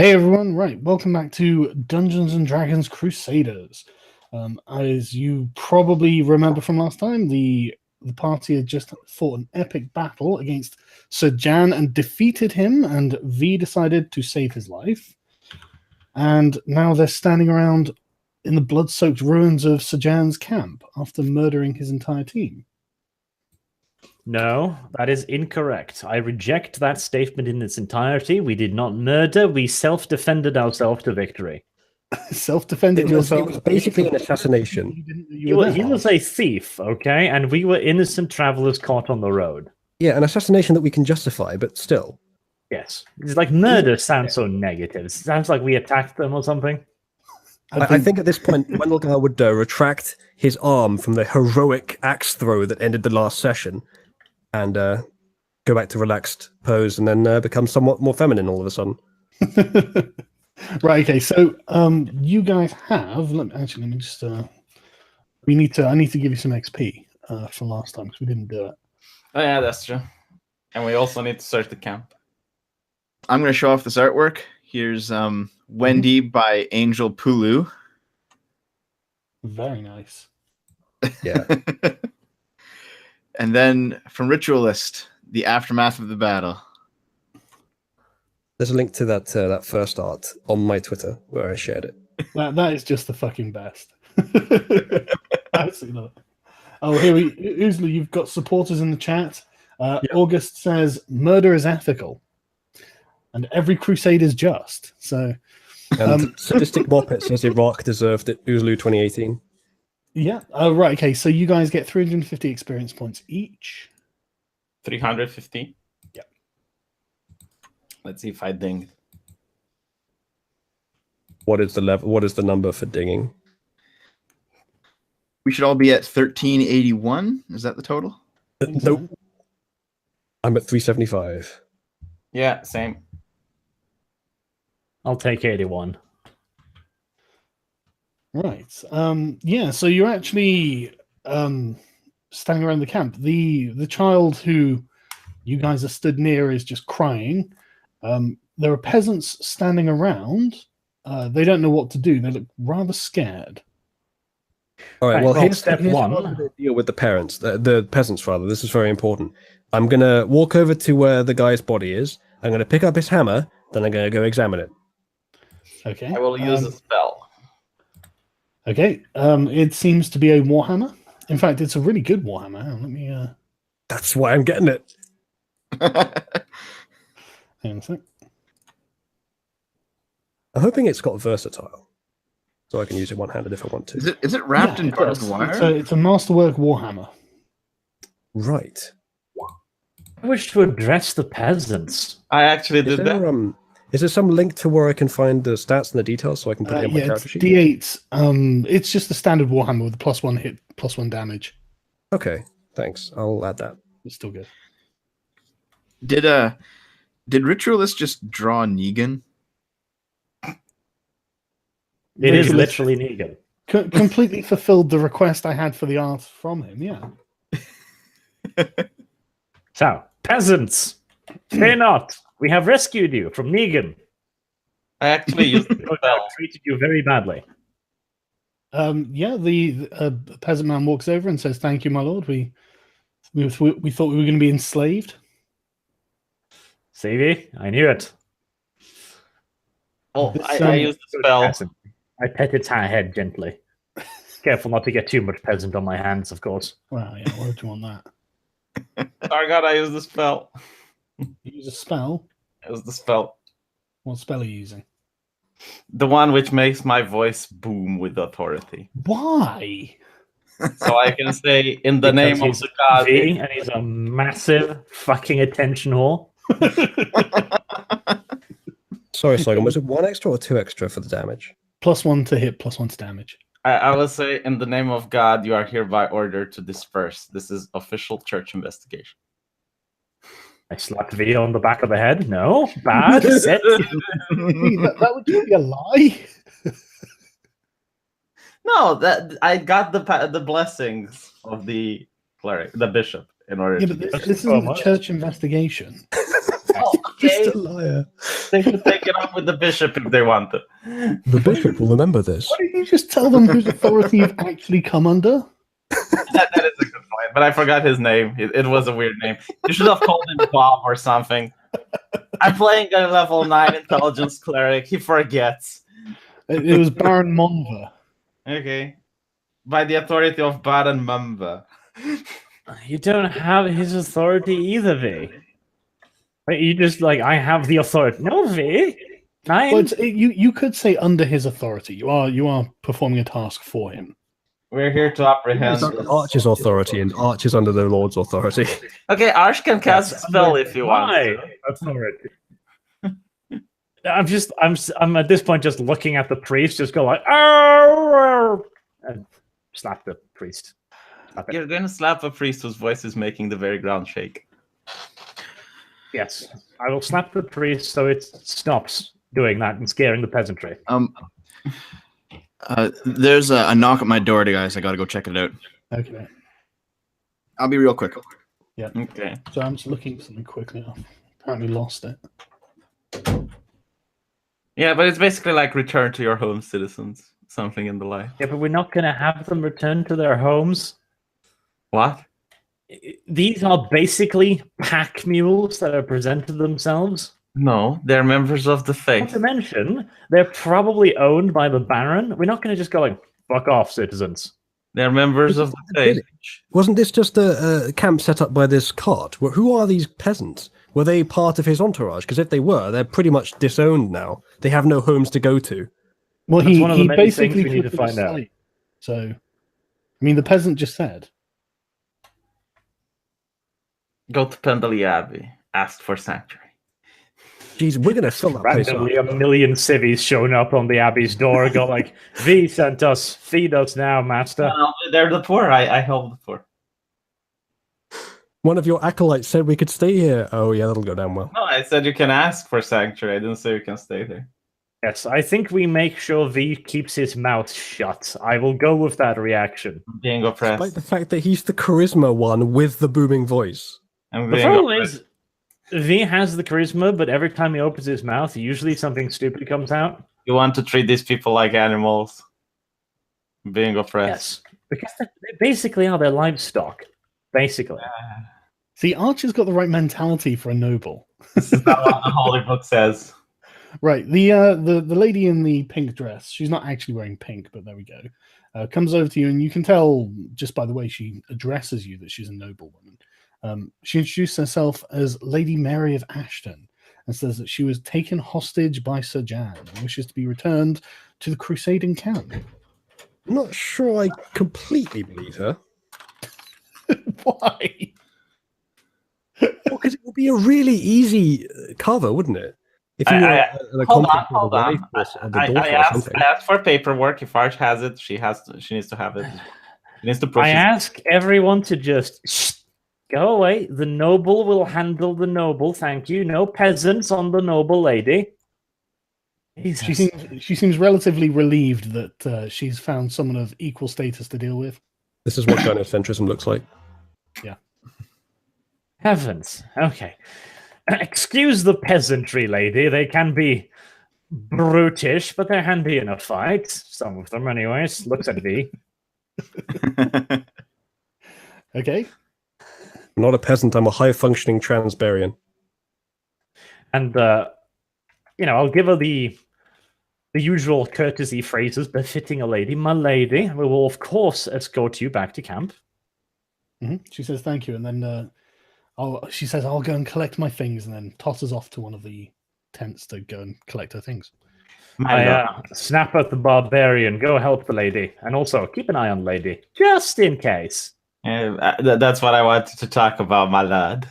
Hey everyone, right, welcome back to Dungeons and Dragons Crusaders. As you probably remember from last time, the party had just fought an epic battle against Sargon and defeated him, and V decided to save his life. And now they're standing around in the blood-soaked ruins of Sargon's camp after murdering his entire team. No, that is incorrect. I reject that statement in its entirety. We did not murder. We self-defended ourselves to victory. Self-defended It was yourself. basically an assassination. He was a thief, okay? And we were innocent travelers caught on the road. Yeah, an assassination that we can justify, but still. Yes. It's like murder sounds so negative. It sounds like we attacked them or something. I think at this point, Wendelgar would retract his arm from the heroic axe throw that ended the last session and go back to relaxed pose and then become somewhat more feminine all of a sudden. Right, okay, so you guys have let me just I need to give you some XP from last time because we didn't do it. Oh yeah, that's true. And we also need to search the camp. I'm going to show off this artwork. Here's Wendy by Angel Pulu. Very nice. Yeah. And then from Ritualist, The Aftermath of the Battle. There's a link to that first art on my Twitter where I shared it. That is just the fucking best. Absolutely. Oh, here Oozly, you've got supporters in the chat. August says murder is ethical, and every crusade is just. So, and Sadistic Moppet says Iraq deserved it. Oozlu 2018. Yeah. Right. Okay. So you guys get 350 experience points each. 350. Yeah. Let's see if I ding. What is the level? What is the number for dinging? We should all be at 1381. Is that the total? Nope. I'm at 375. Yeah, same. I'll take 81. Right. Yeah, so you're actually standing around the camp. The child who you guys are stood near is just crying. There are peasants standing around. They don't know what to do. They look rather scared. All right, well, here's step one. How I'm gonna deal with the parents, the peasants, rather. This is very important. I'm going to walk over to where the guy's body is. I'm going to pick up his hammer. Then I'm going to go examine it. Okay. I will use a spell. Okay. It seems to be a warhammer. In fact, it's a really good warhammer. Let me. That's why I'm getting it. Hang on a sec. I'm hoping it's got versatile, so I can use it one-handed if I want to. Is it wrapped in it barbed does. wire? It's a masterwork warhammer. Right. I wish to address the peasants. I actually Is did that. there some link to where I can find the stats and the details so I can put it in my Yeah, character it's sheet? D8. It's just the standard warhammer with the +1 hit, +1 damage. Okay, thanks. I'll add that. It's still good. Did Ritualist just draw Negan? It is Ridiculous. literally Negan. Completely fulfilled the request I had for the art from him. Yeah. So, peasants, fear not. We have rescued you from Negan. I actually used the Who spell. treated you very badly. Yeah. The peasant man walks over and says, "Thank you, my lord. We thought we were going to be enslaved." See, I knew it. Oh, This, I used the spell. Peasant. I pet its head gently. Careful not to get too much peasant on my hands, of course. Well, yeah. Why would you want that? Sargon, I used the spell. You use a spell. It was the spell. What spell are you using? The one which makes my voice boom with authority. Why? So I can say, in the name of Because the god. V, and he's a massive fucking attention whore. Sorry, Sargon, was it 1 extra or 2 extra for the damage? +1 to hit, +1 to damage. I will say, in the name of God, you are hereby ordered to disperse. This is official church investigation. I slapped V on the back of the head. No, bad. Sit. that would be a lie. No, that I got the blessings of the cleric, the bishop, in order Yeah, to. but this so isn't a much. church investigation. Oh, Just okay. a liar. They can take it up with the bishop if they want to. The bishop will remember this. Why don't you just tell them whose authority you've actually come under? That is a good point, but I forgot his name. It was a weird name. You should have called him Bob or something. I'm playing a level 9 intelligence cleric. He forgets. It was Baron Monva. Okay. By the authority of Baron Mumba. You don't have his authority either, V. But you just I have the authority. No, V. Well, you could say under his authority. You are performing a task for him. We're here to apprehend. It's under Arch's authority, and Arch is under the Lord's authority. Okay, Arch can cast a spell if you want. My authority. I'm at this point just looking at the priest, just go oh, and slap the priest. Slap You're going to slap a priest whose voice is making the very ground shake. Yes, I will slap the priest so it stops doing that and scaring the peasantry. There's a knock at my door, guys. I gotta go check it out. Okay. I'll be real quick. Yeah. Okay. So I'm just looking for something quickly. I've apparently lost it. Yeah, but it's basically like return to your home, citizens. Something in the line. Yeah, but we're not going to have them return to their homes. What? These are basically pack mules that have presented themselves. No, they're members of the Not faith. to mention, they're probably owned by the Baron. We're not going to just go fuck off, citizens. They're members of the faith. Village. Wasn't this just a camp set up by this cart? Who are these peasants? Were they part of his entourage? Because if they were, they're pretty much disowned now. They have no homes to go to. Well, That's one of the he many things basically we need to took find the out. site. So, I mean, the peasant just said. Go to Pendley Abbey. Ask for sanctuary. Jeez, we're going to fill that place up. Randomly, a million civvies showing up on the abbey's door, go V sent us, feed us now, master. They're the poor. I help the poor. One of your acolytes said we could stay here. Oh, yeah, that'll go down well. No, I said you can ask for sanctuary. I didn't say you can stay there. Yes, I think we make sure V keeps his mouth shut. I will go with that reaction. I'm being oppressed. Despite the fact that he's the charisma one with the booming voice. I'm The being problem oppressed. is, V has the charisma, but every time he opens his mouth, usually something stupid comes out. You want to treat these people like animals. I'm being oppressed. Yes, because they basically are their livestock. Basically. See, Archer's got the right mentality for a noble. This is not what the Holy Book says. Right. The lady in the pink dress, she's not actually wearing pink, but there we go. Comes over to you, and you can tell just by the way she addresses you that she's a noblewoman. She introduced herself as Lady Mary of Ashton and says that she was taken hostage by Sir Jan and wishes to be returned to the crusading camp. I'm not sure I completely believe her. Why? Because it would be a really easy cover, wouldn't it? If you were an Hold on, accomplice of hold the on. wife or the I daughter or asked something. for paperwork. If Arch has it, she needs to have it. She needs to push I it. ask everyone to just go away. The noble will handle the noble. Thank you. No peasants on the noble lady. She seems relatively relieved that she's found someone of equal status to deal with. This is what gynocentrism looks like. Heavens. Okay. Excuse the peasantry, lady. They can be brutish, but they're handy in a fight. Some of them, anyways. Looks at V. Okay. I'm not a peasant, I'm a high-functioning transbarian. And, I'll give her the usual courtesy phrases befitting a lady. My lady, we will, of course, escort you back to camp. She says thank you, and then she says I'll go and collect my things, and then tosses off to one of the tents to go and collect her things. I snap at the barbarian. Go help the lady, and also keep an eye on the lady, just in case. That's what I wanted to talk about, my lad.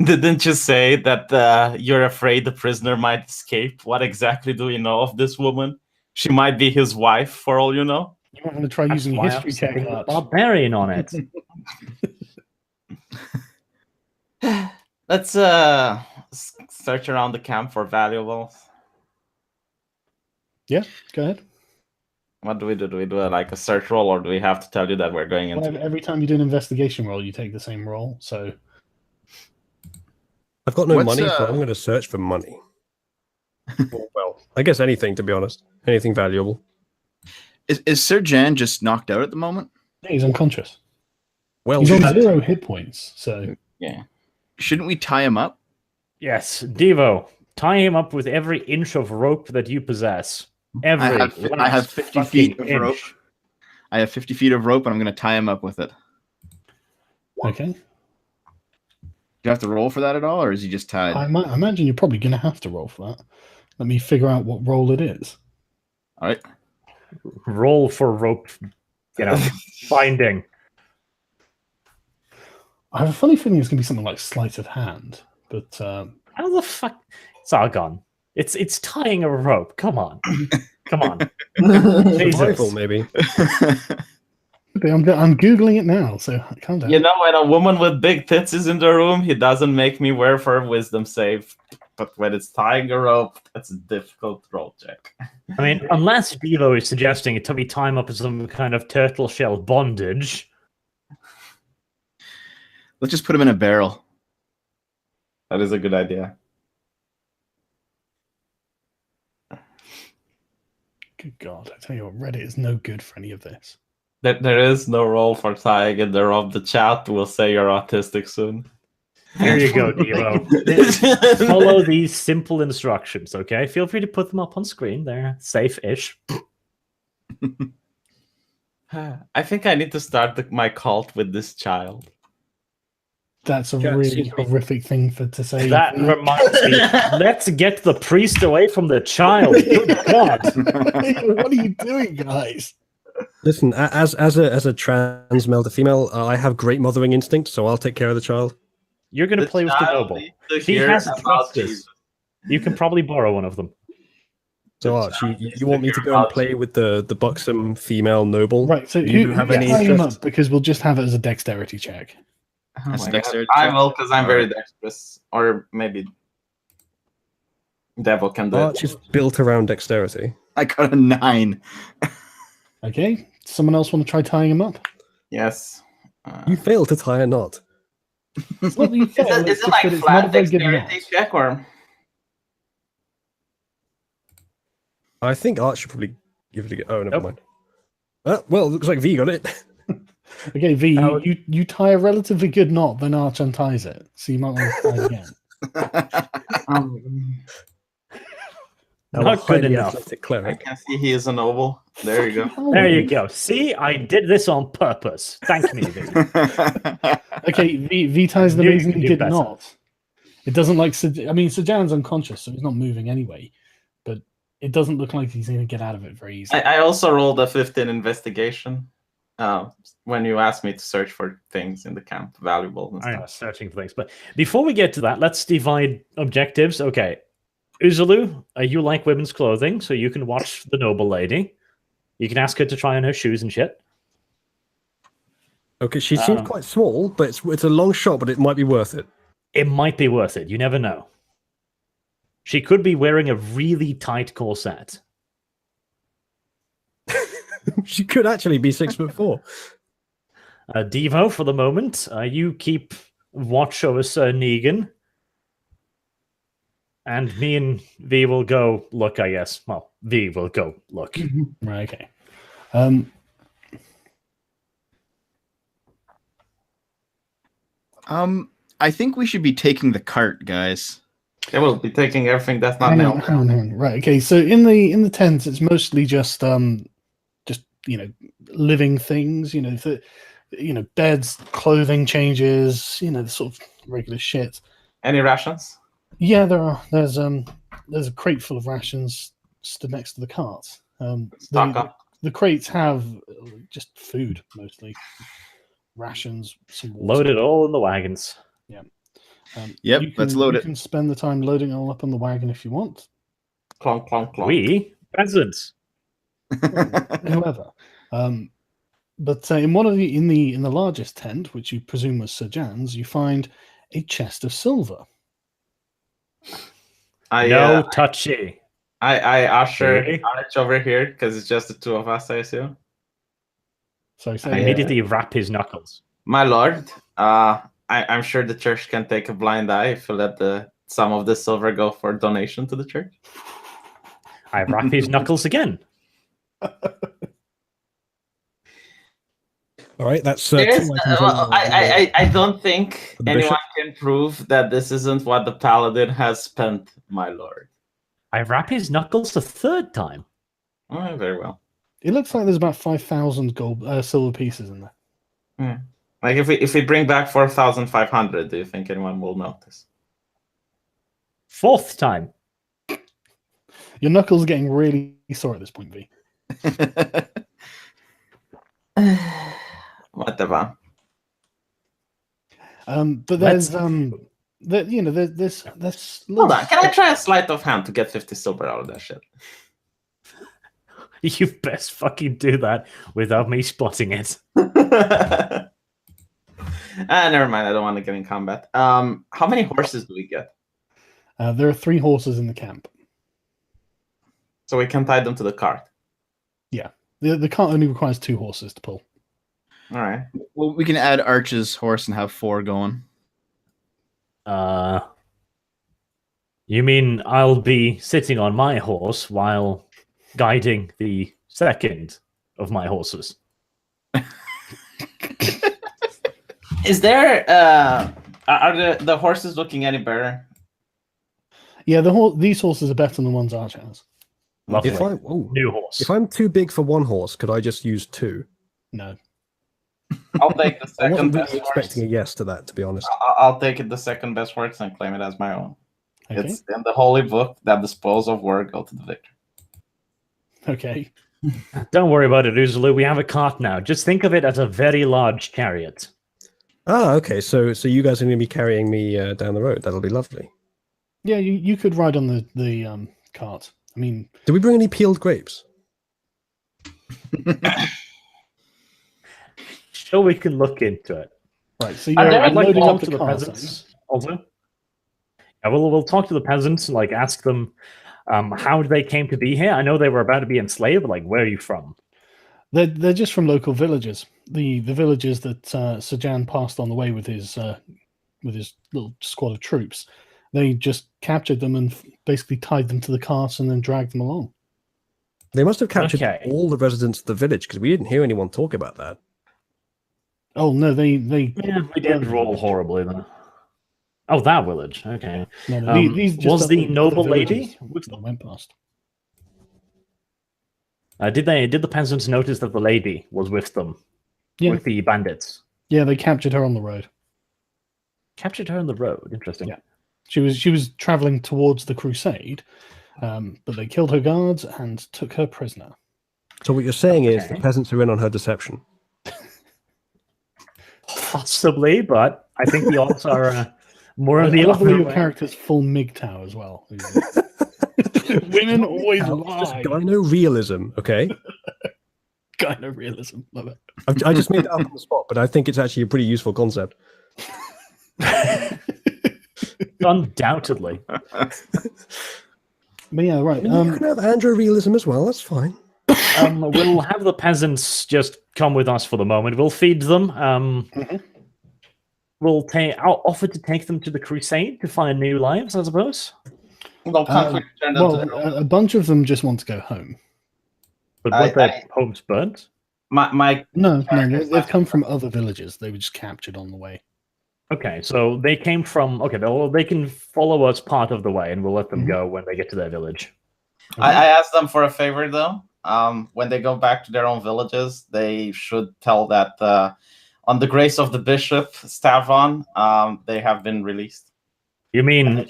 Didn't you say that you're afraid the prisoner might escape? What exactly do you know of this woman? She might be his wife, for all you know. You might want to try using Why history I'm check. sticking the Arch. barbarian on it. Let's search around the camp for valuables. Yeah, go ahead. What do we do? Do we do like a search roll, or do we have to tell you that we're going into? Well, every time you do an investigation roll, you take the same roll. So I've got no What's, money, so I'm going to search for money. Well, I guess anything, to be honest. Anything valuable. Is Sir Jan just knocked out at the moment? Yeah, he's unconscious. Well, He's on shit. 0 hit points. So Yeah. Shouldn't we tie him up? Yes, Devo, tie him up with every inch of rope that you possess. Every I have last 50 feet fucking of rope. inch. I have 50 feet of rope, and I'm going to tie him up with it. okay. Do you have to roll for that at all, or is he just tied? I imagine you're probably going to have to roll for that. Let me figure out what roll it is. All right. Roll for rope, binding. I have a funny feeling it's going to be something like sleight of hand, but How the fuck, Sargon? It's tying a rope. Come on, come on. Survival, Jesus. maybe. I'm googling it now. So calm down. You know, when a woman with big tits is in the room, he doesn't make me wear for a wisdom save. But when it's tying a rope, that's a difficult roll check. I mean, unless Devo is suggesting it to be time up as some kind of turtle shell bondage. Let's just put him in a barrel. That is a good idea. Good God, I tell you what, Reddit is no good for any of this. There is no roll for tying in the rope. The chat will say you're autistic soon. Here you go, Devo. Follow these simple instructions, okay? Feel free to put them up on screen. They're safe-ish. I think I need to start my cult with this child. That's a Yeah, really seems to be- horrific thing to say. That reminds me. Let's get the priest away from the child. Good God. What are you doing, guys? Listen, as a trans male to female, I have great mothering instinct, so I'll take care of the child. You're going to play with the child noble. needs to She hear has about thrusters. Jesus. You can probably borrow one of them. So, Arch, you want me to go and play with the buxom female noble? Right, so You who have who's any tying him interest? up? Because we'll just have it as a dexterity check. Oh That's my dexterity God. I check. will, because I'm very dexterous. Or maybe Devil can do Arch it. is built around dexterity. I got a 9. Okay, someone else want to try tying him up? Yes. You fail to tie a knot. It's not that you fail, Is it's it just like that it's not a flat very good knot. dexterity check or? I think Arch should probably give it a go. Oh, never Nope. mind. Well, it looks like V got it. Okay, V, Oh. you tie a relatively good knot, then Arch unties it. So you might want to tie it again. Our Not good highly enough. athletic I cleric. can see he is a noble. There you go. Fucking hell, There you V. go. See, I did this on purpose. Thank me, V. Okay, V ties an knew you amazingly could do good better. knot. It doesn't like. I mean, Sajan's unconscious, so he's not moving anyway. But it doesn't look like he's going to get out of it very easily. I also rolled a 15 investigation when you asked me to search for things in the camp, valuable and I'm stuff. searching for things. But before we get to that, let's divide objectives. Okay. Uzulu, you like women's clothing, so you can watch the noble lady. You can ask her to try on her shoes and shit. Okay, she seems quite small, but it's a long shot, but it might be worth it. It might be worth it. You never know. She could be wearing a really tight corset. She could actually be 6'4". Devo, for the moment, you keep watch over Sir Negan. And me and V will go look, I guess. Well, V will go look. Right. Okay. I think we should be taking the cart, guys. They will be taking everything that's not Hang nailed on, hang on, hang on. Right. Okay. So in the tent, it's mostly just living things. Beds, clothing changes. The sort of regular shit. Any rations? Yeah, there are. There's a crate full of rations stood next to the cart. Stock up. The crates have just food mostly, rations, some water. Load it all in the wagons. Yep, let's load you it. can spend the time loading it all up on the wagon if you want. Clonk, clonk, clonk. We? Peasants. Whoever. But in one of in the largest tent, which you presume was Sir Jan's, you find a chest of silver. No touchy. I usher Really? Arch over here because it's just the two of us, I assume. Sorry, I say again. immediately wrap his knuckles. My lord, I'm sure the church can take a blind eye if you let some of the silver go for donation to the church. I wrap his knuckles again. All right, that's There's, two items on the- I don't think the anyone bishop? can prove that this isn't what the paladin has spent, my lord. I wrap his knuckles a third time. Oh, very well. It looks like there's about 5,000 silver pieces in there. Like if we bring back 4,500, do you think anyone will notice? Fourth time. Your knuckles are getting really sore at this point, V. Whatever. But there's there's Hold on, can I try a sleight of hand to get 50 silver out of that shit? You best fucking do that without me spotting it. Never mind. I don't want to get in combat. How many horses do we get? There are 3 horses in the camp. So we can tie them to the cart. The cart only requires 2 horses to pull. All right. Well, we can add Arch's horse and have 4 going. You mean I'll be sitting on my horse while guiding the second of my horses? Is there are the horses looking any better? Yeah, these horses are better than the ones Arch has. Lovely. New horse. If I'm too big for one horse, could I just use 2? No. I'll take the I second wasn't best really horse. expecting a yes to that, to be honest. I'll take it the second best horse and claim it as my own. Okay. It's in the holy book that the spoils of war go to the victor. Okay. Don't worry about it, Uzulu. We have a cart now. Just think of it as a very large chariot. Ah, okay. So you guys are going to be carrying me down the road. That'll be lovely. Yeah, you could ride on the cart. I mean, Did we bring any peeled grapes? Sure, we can look into it. right. So Are you're there- I'd like to loading talk up to the the cart. peasants also. Yeah, we'll talk to the peasants, like ask them how they came to be here. I know they were about to be enslaved, but like, where are you from? They're just from local villages. The villages that Sargon passed on the way with his little squad of troops. They just captured them and basically tied them to the carts and then dragged them along. They must have captured Okay. all the residents of the village because we didn't hear anyone talk about that. Oh no, they Yeah, we did roll horribly then. Oh, that village. Okay. no, these just was other- the noble other villages lady with that went past. Did the peasants notice that the lady was with them, Yeah. with the bandits? Yeah, they captured her on the road. Captured her on the road. Interesting. Yeah. She was traveling towards the crusade, but they killed her guards and took her prisoner. So what you're saying is the Okay. peasants are in on her deception. Possibly, but I think the odds are more I of the love the way other your way. character's full MGTOW as well. Women always Just lie. gyno realism, okay? Gyno realism. Love it. I just made it up on the spot, but I think it's actually a pretty useful concept. Undoubtedly. But yeah, right. You can have andro realism as well. That's fine. We'll have the peasants just come with us for the moment. We'll feed them. I'll offer to take them to the crusade to find new lives, I suppose. Well, conflict turned into Well, a bunch of them just want to go home. But what their homes burnt? my No, they've come from other villages. They were just captured on the way. Okay, so they came from. Okay, they can follow us part of the way, and we'll let them go when they get to their village. I asked them for a favor though. When they go back to their own villages, they should tell that on the grace of the bishop Stavron, they have been released. You mean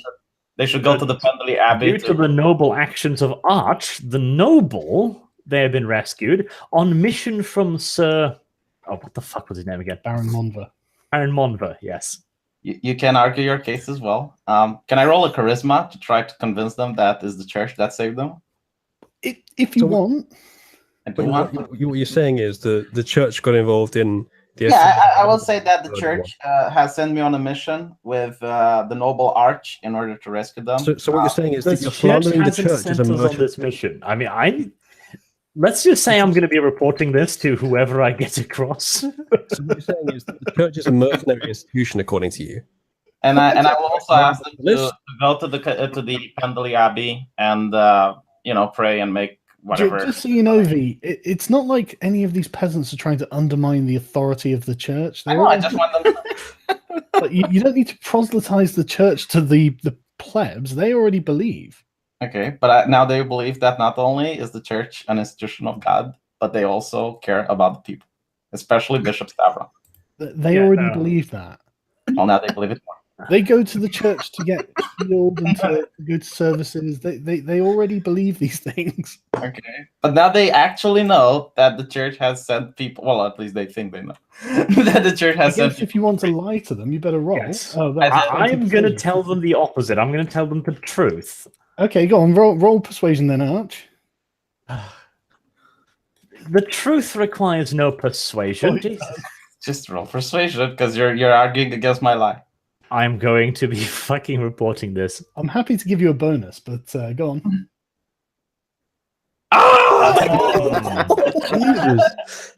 They should go to the Pendley Abbey. due to the noble actions of Arch, the noble, they have been rescued on mission from Sir. Oh, what the fuck was his name again? Baron Monver. Baron Monver. Yes. You can argue your case as well. Can I roll a charisma to try to convince them that is the church that saved them? If you So- want. And But you what, want? what you're saying is the church got involved in the. Yeah, I will say that the church has sent me on a mission with the noble Arch in order to rescue them. So what you're saying is that The you're church slandering the hasn't church sent as a us on merchant. this mission. I mean, let's just say I'm going to be reporting this to whoever I get across. So what you're saying is that the church is a mercenary institution, according to you. And I will also ask them to List. go to the Pendley Abbey and pray and make whatever. Just so you know, V, it's not like any of these peasants are trying to undermine the authority of the church. I know. I just want them. But you don't need to proselytize the church to the plebs. They already believe. Okay, but now they believe that not only is the church an institution of God, but they also care about the people, especially Bishop Stavron. They already believe that. Well, now they believe it more. They go to the church to get healed and to go to services. They already believe these things. Okay, but now they actually know that the church has sent people. Well, at least they think they know that the church has sent. If you want to lie to them, you better roll. Yes. Oh, I'm going to tell them the opposite. I'm going to tell them the truth. Okay, go on. Roll persuasion then, Arch. The truth requires no persuasion. Just roll persuasion because you're arguing against my lie. I'm going to be fucking reporting this. I'm happy to give you a bonus, but go on. Jesus.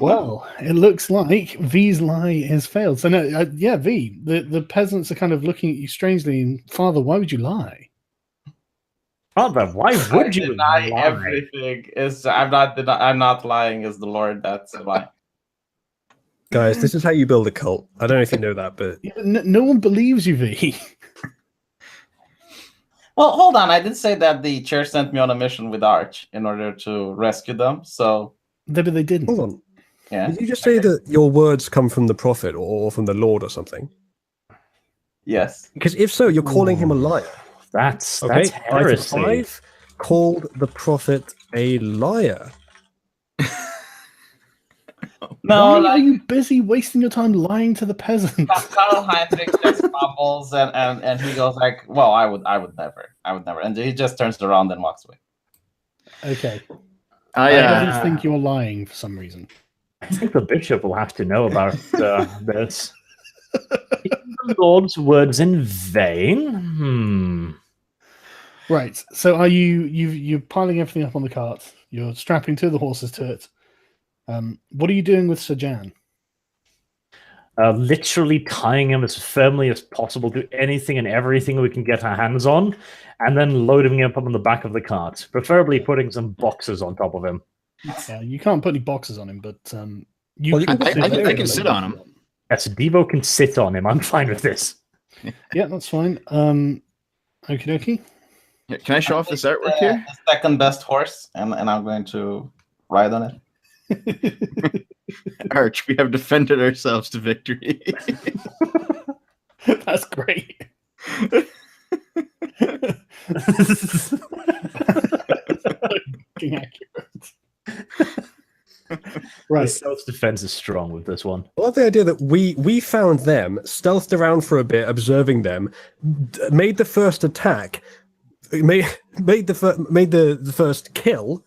Well, it looks like V's lie has failed. So no, V, the peasants are kind of looking at you strangely. And Father, why would you lie? Father, why would you deny lie? everything? I'm not lying. Is the Lord that's a lie? Guys, this is how you build a cult. I don't know if you know that, but No one believes you, V. Well, hold on. I did say that the church sent me on a mission with Arch in order to rescue them. So, But they didn't. hold on. yeah. Did you just say that your words come from the prophet or from the Lord or something? Yes. Because if so, you're calling him a liar. That's Okay, item heresy. 5, called the prophet a liar. No, Why are you busy wasting your time lying to the peasants? Karl Heinrich just mumbles and he goes like, "Well, I would never, and he just turns around and walks away. Okay. I I just think you're lying for some reason. I think the bishop will have to know about this. The Lord's words in vain? Right. So are you're piling everything up on the cart? You're strapping two of the horses to it. What are you doing with Sargon? Literally tying him as firmly as possible to anything and everything we can get our hands on, and then loading him up on the back of the cart, preferably putting some boxes on top of him. Yeah, you can't put any boxes on him, but you Well, you can can sit I there can and sit let on him. Yes, Devo can sit on him. I'm fine with this. Yeah, that's fine. Okie dokie. Yeah, can I show off this artwork here? The second best horse, and I'm going to ride on it. Arch, we have defended ourselves to victory. That's great. Accurate. Right. Self-defense is strong with this one. I love the idea that we found them, stealthed around for a bit, observing them, made the first attack, made the first kill,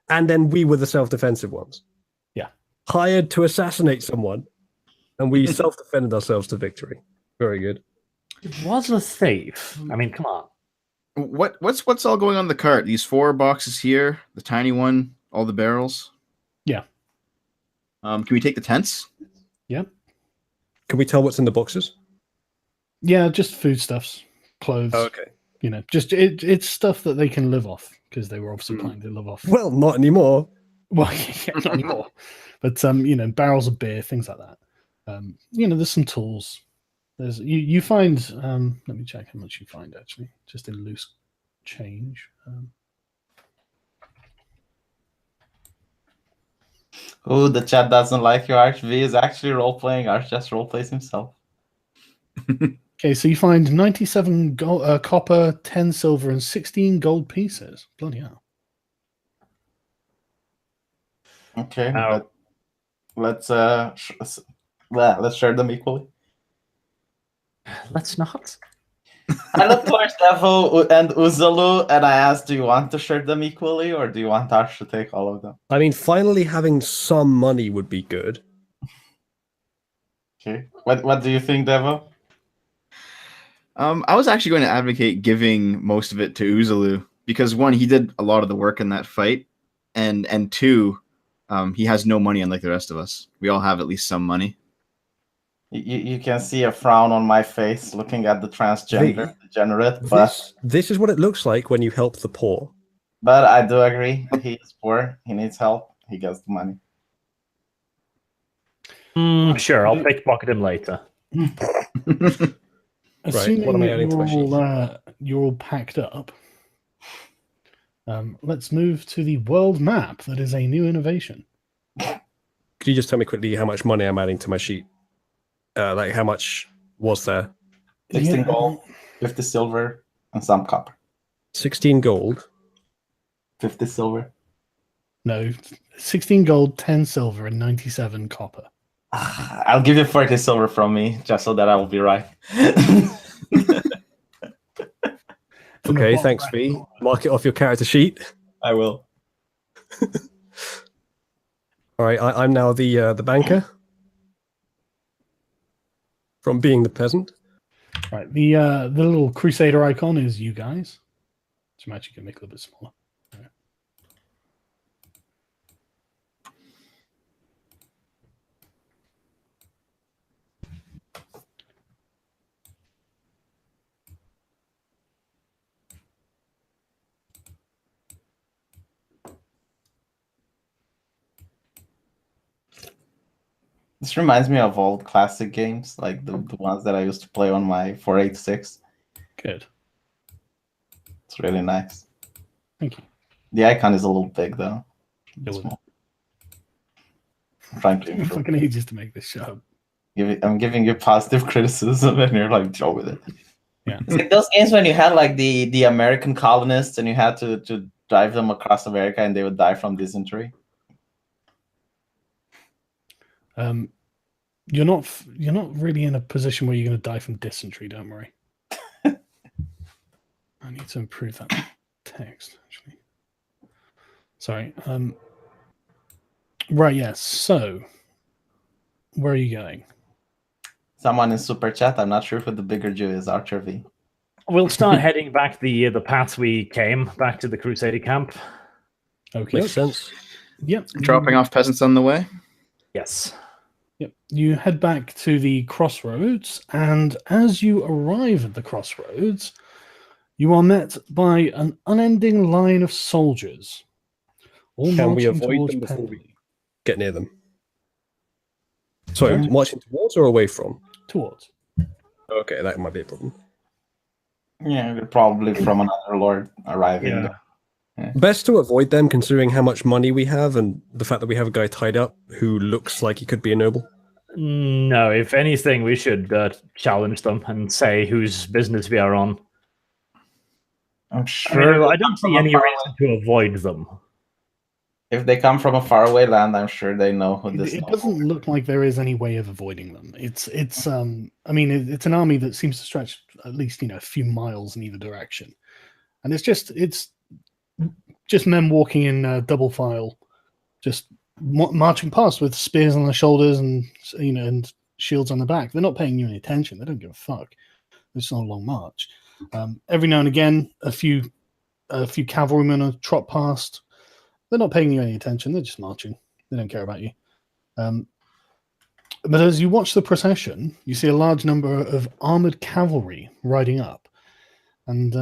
and then we were the self-defensive ones. Yeah. Hired to assassinate someone, and we self-defended ourselves to victory. Very good. It was a thief. I mean, come on. What's all going on the cart? These 4 boxes here, the tiny one, all the barrels. Yeah. Can we take the tents? Yep. Can we tell what's in the boxes? Yeah, just foodstuffs, clothes. Okay. You know, just it's stuff that they can live off because they were obviously planning to live off. Well, not anymore. Well, yeah, not anymore. But you know, barrels of beer, things like that. You know, there's some tools. There's you find. Let me check how much you find actually, just in loose change. Oh, the chat doesn't like you. Arch V is actually role playing. Arch just role plays himself. Okay, so you find 97 gold, copper, 10 silver, and 16 gold pieces. Bloody hell! Okay, Now- let's share them equally. Let's not. I look towards Devo and Uzalu, and I asked, do you want to share them equally, or do you want Arch to take all of them? I mean, finally having some money would be good. Okay. What do you think, Devo? I was actually going to advocate giving most of it to Uzalu because 1, he did a lot of the work in that fight, and 2, he has no money unlike the rest of us. We all have at least some money. You can see a frown on my face looking at the transgender degenerate, but This is what it looks like when you help the poor. I do agree. He is poor. He needs help. He gets the money. Sure, I'll pickpocket him later. Assuming what am I that adding to my sheet? you're all packed up, let's move to the world map. That is a new innovation. Could you just tell me quickly how much money I'm adding to my sheet? Like how much was there? 16 gold, 50 silver, and some copper. 16 gold. 50 silver. No, 16 gold, 10 silver, and 97 copper. I'll give you 40 silver from me, just so that I will be right. Okay, thanks, V. Mark it off your character sheet. I will. All right, I'm now the banker. From being the peasant. Right, the little Crusader icon is you guys. Which I'm actually going to make a little bit smaller. This reminds me of old classic games, like the ones that I used to play on my 486. Good. It's really nice. Thank you. The icon is a little big, though. It will. I'm trying to It improve. fucking ages to make this show. I'm giving you positive criticism, and you're like, Joe with it. Yeah. It's like those games when you had like the American colonists, and you had to drive them across America, and they would die from dysentery. You're not really in a position where you're going to die from dysentery. Don't worry. I need to improve that text. Actually, sorry. Right. Yes. So, where are you going? Someone in super chat. I'm not sure who the bigger Jew is. Archer V. We'll start heading back the path we came, back to the Crusader camp. Okay. Makes sense. Yep. Dropping off peasants on the way. Yes. Yep. You head back to the crossroads, and as you arrive at the crossroads, you are met by an unending line of soldiers. All Can we marching avoid towards them before Pendley. we get near them? Sorry, marching towards or away from? Towards. Okay, that might be a problem. Yeah, probably from another lord arriving. Yeah. Best to avoid them, considering how much money we have and the fact that we have a guy tied up who looks like he could be a noble. No, if anything, we should challenge them and say whose business we are on. I'm sure. I don't see any reason to avoid them. If they come from a faraway land, I'm sure they know who this It noble doesn't look like there is any way of avoiding them. It's I mean it's an army that seems to stretch at least a few miles in either direction, and it's just men walking in double file, just marching past with spears on their shoulders and and shields on the back. They're not paying you any attention. They don't give a fuck. It's not a long march. Every now and again, a few cavalrymen will trot past. They're not paying you any attention. They're just marching. They don't care about you. But as you watch the procession, you see a large number of armored cavalry riding up. And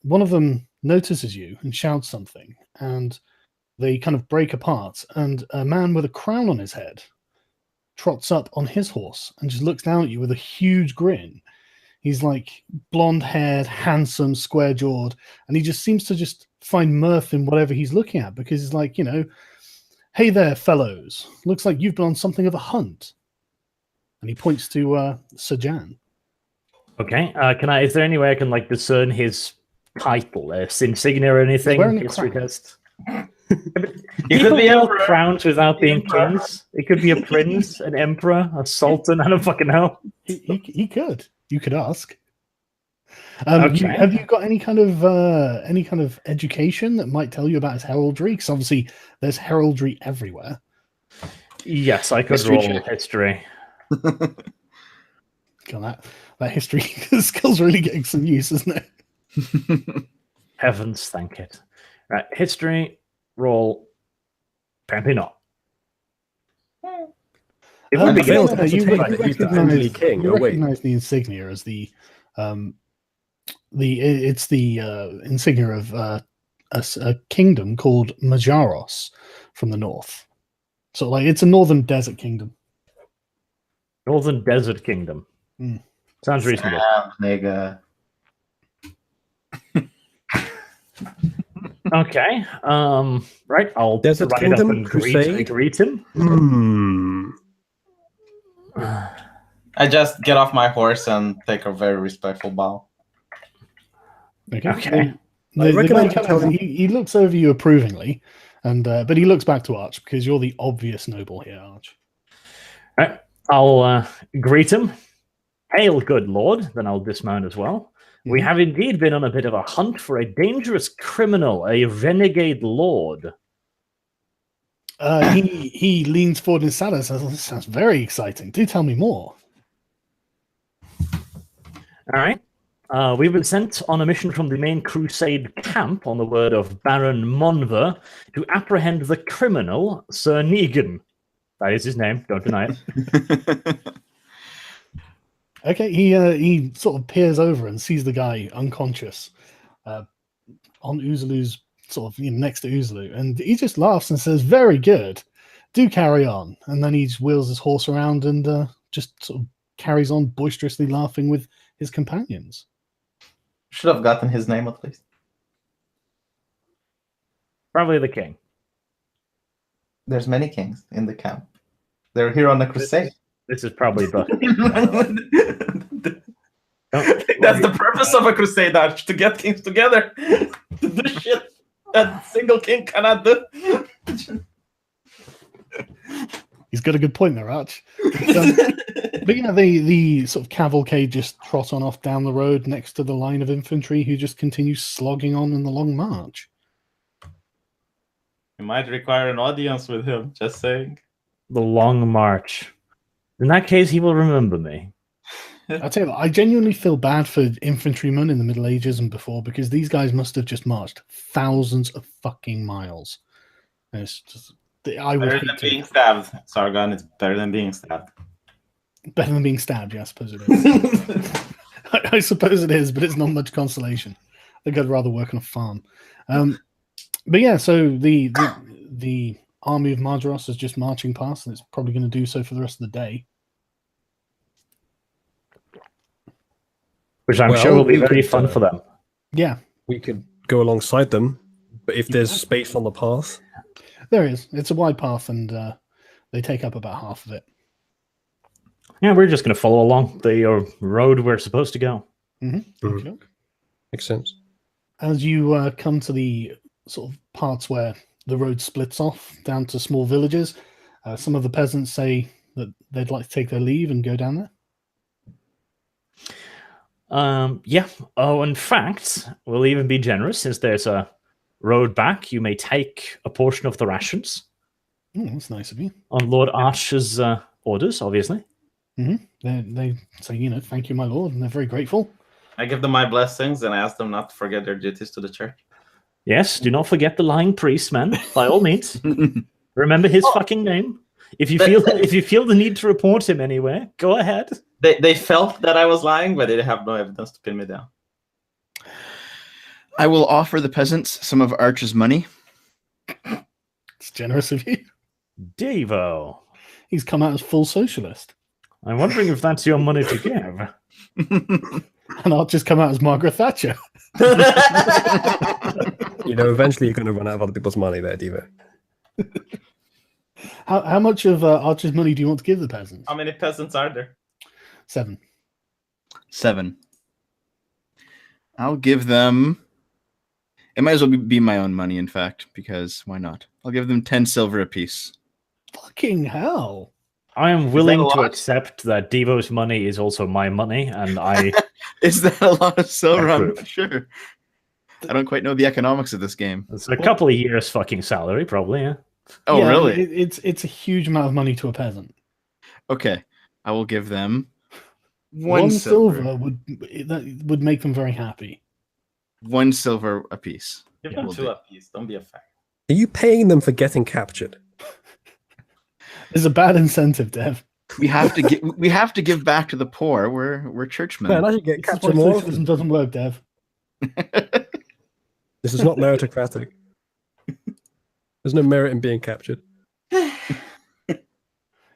one of them notices you and shouts something. And they kind of break apart. And a man with a crown on his head trots up on his horse and just looks down at you with a huge grin. He's like blonde-haired, handsome, square-jawed, and he just seems to just find mirth in whatever he's looking at because he's like, hey there, fellows. Looks like you've been on something of a hunt. And he points to Sargon. Okay. Is there any way I can discern his title, his insignia or anything? wearing a History crown. test. You could be People wear crowns without being kings. It could be a prince, an emperor, a sultan. I don't fucking know. He could. You could ask. Okay. Have you got any kind of education that might tell you about his heraldry? Because obviously there's heraldry everywhere. Yes, I could History roll check. history. God, that history skill's really getting some use, isn't it? Heavens, thank it. Right, history, roll. Apparently not. It would be failed good. to ascertain that he's the only king. You Oh, wait. recognize the insignia as the insignia of a kingdom called Majaros from the north. So like it's a northern desert kingdom. Northern Desert Kingdom. Mm. Sounds reasonable. Nigga. Okay. Right. I'll Desert ride Kingdom, up and Crusade? greet him. I just get off my horse and take a very respectful bow. Okay. I reckon I can tell him- he looks over you approvingly, and but he looks back to Arch because you're the obvious noble here, Arch. Right. I'll greet him. Hail, good lord. Then I'll dismount as well. We have indeed been on a bit of a hunt for a dangerous criminal, a renegade lord. He leans forward in his saddle and says, "This sounds very exciting. Do tell me more." All right. We've been sent on a mission from the main crusade camp on the word of Baron Monver to apprehend the criminal, Sir Negan. That is his name. Don't deny it. Okay, he sort of peers over and sees the guy unconscious on Uzulu's sort of next to Uzulu, and he just laughs and says, "Very good. Do carry on." And then he just wheels his horse around and just sort of carries on boisterously laughing with his companions. Should have gotten his name at least. Probably the king. There's many kings in the camp. They're here on the crusade. This is probably the. That's the purpose of a crusade, Arch, to get kings together. To do shit that single king cannot do. He's got a good point there, Arch. But yeah, the sort of cavalcade just trot on off down the road next to the line of infantry who just continue slogging on in the long march. You might require an audience with him, just saying. The long march. In that case, he will remember me. I tell you what, I genuinely feel bad for infantrymen in the Middle Ages and before because these guys must have just marched thousands of fucking miles. And it's just, I would Better hate than to. being stabbed, Sargon. It's better than being stabbed. Better than being stabbed, yeah, I suppose it is. I suppose it is, but it's not much consolation. I think I'd rather work on a farm. But yeah, so the army of Majaros is just marching past, and it's probably going to do so for the rest of the day. Which I'm Well, sure will be we very could, fun for them. Yeah, We could go alongside them, but if there's space on the path, there is. It's a wide path, and they take up about half of it. Yeah, we're just going to follow along the road we're supposed to go. Okay. makes sense. As you come to the sort of parts where the road splits off down to small villages, some of the peasants say that they'd like to take their leave and go down there. Yeah. Oh, in fact, we'll even be generous since there's a road back. You may take a portion of the rations Oh, that's nice of you. on Lord Archer's orders, obviously. They say, thank you, my lord, and they're very grateful. I give them my blessings and I ask them not to forget their duties to the church. Yes, do not forget the lying priest, man. By all means, remember his fucking name. If you feel the need to report him anywhere, go ahead. They felt that I was lying, but they have no evidence to pin me down. I will offer the peasants some of Arch's money. It's generous of you. Devo. He's come out as full socialist. I'm wondering if that's your money to give. And I'll just come out as Margaret Thatcher. Eventually you're going to run out of other people's money there, Devo. How much of Archer's money do you want to give the peasants? How many peasants are there? 7. 7. I'll give them... It might as well be my own money, in fact, because why not? I'll give them 10 silver apiece. Fucking hell. I am willing a to lot? accept that Devo's money is also my money, and I Is that a lot of silver? I'm Approve. not sure. I don't quite know the economics of this game. it's a couple of years fucking salary, probably. Yeah. Oh, Yeah, really? It's a huge amount of money to a peasant. Okay. I will give them One silver. silver would make them very happy. 1 silver apiece. Give them Will 2 do. apiece. Don't be a fact. Are you paying them for getting captured? It's a bad incentive, Dev. We have to give back to the poor. We're churchmen. Man, I should get This is captured why more. socialism doesn't work, Dev. This is not meritocratic. There's no merit in being captured.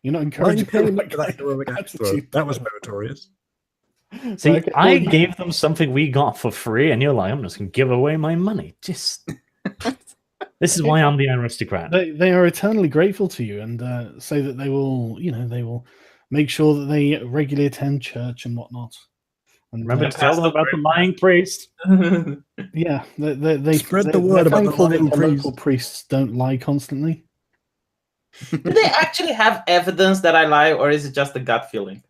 You're not Why are you encouraging paying me that for that heroic axe throw? attitude. That was meritorious. See, Okay, I well, gave them something we got for free, and you're like, I'm just going to give away my money. Just this is why I'm the aristocrat. They are eternally grateful to you, and say that they will, they will make sure that they regularly attend church and whatnot. And Remember to tell them about the lying priest. yeah, they Spread the they're word about the thankful that lying the priest. local priests don't lie constantly. Do they actually have evidence that I lie, or is it just a gut feeling?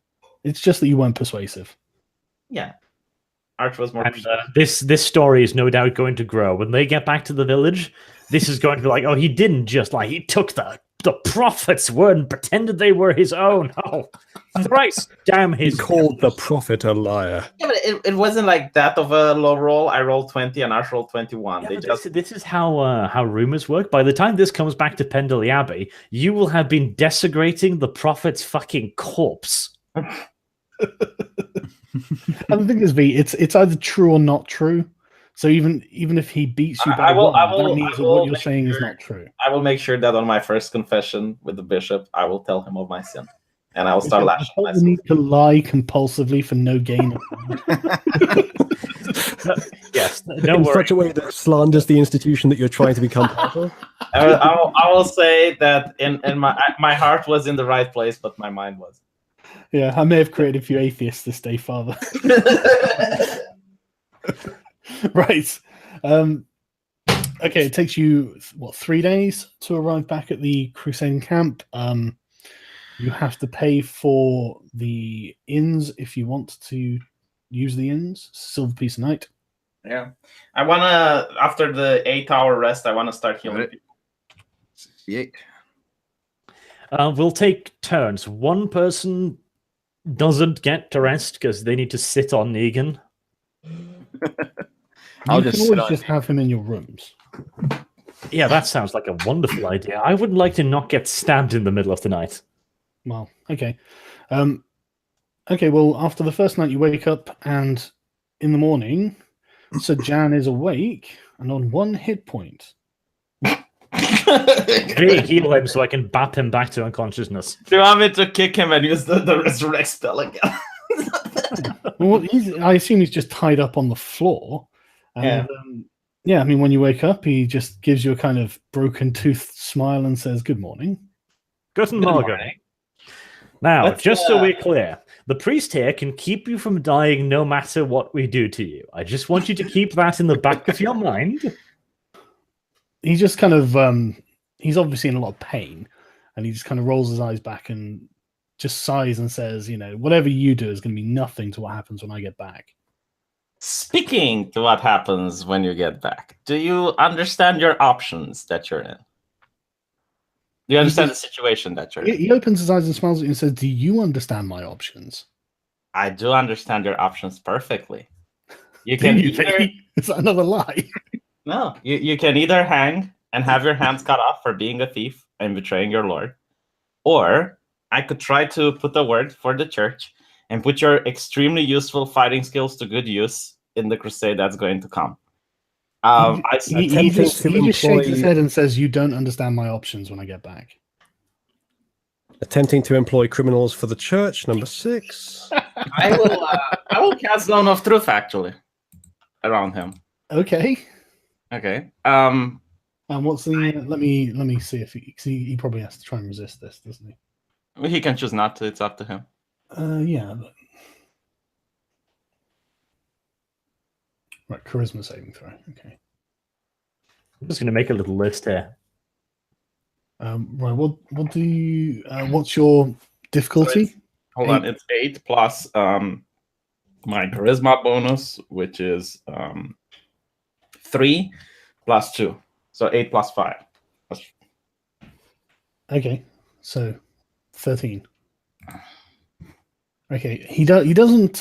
It's just that you weren't persuasive. Yeah. Arch was more. And this story is no doubt going to grow. When they get back to the village, this is going to be like, oh, he didn't just lie. He took the prophet's word and pretended they were his own. Oh, Christ damn He his... called the prophet a liar. Yeah, but it wasn't like that of a low roll. I rolled 20 and Arch rolled 21. Yeah, They but just this is how rumors work. By the time this comes back to Pendley Abbey, you will have been desecrating the prophet's fucking corpse. And the thing is, V, it's either true or not true. So even if he beats you by I will- one, I will- that means I that will what you're make saying is sure- not true. I will make sure that on my first confession with the bishop, I will tell him of my sin, and I will start I lashing felt the myself. need to lie compulsively for no gain. Yes, In don't worry. such a way that slanders the institution that you're trying to become part of. I will say that in my heart was in the right place, but my mind was. Yeah, I may have created a few atheists this day, Father. Right. Okay, it takes you 3 days to arrive back at the Crusading camp. You have to pay for the inns if you want to use the inns. Silver piece a night. Yeah, I wanna after the 8-hour rest, I wanna start healing Right. people. 68. We'll take turns. One person doesn't get to rest because they need to sit on Negan. I'll You just can sit always on just have him in your rooms. Yeah, that sounds like a wonderful idea. I would like to not get stabbed in the middle of the night. Well, okay. Okay, well, after the first night you wake up and in the morning, Sir Jan is awake and on 1 hit point. Hey, heal him so I can bap him back to unconsciousness. Do you want me to kick him and use the resurrect spell again? Well, I assume he's just tied up on the floor. And, yeah, I mean, when you wake up, he just gives you a kind of broken tooth smile and says, "Good morning." Guten Morgen. Now, Let's, just so we're clear, the priest here can keep you from dying no matter what we do to you. I just want you to keep that in the back of your mind. He just kind of, he's obviously in a lot of pain, and he just kind of rolls his eyes back and just sighs and says, whatever you do is going to be nothing to what happens when I get back. Speaking to what happens when you get back, do you understand your options that you're in? Do you understand the situation that you're in? He opens his eyes and smiles at you and says, "Do you understand my options?" I do understand your options perfectly. You can either Is that another lie? no, you can either hang and have your hands cut off for being a thief and betraying your lord, or I could try to put a word for the church and put your extremely useful fighting skills to good use in the crusade that's going to come. He just shakes his employ- head and says, "You don't understand my options when I get back." Attempting to employ criminals for the church, number 6. I will cast Zone of Truth actually around him. Okay. Okay. And what's the? Let me see if he probably has to try and resist this, doesn't he? He can choose not to. It's up to him. Yeah. Right, charisma saving throw. Okay. I'm just going to make a little list here. Right. What do you? What's your difficulty? Hold on. It's 8 plus my charisma bonus, which is 3 plus 2, so 8 plus 5. Okay, so 13. Okay, he doesn't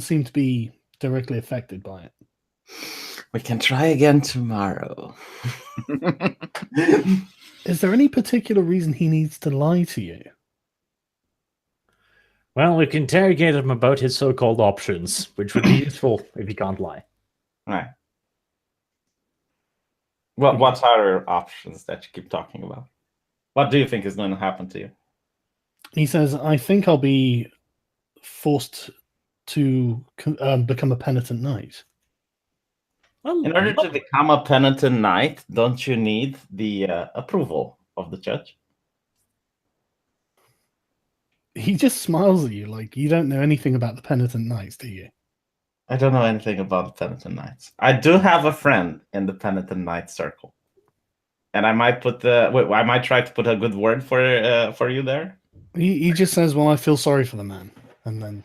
seem to be directly affected by it. We can try again tomorrow. Is there any particular reason he needs to lie to you? Well, we can interrogate him about his so-called options, which would be useful if he can't lie. Right. What are options that you keep talking about? What do you think is going to happen to you? He says, I think I'll be forced to become a penitent knight. Well, In order to become a penitent knight, don't you need the approval of the judge? He just smiles at you like you don't know anything about the penitent knights, do you? I don't know anything about the penitent knights. I do have a friend in the penitent knight circle, and I might try to put a good word for you there. He just says, well, I feel sorry for the man. And then...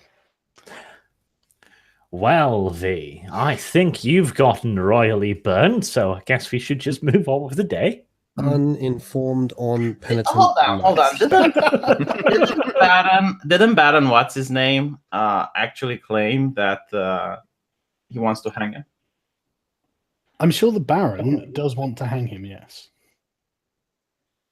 Well, V, I think you've gotten royally burned, so I guess we should just move on with the day. Uninformed on penitent. Hold on. knights. Didn't Baron, what's his name, actually claim that he wants to hang him? I'm sure the Baron does want to hang him, yes.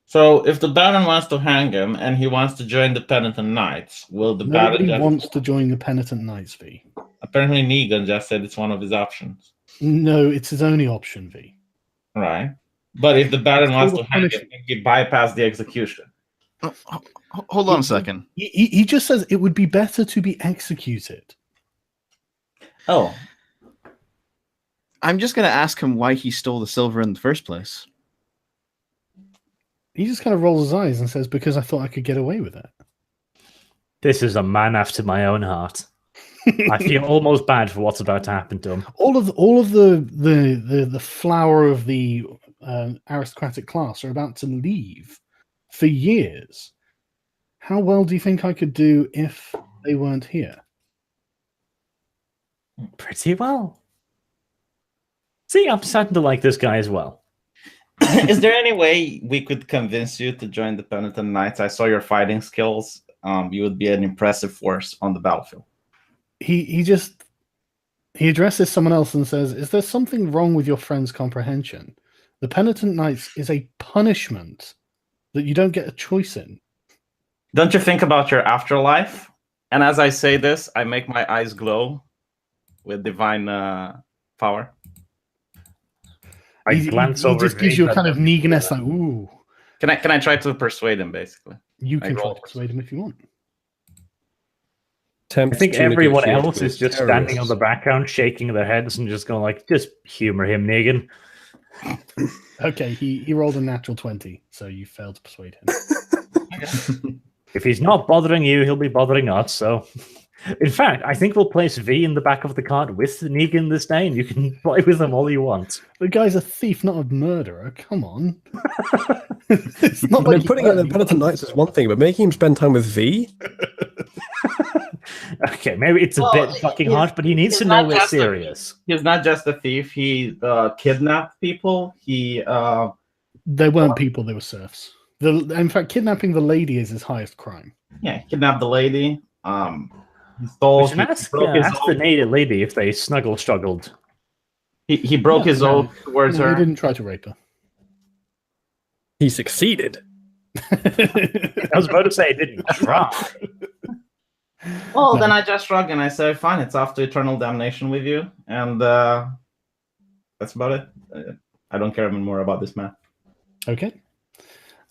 So if the Baron wants to hang him and he wants to join the penitent knights, will the Nobody Baron wants to join the penitent knights, V. Apparently Negan just said it's one of his options. No, it's his only option, V. Right. But if the Baron It's wants called to hang him, punishment. he bypass the execution. Hold on a second. He just says it would be better to be executed. Oh, I'm just going to ask him why he stole the silver in the first place. He just kind of rolls his eyes and says, because I thought I could get away with it. This is a man after my own heart. I feel almost bad for what's about to happen to him. All of the flower of the aristocratic class are about to leave for years. How well do you think I could do if they weren't here? Pretty well. See, I'm starting to like this guy as well. is there any way we could convince you to join the penitent knights? I saw your fighting skills. You would be an impressive force on the battlefield. He addresses someone else and says, is there something wrong with your friend's comprehension? The penitent knights is a punishment that you don't get a choice in. Don't you think about your afterlife? And as I say this, I make my eyes glow with divine power. I glance over. He just gives you a kind of Negan-esque, like, ooh. Can I try to persuade him, basically? You I can try roll. to persuade him if you want. I think everyone negotiate else is with just standing on terrorists. the background, shaking their heads and just going like, just humor him, Negan. Okay, he rolled a natural 20, so you failed to persuade him. If he's not bothering you, he'll be bothering us. So, in fact, I think we'll place V in the back of the cart with Negan this day, and you can play with him all you want. The guy's a thief, not a murderer. Come on. It's not I mean, like putting it in the penitent knights is one thing, but making him spend time with V. Okay, maybe it's a bit fucking harsh, but he needs to know we're serious. He's not just a thief. He kidnapped people. He They weren't people, they were serfs. In fact, kidnapping the lady is his highest crime. kidnapped the lady. He stole. We should ask the native lady if they struggled. He broke his oath towards No, her. he didn't try to rape her. He succeeded. I was about to say, didn't try. Well, No. then I just shrugged and I said, "Fine, it's off to eternal damnation with you." And that's about it. I don't care anymore about this man. Okay.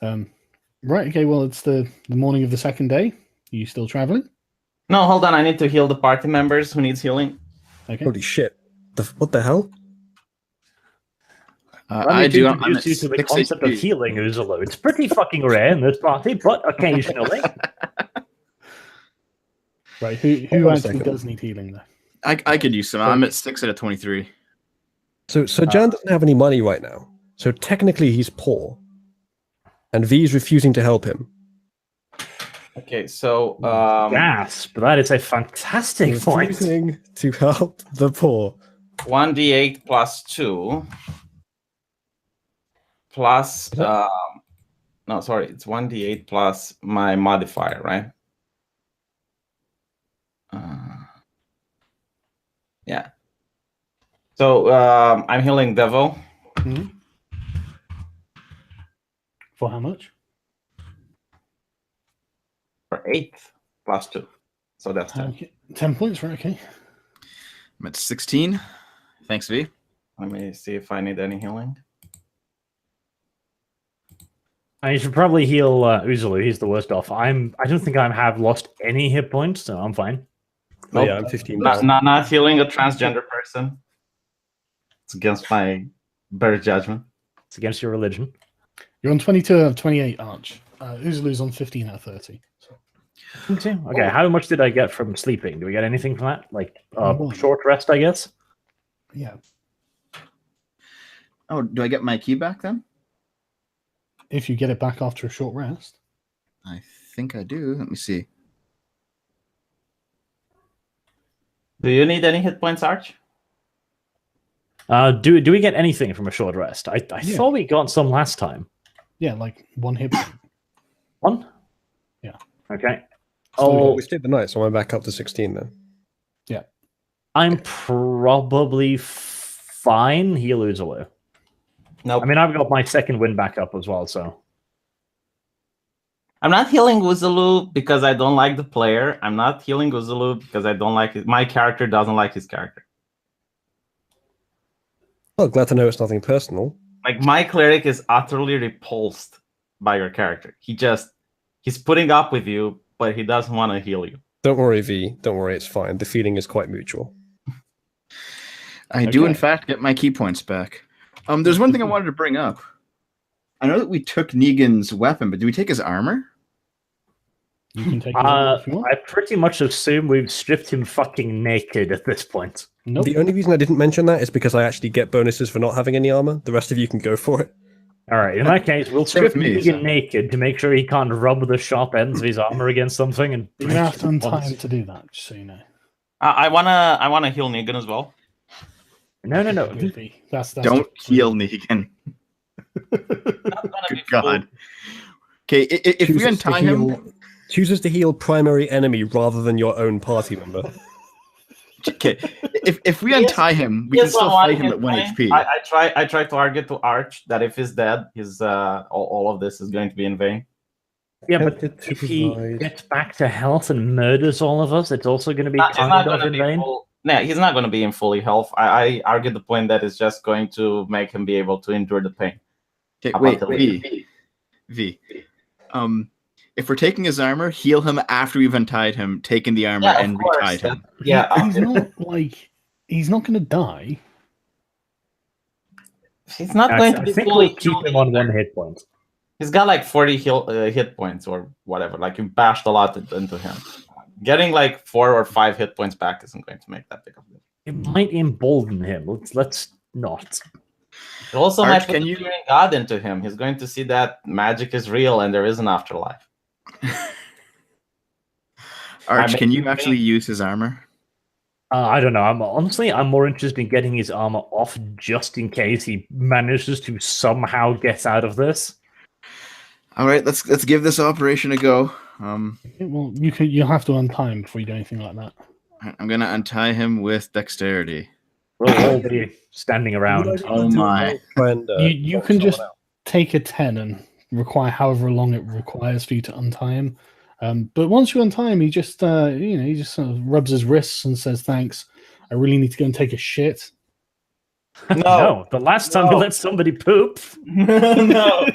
Right, okay, well, it's the morning of the second day. Are you still traveling? No, hold on. I need to heal the party members who needs healing. Okay. Holy shit! What the hell? Let I me do. introduce you to the concept of healing, Uzalo. It's pretty fucking rare in this party, but occasionally. Right, who Hold on a actually second. does need healing, though? I could use some. I'm at 6 out of 23. So Jan doesn't have any money right now. So technically he's poor. And V is refusing to help him. Okay, so Gasp! That is a fantastic point. Refusing to help the poor. 1d8 plus 2 plus no, sorry, it's 1d8 plus my modifier, right? Yeah. So I'm healing Devil. Mhm. For how much? For 8 plus 2. So that's 10. Okay. 10 points, right? Okay. I'm at 16. Thanks, V. Let me see if I need any healing. And you should probably heal Uzulu. He's the worst off. I don't think I have lost any hit points, so I'm fine. Oh, yeah, I'm 15 Not, down. not healing a transgender person. It's against my better judgment. It's against your religion. You're on 22 out of 28, Arch. Uzulu's on 15 out of 30. So. Okay, how much did I get from sleeping? Do we get anything from that? Like One. short rest, I guess? Yeah. Oh, do I get my key back then? If you get it back after a short rest. I think I do. Let me see. Do you need any hit points, Arch? Do we get anything from a short rest? I Yeah. thought we got some last time. Yeah, like 1 hit point. One? Yeah. Okay. Oh, Oh, we stayed the night, so I'm back up to 16 then. I'm probably fine. Heal Uzulu. Nope. I mean, I've got my second win back up as well, so. I'm not healing Uzulu because I don't like the player. I'm not healing Uzulu because I don't like it. My character doesn't like his character. Oh, glad to know it's nothing personal. Like, my cleric is utterly repulsed by your character. He's putting up with you, but he doesn't want to heal you. Don't worry, V. Don't worry, it's fine. The feeling is quite mutual. I do, in Okay. fact, get my key points back. There's one thing I wanted to bring up. I know that we took Negan's weapon, but did we take his armor? You can take it over if you want. I pretty much assume we've stripped him fucking naked at this point. Nope. The only reason I didn't mention that is because I actually get bonuses for not having any armor. The rest of you can go for it. All right, in that case, we'll Same strip with me, Negan so. naked to make sure he can't rub the sharp ends of his armor against something. And You're going to have to break it untie once. him to do that, just so you know. I wanna heal Negan as well. No. That's Don't heal Negan. Good God. Okay, if we Chooses to untie him... chooses to heal primary enemy rather than your own party member. Okay, if we untie him, we can still fight him at 1 HP. I try to argue to Arch that if he's dead, his all of this is going to be in vain. Yeah, but Tempted to if he provide- gets back to health and murders all of us, it's also going to be He's kind not of going to in be vain. full. No, he's not going to be in fully health. I argue the point that it's just going to make him be able to endure the pain. Okay, How wait, about the V. If we're taking his armor, heal him after we've untied him, taken the armor, Yeah, of and course. retied him. Yeah, He's not like... He's not going to die. he's not going to I be think fully we'll keep healed him on either. 1 hit point. He's got like 40 hit points or whatever. Like, you bashed a lot into him. Getting like 4 or 5 hit points back isn't going to make that big of a deal. It might embolden him. Let's not. It also Arch, might put can the you- fear in God into him. He's going to see that magic is real and there is an afterlife. Arch, can you actually use his armor? I don't know. I'm more interested in getting his armor off just in case he manages to somehow get out of this. All right, let's give this operation a go. Well, you'll have to untie him before you do anything like that. I'm gonna untie him with dexterity. We'll all be standing around. Oh my! And, You knock can someone just out. take a 10 and require however long it requires for you to untie him. But once you untie him, he just he just sort of rubs his wrists and says, "Thanks. I really need to go and take a shit." No, the last time we let somebody poop, No.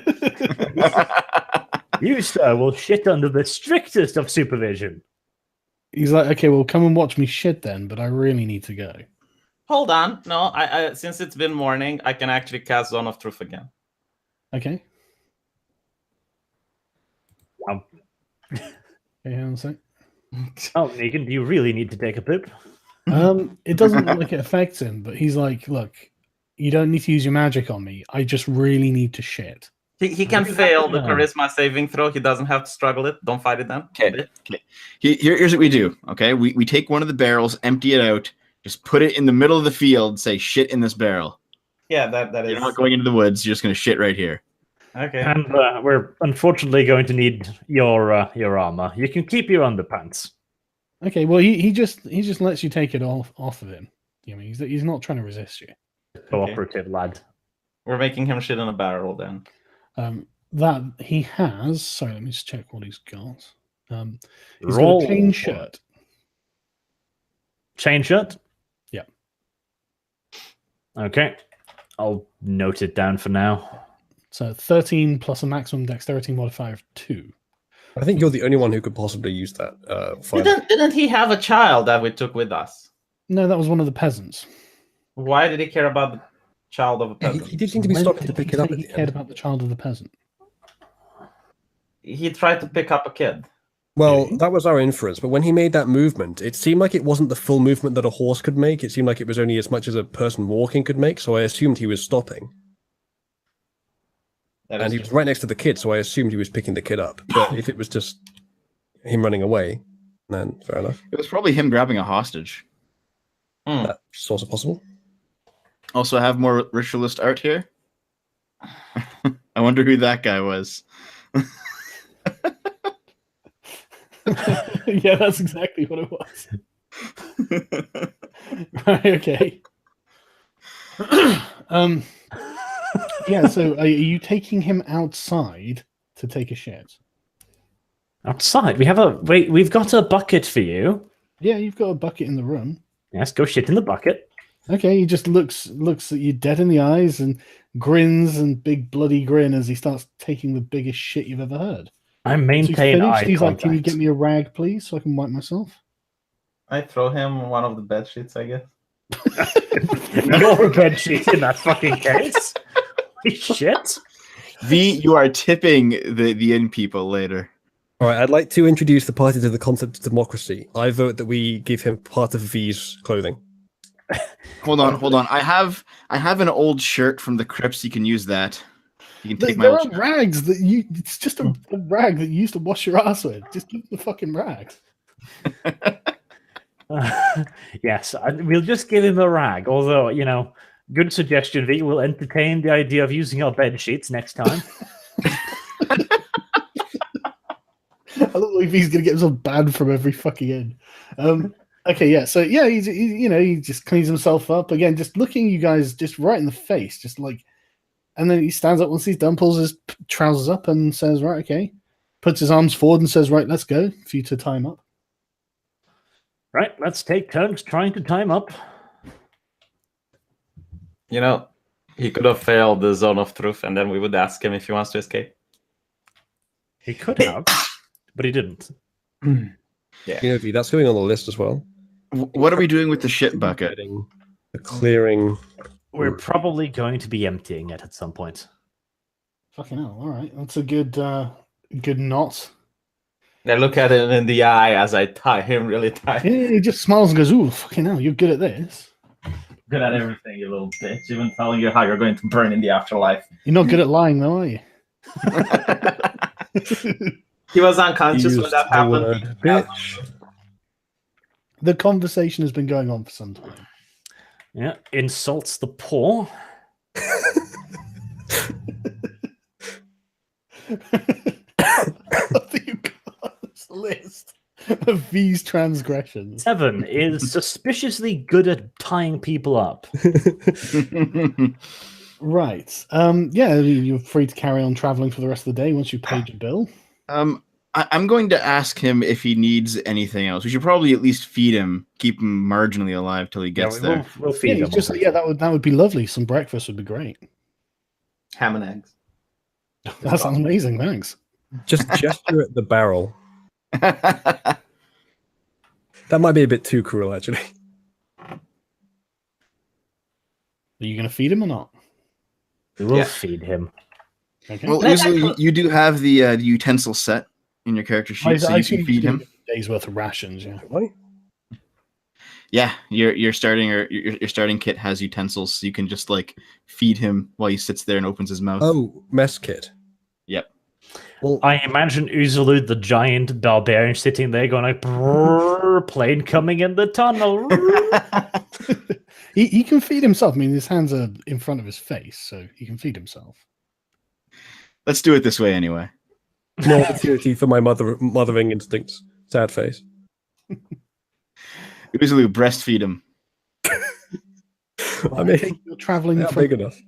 you, sir, will shit under the strictest of supervision. He's like, "Okay, well, come and watch me shit then, but I really need to go." Hold on. No, I since it's been morning, I can actually cast Zone of Truth again. Okay. Um, Okay, hang on a sec. Oh, Negan, do you really need to take a poop? It doesn't look like it affects him, but he's like, "Look, you don't need to use your magic on me. I just really need to shit." He can You fail have to the know. charisma saving throw. He doesn't have to struggle it. Don't fight it then. Okay. Here's what we do. Okay, we take one of the barrels, empty it out, just put it in the middle of the field. Say shit in this barrel. Yeah, that is. You're not going into the woods. You're just gonna shit right here. Okay. And we're unfortunately going to need your armor. You can keep your underpants. Okay, well, he just lets you take it off of him. I mean, he's not trying to resist you. Cooperative lad. We're making him shit in a barrel then. That he has. Sorry, let me just check what he's got. He's Roll got a clean for shirt. chain shirt? Yeah. Okay. I'll note it down for now. So 13 plus a maximum dexterity modifier of 2. I think you're the only one who could possibly use that. Didn't he have a child that we took with us? No, that was one of the peasants. Why did he care about the child of a Yeah, peasant? he did seem to be When stopping did to pick he it up. say At he the cared end. about the child of the peasant. He tried to pick up a kid. Well, Really? that was our inference, but when he made that movement, it seemed like it wasn't the full movement that a horse could make. It seemed like it was only as much as a person walking could make, so I assumed he was stopping. That And is he was right next to the kid, so I assumed he was picking the kid up. But if it was just him running away, then fair enough. It was probably him grabbing a hostage. That's also possible. Also, I have more ritualist art here. I wonder who that guy was. Yeah, that's exactly what it was. Right, okay. Yeah, so are you taking him outside to take a shit? Outside, we've got a bucket for you. Yeah, you've got a bucket in the room. Yes, go shit in the bucket. Okay, he just looks at you dead in the eyes and grins and big bloody grin as he starts taking the biggest shit you've ever heard. I Once he's maintain eye finished, he's like, "Can you contact. get me a rag, please, so I can wipe myself?" I throw him one of the bed sheets, I guess. You're a bed sheet in that fucking case. Holy shit. V, you are tipping the inn people later. All right, I'd like to introduce the party to the concept of democracy. I vote that we give him part of V's clothing. Hold on. I have an old shirt from the crypts. You can use that. You can take my There old are rags that you. It's just a rag that you used to wash your ass with. Just give the fucking rags. Yes, we'll just give him a rag. Although, good suggestion, V. We'll entertain the idea of using our bed sheets next time. I look like he's gonna get himself banned from every fucking end. Okay, yeah. So yeah, he just cleans himself up again, just looking you guys just right in the face, just like, and then he stands up once he's done, pulls his trousers up, and says, "Right, okay," puts his arms forward and says, "Right, let's go for you to time up." Right, let's take turns trying to time up. He could have failed the zone of truth, and then we would ask him if he wants to escape. He could have, but he didn't. V, that's going on the list as well. What are we doing with the shit bucket? Getting the clearing. We're probably going to be emptying it at some point. Fucking hell! All right, that's a good knot. I look at him in the eye as I tie him really tight. Yeah, he just smiles and goes, "Ooh, fucking hell, you're good at this. Good at everything, you little bitch. Even telling you how you're going to burn in the afterlife. You're not good at lying, though, are you?" He was unconscious when Used that the happened. word bitch. The conversation has been going on for some time. Yeah, insults the poor. I think you've got this list of V's transgressions. 7 is suspiciously good at tying people up. Right. Yeah, you're free to carry on traveling for the rest of the day once you've paid your bill. I'm going to ask him if he needs anything else. We should probably at least feed him, keep him marginally alive till he gets there. We'll Yeah, feed he's them. just like, yeah, that would be lovely. Some breakfast would be great. Ham and eggs. That sounds amazing. Thanks. Just gesture at the barrel. That might be a bit too cruel, actually. Are you going to feed him or not? We will Yeah. feed him. Okay. Well, usually you do have the utensil set in your character sheet, so you assume can feed you him. do a day's worth of rations. Yeah. Right? Yeah, your starting kit has utensils, so you can just like feed him while he sits there and opens his mouth. Oh, mess kit. Yep. Well, I imagine Uzalud, the giant barbarian, sitting there going like, "Brrr, plane coming in the tunnel." He can feed himself. I mean, his hands are in front of his face, so he can feed himself. Let's do it this way anyway. no opportunity for my mothering instincts. Sad face. Usually breastfeed him. I mean, You're traveling not from big enough.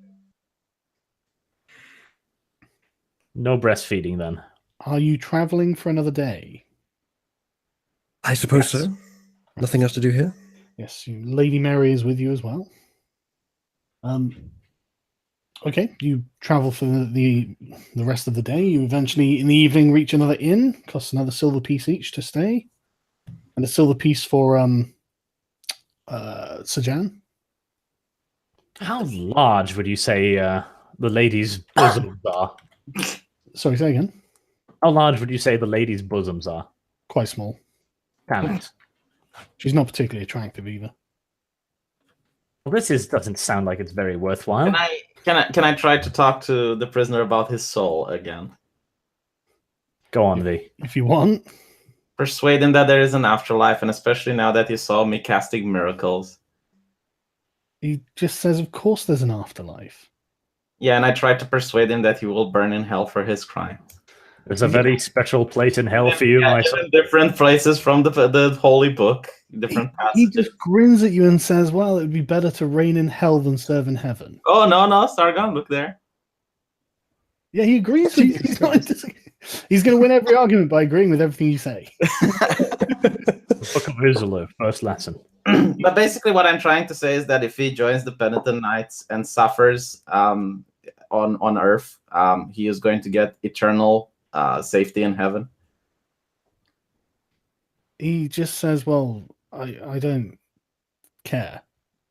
No breastfeeding then. Are you traveling for another day? I suppose Yes. so. Nothing else to do here. Yes, Lady Mary is with you as well. Okay, you travel for the rest of the day. You eventually, in the evening, reach another inn. Costs another silver piece each to stay, and a silver piece for Sargon. How large would you say the ladies' bosoms are? Sorry, say again. How large would you say the ladies' bosoms are? Quite small. Damn it. She's not particularly attractive either. Well, doesn't sound like it's very worthwhile. Can I try to talk to the prisoner about his soul again? Go on, V. If you want. Persuade him that there is an afterlife, and especially now that he saw me casting miracles. He just says, of course there's an afterlife. Yeah, and I tried to persuade him that he will burn in hell for his crimes. There's a very special place in hell for you, my son. In different places from the holy book, different He passages. just grins at you and says, well, it would be better to reign in hell than serve in heaven. Oh, no, Sargon, look there. Yeah, he agrees with you. He's going to win every argument by agreeing with everything you say. The Book of Isilur, first lesson. But basically what I'm trying to say is that if he joins the Penitent Knights and suffers on Earth, he is going to get eternal safety in heaven. He just says, well, I don't care.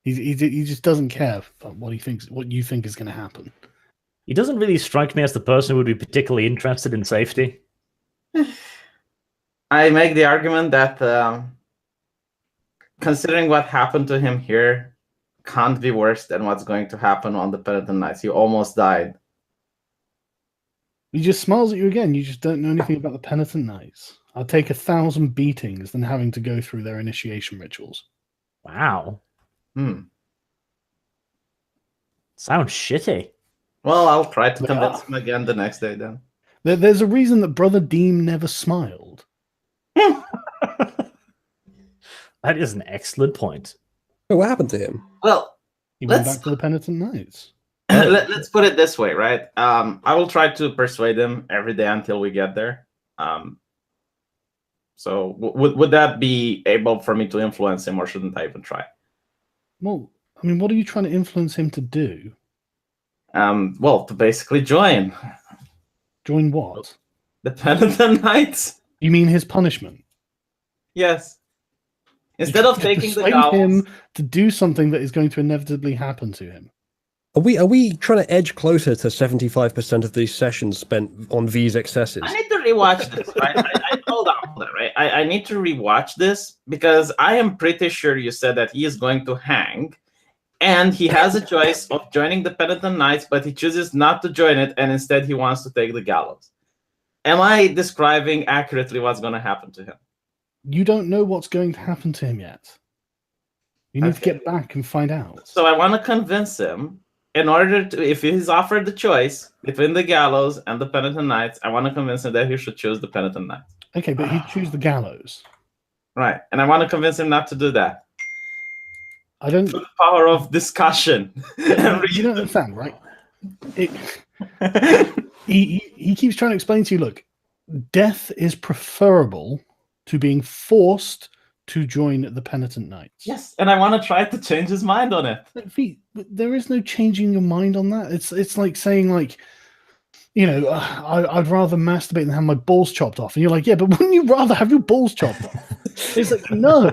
He just doesn't care about what you think is going to happen. He doesn't really strike me as the person who would be particularly interested in safety. I make the argument that considering what happened to him here can't be worse than what's going to happen on the Penitent Knights. He almost died. He just smiles at you again. You just don't know anything about the Penitent Knights. I'll take 1,000 beatings than having to go through their initiation rituals. Wow. Hmm. Sounds shitty. Well, I'll try to They convince are. him again the next day then. There's a reason that Brother Deem never smiled. That is an excellent point. Oh, what happened to him? Well, He went Let's- back to the Penitent Knights. let's put it this way, right? I will try to persuade him every day until we get there. So would that be able for me to influence him, or shouldn't I even try? Well, I mean, what are you trying to influence him to do? Well, to basically join Join what? the Penitent Knights. You mean his punishment? Yes. Instead of To taking the persuade gallows, him to do something that is going to inevitably happen to him. Are we trying to edge closer to 75% of these sessions spent on V's excesses? I need to rewatch this. Right? Hold on, right? I need to rewatch this because I am pretty sure you said that he is going to hang, and he has a choice of joining the Penitent Knights, but he chooses not to join it, and instead he wants to take the gallows. Am I describing accurately what's going to happen to him? You don't know what's going to happen to him yet. You need to Okay. get back and find out. So I want to convince him, in order to, if he's offered the choice between the gallows and the Penitent Knights, I want to convince him that he should choose the Penitent Knights. Okay, but he'd choose the gallows. Right. And I want to convince him not to do that. I don't. Through the power of discussion. You don't understand, right? He keeps trying to explain to you. Look, death is preferable to being forced to join the Penitent Knights. Yes, and I want to try to change his mind on it. There is no changing your mind on that. It's like saying, like, you know, I'd rather masturbate than have my balls chopped off. And you're like, yeah, but wouldn't you rather have your balls chopped off? It's like, no,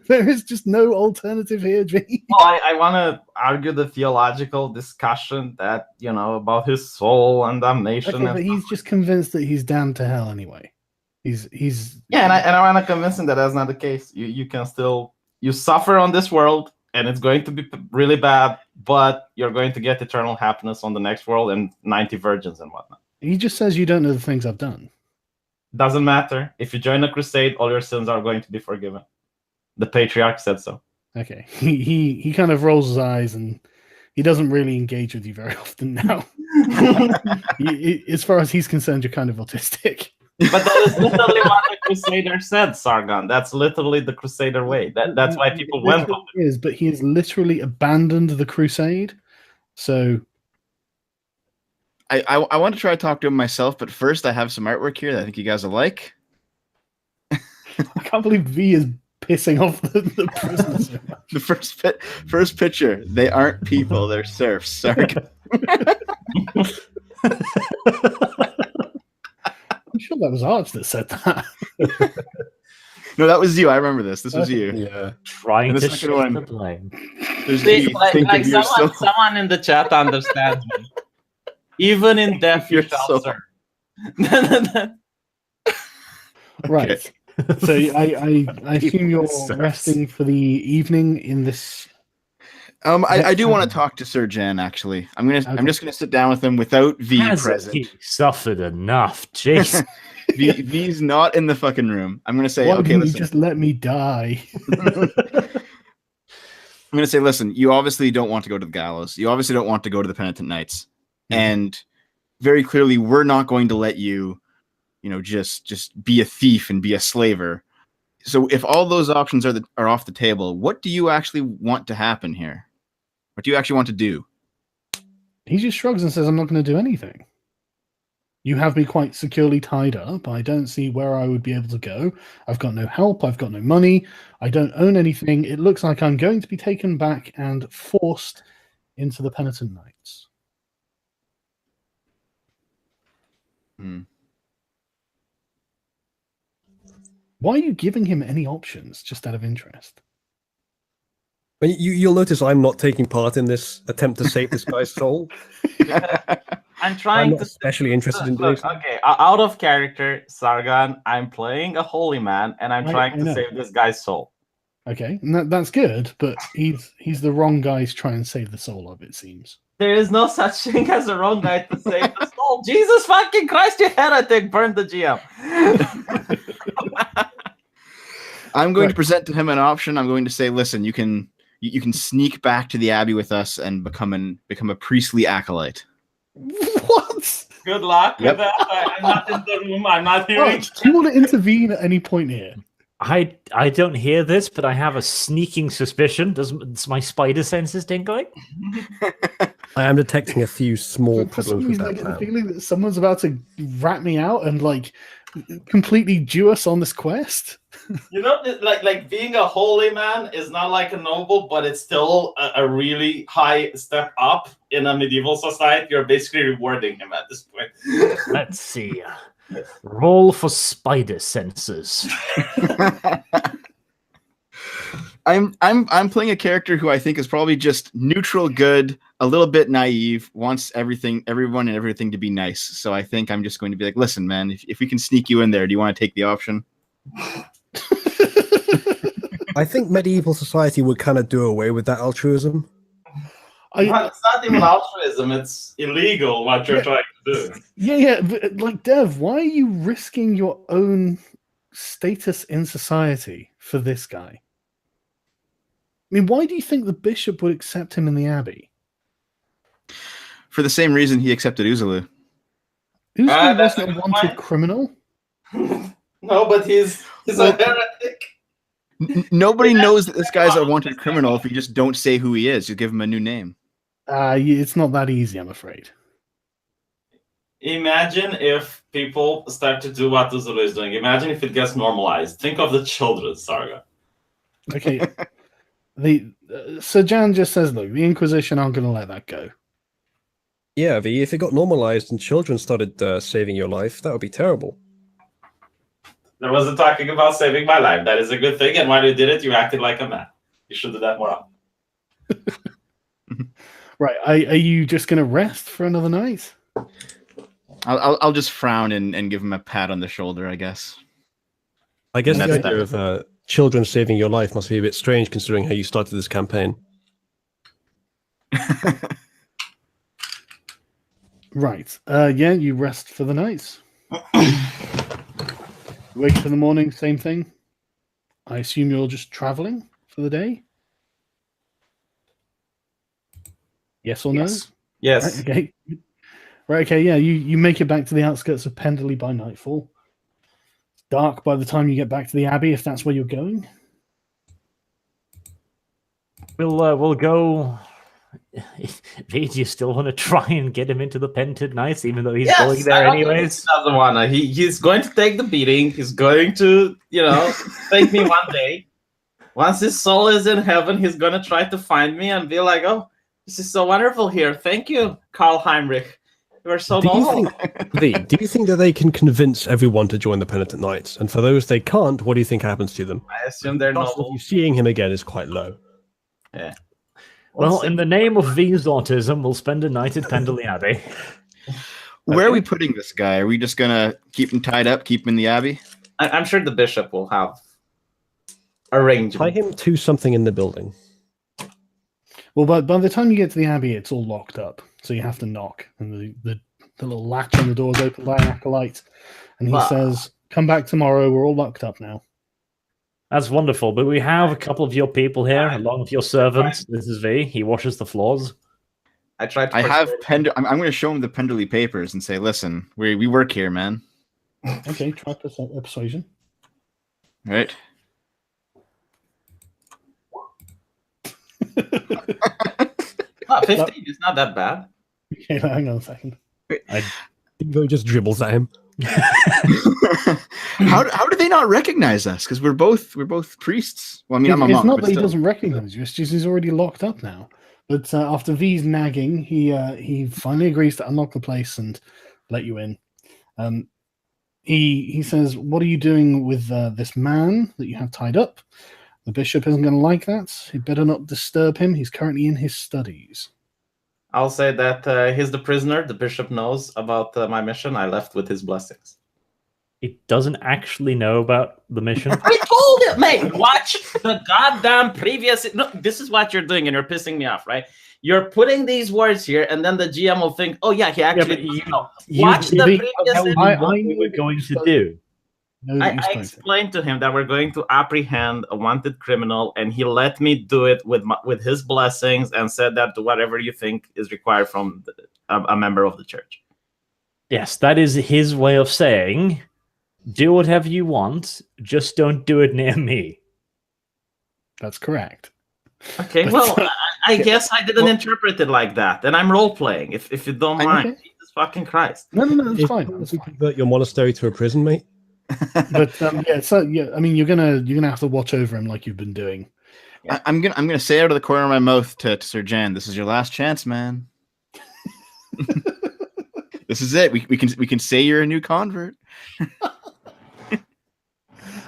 there is just no alternative here, G. Well, I want to argue the theological discussion that, you know, about his soul and damnation. Okay, and but he's just convinced that he's damned to hell anyway. He's yeah, and I want to convince him that that's not the case. You can still, you suffer on this world, and it's going to be really bad, but you're going to get eternal happiness on the next world and 90 virgins and whatnot. He just says you don't know the things I've done. Doesn't matter. If you join a crusade, all your sins are going to be forgiven. The patriarch said so. Okay, he kind of rolls his eyes and he doesn't really engage with you very often now. As far as he's concerned, you're kind of autistic. But that is literally what the Crusader said, Sargon. That's literally the Crusader way. That's why people went on it. Is, but he has literally abandoned the crusade. So I want to try to talk to him myself, but first I have some artwork here that I think you guys will like. I can't believe V is pissing off the prisoners so much. The first picture. They aren't people. They're serfs. Sargon. I'm sure that was Arch that said that. No, that was you. I remember this. This was you. Yeah. Trying And the to second shift one- the blame. There's See, the like, think like of your soul. someone in the chat understands me. Even in death, you Your shall soul. serve. Right. So I assume you're Sucks. resting for the evening in this. I do want to talk to Sir Jan. Actually, I'm just gonna sit down with him without V Hasn't present. he suffered enough? Jeez. V's not in the fucking room. I'm gonna say, Why okay, didn't you listen. just let me die? I'm gonna say, listen. You obviously don't want to go to the gallows. You obviously don't want to go to the penitent knights. And very clearly, we're not going to let you, just be a thief and be a slaver. So if all those options are off the table, what do you actually want to happen here? What do you actually want to do? He just shrugs and says, I'm not going to do anything. You have me quite securely tied up. I don't see where I would be able to go. I've got no help. I've got no money. I don't own anything. It looks like I'm going to be taken back and forced into the penitent knights. Why are you giving him any options, just out of interest? And you'll notice I'm not taking part in this attempt to save this guy's soul. I'm I'm trying not to. especially interested in doing Look, so. okay, out of character, Sargon. I'm playing a holy man, and I'm I trying to know. save this guy's soul. Okay, and that's good, but he's the wrong guy to try and save the soul of, it seems. There is no such thing as a wrong guy to save the soul. Jesus fucking Christ, you heretic! Burn the GM. I'm going to present to him an option. I'm going to say, listen, you can sneak back to the abbey with us and become a priestly acolyte. What? Good luck Yep. with that. I'm not in the room. I'm not hearing. Arch, do you want to intervene at any point here? I don't hear this, but I have a sneaking suspicion. Does my spider senses tingling? I am detecting a few small For some problems with reason, I that get the plan. feeling that someone's about to rat me out and completely do us on this quest. You know, like being a holy man is not like a noble, but it's still a really high step up in a medieval society. You're basically rewarding him at this point. Let's see. Roll for spider senses. I'm playing a character who I think is probably just neutral good, a little bit naive, wants everyone and everything to be nice. So I think I'm just going to be like, listen, man, if we can sneak you in there, do you want to take the option? I think medieval society would kind of do away with that altruism. It's not even altruism, it's illegal what you're trying to do. Yeah, but, Dev, why are you risking your own status in society for this guy? I mean, why do you think the bishop would accept him in the abbey? For the same reason he accepted Uzulu. Uzulu That's wasn't a a good wanted point. criminal. No, but he's a heretic. Nobody knows that this guy's a wanted criminal if you just don't say who he is. You give him a new name. It's not that easy, I'm afraid. Imagine if people start to do what Uzulu is doing. Imagine if it gets normalized. Think of the children, Sargon. Okay. Sir Jan just says, look, the Inquisition aren't going to let that go. Yeah, V, if it got normalized and children started saving your life, that would be terrible. There wasn't talking about saving my life. That is a good thing. And while you did it, you acted like a man. You should do that more often. Right, are you just going to rest for another night? I'll just frown and give him a pat on the shoulder, I guess. I guess the That's idea of children saving your life must be a bit strange considering how you started this campaign. Right. Yeah, you rest for the night. Wake up in the morning, same thing. I assume you're just traveling for the day? Yes or no? Yes. Right, okay. Right, okay, yeah, you make it back to the outskirts of Penderley by nightfall. It's dark by the time you get back to the Abbey, if that's where you're going. We'll go. Do you still want to try and get him into the Penitent Knights, even though he's going there anyways? He doesn't wanna. He's going to take the beating. He's going to, thank me one day. Once his soul is in heaven, he's gonna try to find me and be like, "Oh, this is so wonderful here. Thank you, Karl Heinrich. You are so Do you noble." think, do you think that they can convince everyone to join the Penitent Knights? And for those they can't, what do you think happens to them? I assume they're Chances of noble. you seeing him again is quite low. Yeah. Well, in the name of V's autism, we'll spend a night at Pendley Abbey. Where are we putting this guy? Are we just gonna keep him tied up, keep him in the abbey? I'm sure the bishop will have Tie arrangement. him to something in the building. Well, by the time you get to the abbey, it's all locked up, so you have to knock, and the little latch on the door is opened by an acolyte, and he Wow. says, "Come back tomorrow. We're all locked up now." That's wonderful, but we have a couple of your people here, along with your servant. This is V. He washes the floors. I tried to I have persuade- I'm going to show him the Penderley papers and say, "Listen, we work here, man. Okay, try persuasion. Right? Oh, 15 is not that bad. Okay, hang on a second. Devo just dribbles at him. How do they not recognize us? Because we're both priests. Well, I mean, I'm a It's monk, not but that he still. doesn't recognize you; it's just he's already locked up now. But after V's nagging, he finally agrees to unlock the place and let you in. He says, "What are you doing with this man that you have tied up? The bishop isn't going to like that. You better not disturb him. He's currently in his studies." I'll say that he's the prisoner. The bishop knows about my mission. I left with his blessings. He doesn't actually know about the mission. I told him, mate, watch the goddamn previous. No, this is what you're doing, and you're pissing me off, right? You're putting these words here, and then the GM will think, "Oh yeah, he actually." but you- no. you Watch the really previous. told me I what we knew were that going you to spoke. do. Know that you I spoke to him. explained to him that we're going to apprehend a wanted criminal, and he let me do it with his blessings and said that do whatever you think is required from a member of the church. Yes, that is his way of saying, do whatever you want, just don't do it near me. That's correct. Okay, But- well, I guess I didn't interpret it like that, and I'm role playing. If you don't I- mind, okay. Jesus fucking Christ. No, that's If fine. you That's fine. convert your monastery to a prison, mate. But I mean, you're gonna have to watch over him like you've been doing. I'm gonna say out of the corner of my mouth to Sir Jan, "This is your last chance, man. This is it. We can say you're a new convert."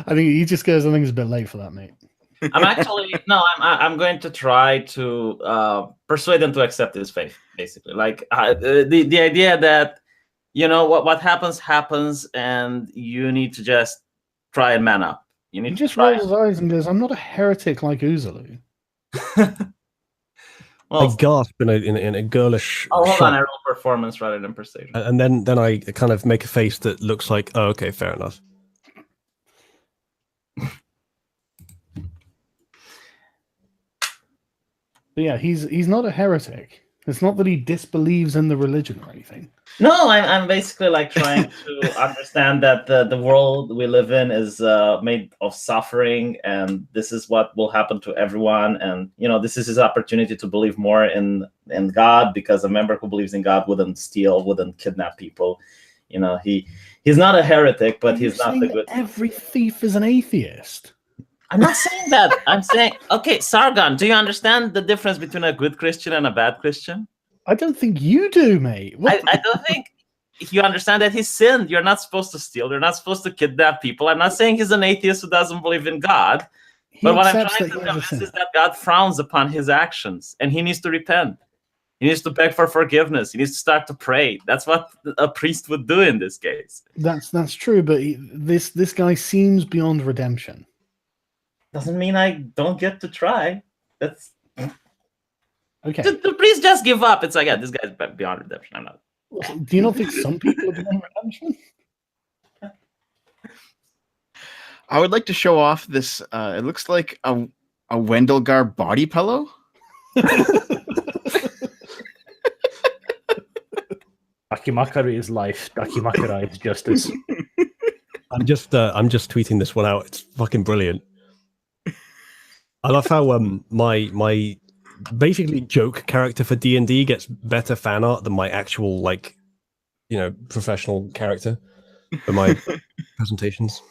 I think he just goes. I think it's a bit late for that, mate. I'm actually no. I'm going to try to persuade them to accept his faith. Basically, like the idea that what happens, and you need to just try and man up. You He need just to try. rolls his eyes and goes, "I'm not a heretic like Uzalu." I Well, gasp in a girlish hold on. shock, I roll performance rather than persuasion. and then I kind of make a face that looks like, oh, okay, fair enough. But yeah, he's not a heretic. It's not that he disbelieves in the religion or anything. No, I'm basically like trying to understand that the world we live in is made of suffering, and this is what will happen to everyone. And this is his opportunity to believe more in God, because a member who believes in God wouldn't steal, wouldn't kidnap people. He's not a heretic, but he's You're not the saying good. every thief is an atheist. I'm not saying that. I'm saying, okay, Sargon, do you understand the difference between a good Christian and a bad Christian? I don't think you do, mate. What I don't think you understand that he sinned. You're not supposed to steal. You're not supposed to kidnap people. I'm not saying he's an atheist who doesn't believe in God. he But what I'm accepts trying that to he has a convince sin. is that God frowns upon his actions, and he needs to repent. He needs to beg for forgiveness. He needs to start to pray. That's what a priest would do in this case. That's true, but this guy seems beyond redemption. Doesn't mean I don't get to try. That's Okay. the priest just give up. It's like, yeah, this guy's beyond redemption. I'm not. Do you not think some people are beyond redemption? I would like to show off this. It looks like a Wendelgar body pillow. Dakimakari is life. Dakimakari is justice. I'm just tweeting this one out. It's fucking brilliant. I love how my basically joke character for D&D gets better fan art than my actual professional character for my presentations.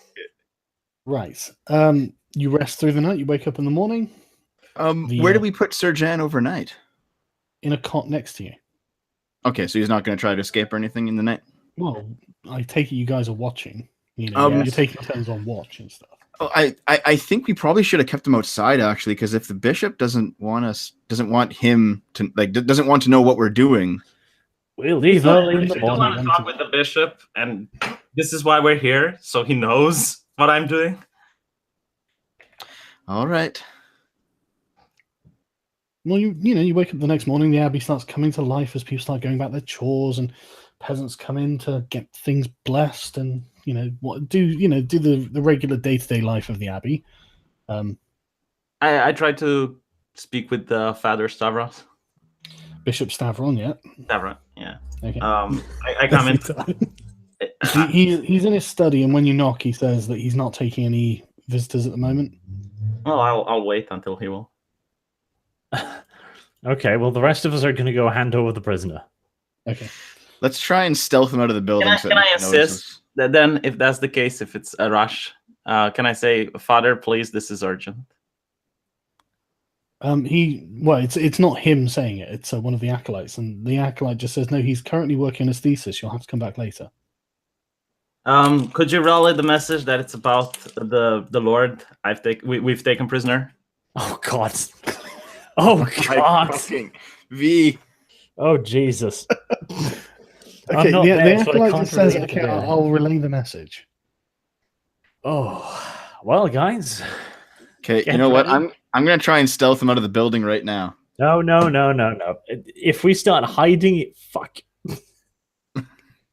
Right. You rest through the night. You wake up in the morning Where do we put Sargon overnight? in a cot next to you. Okay, so he's not going to try to escape or anything in the night. Well, I take it you guys are watching. You know, Um, you're taking turns on watch and stuff. Oh, I think we probably should have kept him outside actually, because if the bishop doesn't want him to doesn't want to know what we're doing. We'll leave early in I the don't want to morning. talk with the bishop, and this is why we're here, so he knows what I'm doing. All right. Well, you wake up the next morning. The abbey starts coming to life as people start going about their chores, and peasants come in to get things blessed, and do the regular day-to-day life of the abbey. I tried to speak with Father Stavros. Bishop Stavron, yeah. Stavros, yeah. Okay. I come in. He's in his study, and when you knock, he says that he's not taking any visitors at the moment. Well, I'll wait until he will. Okay, well, the rest of us are going to go hand over the prisoner. Okay. Let's try and stealth him out of the building. Can I insist that then, if that's the case, if it's a rush, can I say, Father, please, this is urgent? It's not him saying it. It's one of the acolytes, and the acolyte just says, no, he's currently working on his thesis. You'll have to come back later. Could you relay the message that it's about the Lord we've taken prisoner? Oh, God. Oh, God. V. Oh, Jesus. Okay, not the there, so I acolyte can't just says, relate okay, to that. I'll relay the message. Oh, well, guys. Okay, Get you know what? ready. I'm gonna try and stealth him out of the building right now. No. If we start hiding, fuck.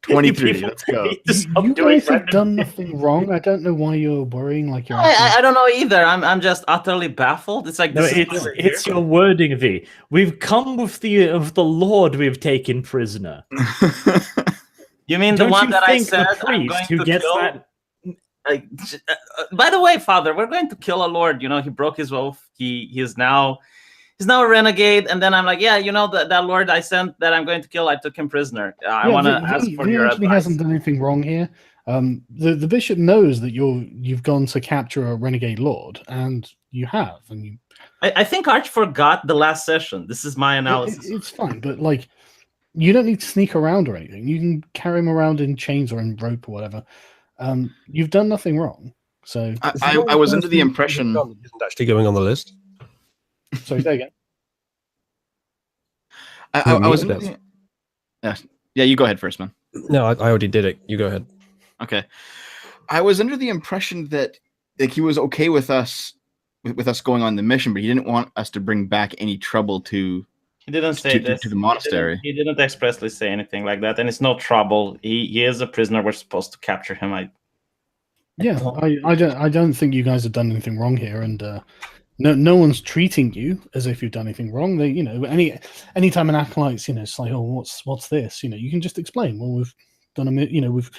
23. People Let's go. need to stop You doing guys have that. done nothing wrong. I don't know why you're worrying like you're. I don't know either. I'm just utterly baffled. It's like No, this is why we're it's here. your wording, V. We've come with the Lord we've taken prisoner. You mean Don't the one you that I think said the I'm going priest who to gets kill? that? By the way, Father, we're going to kill a Lord. You know, he broke his oath. He's now a renegade. And then I'm like, yeah, that Lord I sent that I'm going to kill. I took him prisoner. I want to ask for your actually advice. hasn't done anything wrong here. The bishop knows that you've gone to capture a renegade lord, and you have, and I think Arch forgot the last session. This is my analysis. it's fine, but like, you don't need to sneak around or anything. You can carry him around in chains or in rope or whatever. You've done nothing wrong. So I was under the impression. Isn't actually going on the list. sorry, say again. I was under the, yeah. You go ahead first, man. No, I already did it. You go ahead. Okay. I was under the impression that like he was okay with us going on the mission, but he didn't want us to bring back any trouble to. He didn't say this to the monastery. He didn't expressly say anything like that, and it's no trouble. He is a prisoner. We're supposed to capture him. I don't think you guys have done anything wrong here, and no one's treating you as if you've done anything wrong. They, anytime an acolyte's, it's like, oh, what's this? You can just explain. Well, we've done we've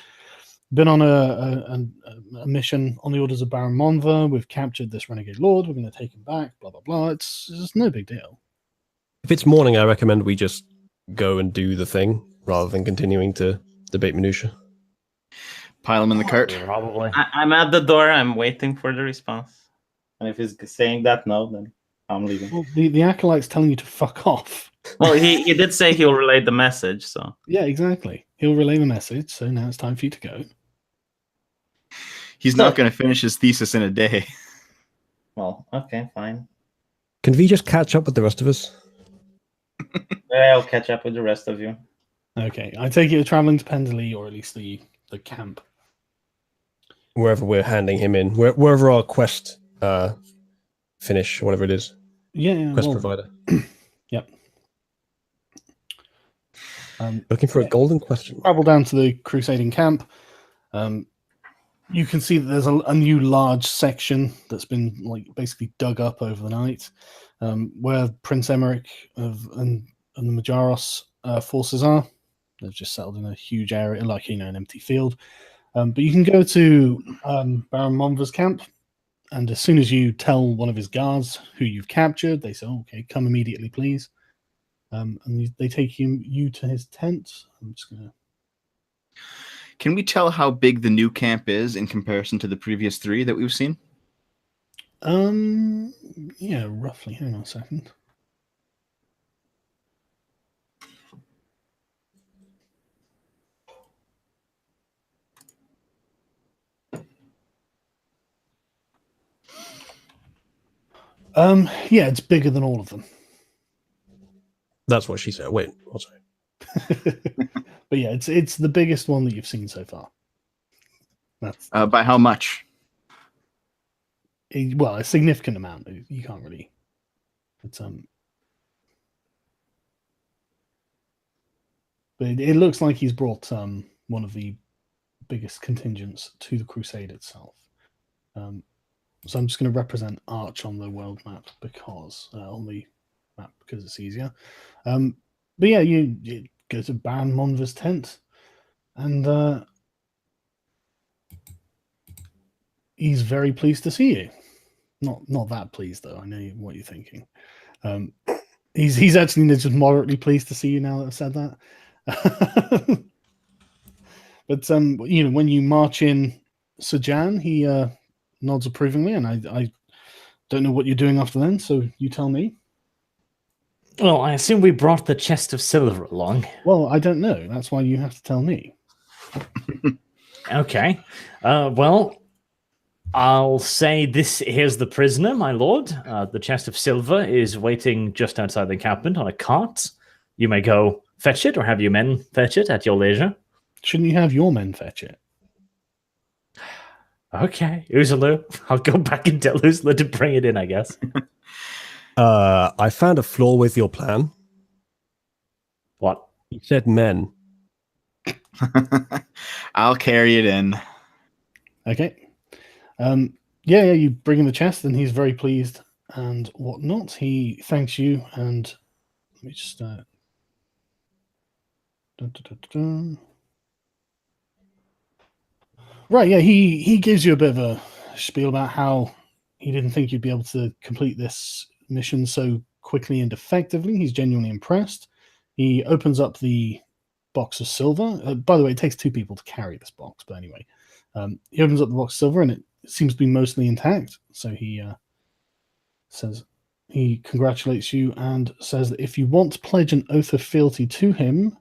been on a mission on the orders of Baron Monver. We've captured this renegade lord. We're going to take him back. Blah blah blah. It's no big deal. If it's morning, I recommend we just go and do the thing rather than continuing to debate minutia. Pile him in the cart. Probably. I'm at the door. I'm waiting for the response. And if he's saying that no, then I'm leaving. Well, the acolyte's telling you to fuck off. Well, he did say he'll relay the message, so. Yeah, exactly. He'll relay the message. So now it's time for you to go. He's not going to finish his thesis in a day. Well, okay, fine. Can we just catch up with the rest of us? I'll catch up with the rest of you. Okay, I take it you're traveling to Pendley, or at least the camp. Wherever we're handing him in, wherever our quest finish, whatever it is. Yeah, Quest provider. Yep. Looking for a golden question. Travel down to the Crusading camp. You can see that there's a new large section that's been basically dug up over the night, where Prince Emmerich and the Majaros forces are. They've just settled in a huge area, an empty field. But you can go to Baron Monver's camp, and as soon as you tell one of his guards who you've captured, they say, "Okay, come immediately, please." And they take you to his tent. I'm just gonna. Can we tell how big the new camp is in comparison to the previous 3 that we've seen? Yeah, roughly. Hang on a second. Yeah, it's bigger than all of them. That's what she said. Wait, what's it? But yeah, it's the biggest one that you've seen so far. That's By how much? well, a significant amount. You can't really. It's but it looks like he's brought one of the biggest contingents to the crusade itself. So I'm just going to represent Arch on the world map because on the map because it's easier. But yeah, you go to Baron Monver's tent, and he's very pleased to see you. Not that pleased though. I know what you're thinking. He's actually just moderately pleased to see you now that I've said that. But you know, when you march in Sargon, he nods approvingly, and I don't know what you're doing after then, so you tell me. Well, I assume we brought the chest of silver along. Well, I don't know. That's why you have to tell me. Okay. Well, I'll say this. Here's the prisoner, my lord. The chest of silver is waiting just outside the encampment on a cart. You may go fetch it, or have your men fetch it at your leisure. Shouldn't you have your men fetch it? Okay, Uzalu. I'll go back and tell Uzalu to bring it in, I guess. I found a flaw with your plan. What? You said men. I'll carry it in. Okay. Yeah, you bring him the chest, and he's very pleased and whatnot. He thanks you, and let me just Right, yeah, he gives you a bit of a spiel about how he didn't think you'd be able to complete this mission so quickly and effectively. He's genuinely impressed. He opens up the box of silver. By the way, it takes 2 people to carry this box, but anyway. He opens up the box of silver, and it seems to be mostly intact. So he says he congratulates you and says that if you want to pledge an oath of fealty to him,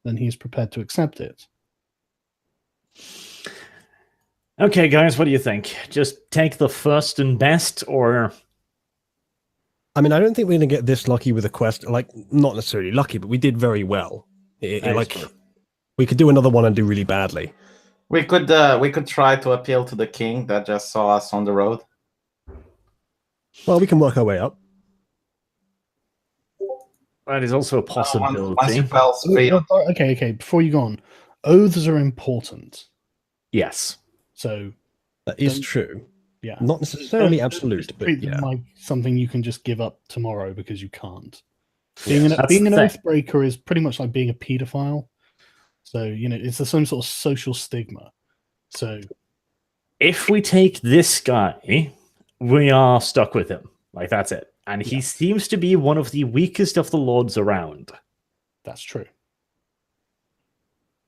then he is prepared to accept it. Okay, guys, what do you think? Just take the first and best, or... I mean, I don't think we're going to get this lucky with a quest. Like, not necessarily lucky, but we did very well. We could do another one and do really badly. We could try to appeal to the king that just saw us on the road. Well, we can work our way up. That is also a possibility. Once you fell free. Okay. Before you go on, oaths are important. Yes. So That is true. yeah, Not necessarily Don't absolute, just but treat them yeah. like something you can just give up tomorrow because you can't. Yes, Being an that's oath breaker is pretty much like being a paedophile. So you know it's the same sort of social stigma. So if we take this guy, we are stuck with him. Like, that's it. And he seems to be one of the weakest of the lords around. that's true.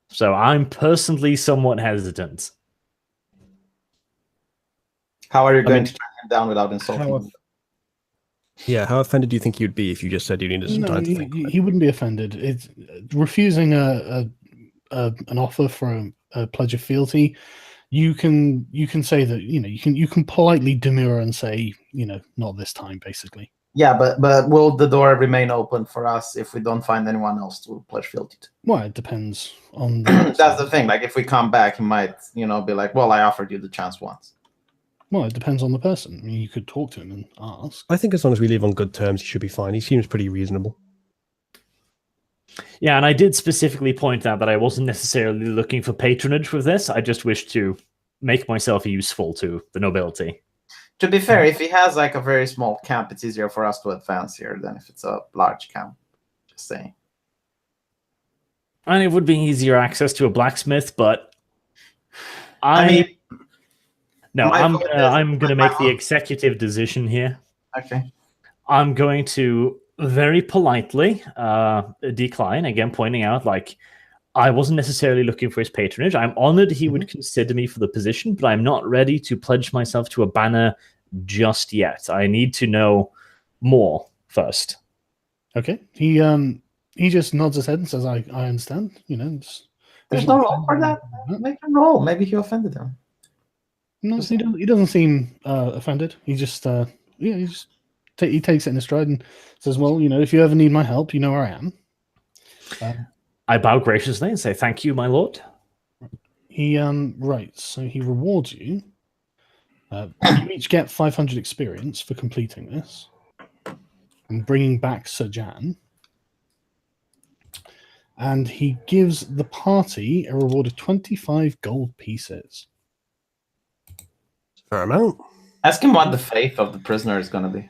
So I'm personally somewhat hesitant. How are you going to track him down without insulting him? Yeah, how offended do you think you'd be if you just said you needed some No, time to think? he wouldn't be offended. It's refusing an offer for a pledge of fealty. You can say that you can politely demur and say not this time, basically. Yeah, but will the door remain open for us if we don't find anyone else to pledge fealty to? Well, it depends on. That's the thing. Like, if we come back, he might be like, "Well, I offered you the chance once." Well, it depends on the person. I mean, you could talk to him and ask. I think as long as we live on good terms, he should be fine. He seems pretty reasonable. Yeah, and I did specifically point out that I wasn't necessarily looking for patronage with this. I just wished to make myself useful to the nobility. To be fair, if he has like a very small camp, it's easier for us to advance here than if it's a large camp. Just saying. And it would be easier access to a blacksmith, but My I'm vote is- gonna make the executive decision here. Okay. I'm going to very politely decline, again pointing out like I wasn't necessarily looking for his patronage. I'm honored he would consider me for the position, but I'm not ready to pledge myself to a banner just yet. I need to know more first. Okay. He just nods his head and says, "I understand." You know, There's no role for that. Make a roll. Maybe he offended him. No, he doesn't seem offended. He just he takes it in his stride and says, "Well, you know, if you ever need my help, you know where I am." I bow graciously and say, "Thank you, my lord." He right, so he rewards you. You each get 500 experience for completing this and bringing back Sir Jan. And he gives the party a reward of 25 gold pieces. Fair amount. Ask him what the faith of the prisoner is going to be.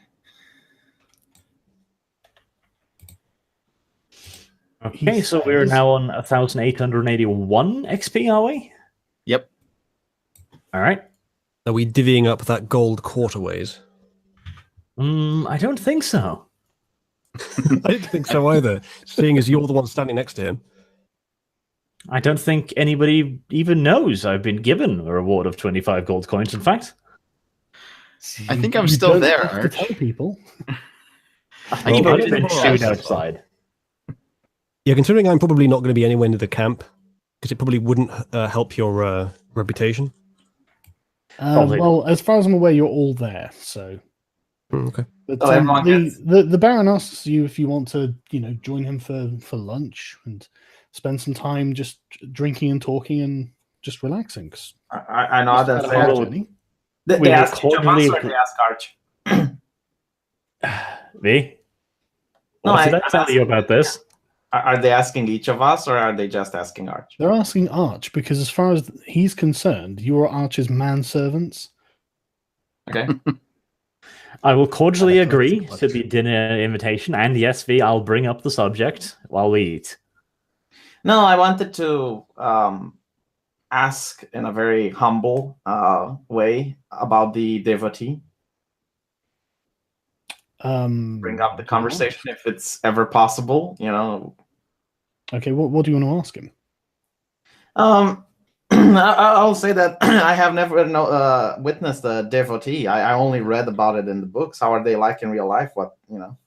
Okay, so we're now on 1,881 XP, are we? Yep. All right. Are we divvying up that gold quarterways? I don't think so. I didn't think so either, seeing as you're the one standing next to him. I don't think anybody even knows I've been given a reward of 25 gold coins, in fact. I think I'm You still don't there, have to Arch. tell people. I can I've vote been for chewed us. outside. Yeah, considering I'm probably not going to be anywhere near the camp, because it probably wouldn't help your reputation. Probably. Well, as far as I'm aware, you're all there. So, Okay. but Oh, everyone gets- the Baron asks you if you want to, you know, join him for lunch and spend some time just drinking and talking and just relaxing. 'Cause I know it's that had a hard will- journey. they we will ask each of us cordially or they ask Arch. Me? No, What did I I'm tell you about this? Are they asking each of us or are they just asking Arch? They're asking Arch because, as far as he's concerned, you are Arch's manservants. Okay. I will cordially And a agree collective to lunch. the dinner invitation, and yes, V, I'll bring up the subject while we eat. No, I wanted to ask in a very humble way about the devotee. Bring up the conversation if it's ever possible. You know. Okay, what do you want to ask him? I'll say that I have never witnessed a devotee. I only read about it in the books. How are they like in real life? What, you know?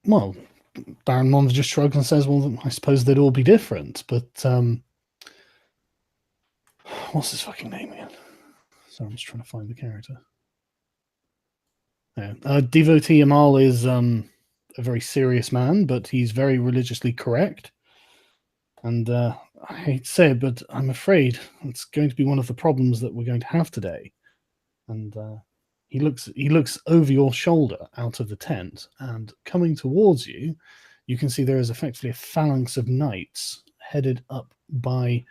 Well, Baron Mons just shrugs and says, "Well, I suppose they'd all be different." But what's his fucking name again? Sorry, I'm just trying to find the character. Yeah. Devotee Amal is a very serious man, but he's very religiously correct. And I hate to say it, but I'm afraid it's going to be one of the problems that we're going to have today. And he looks over your shoulder out of the tent, and coming towards you, you can see there is effectively a phalanx of knights headed up by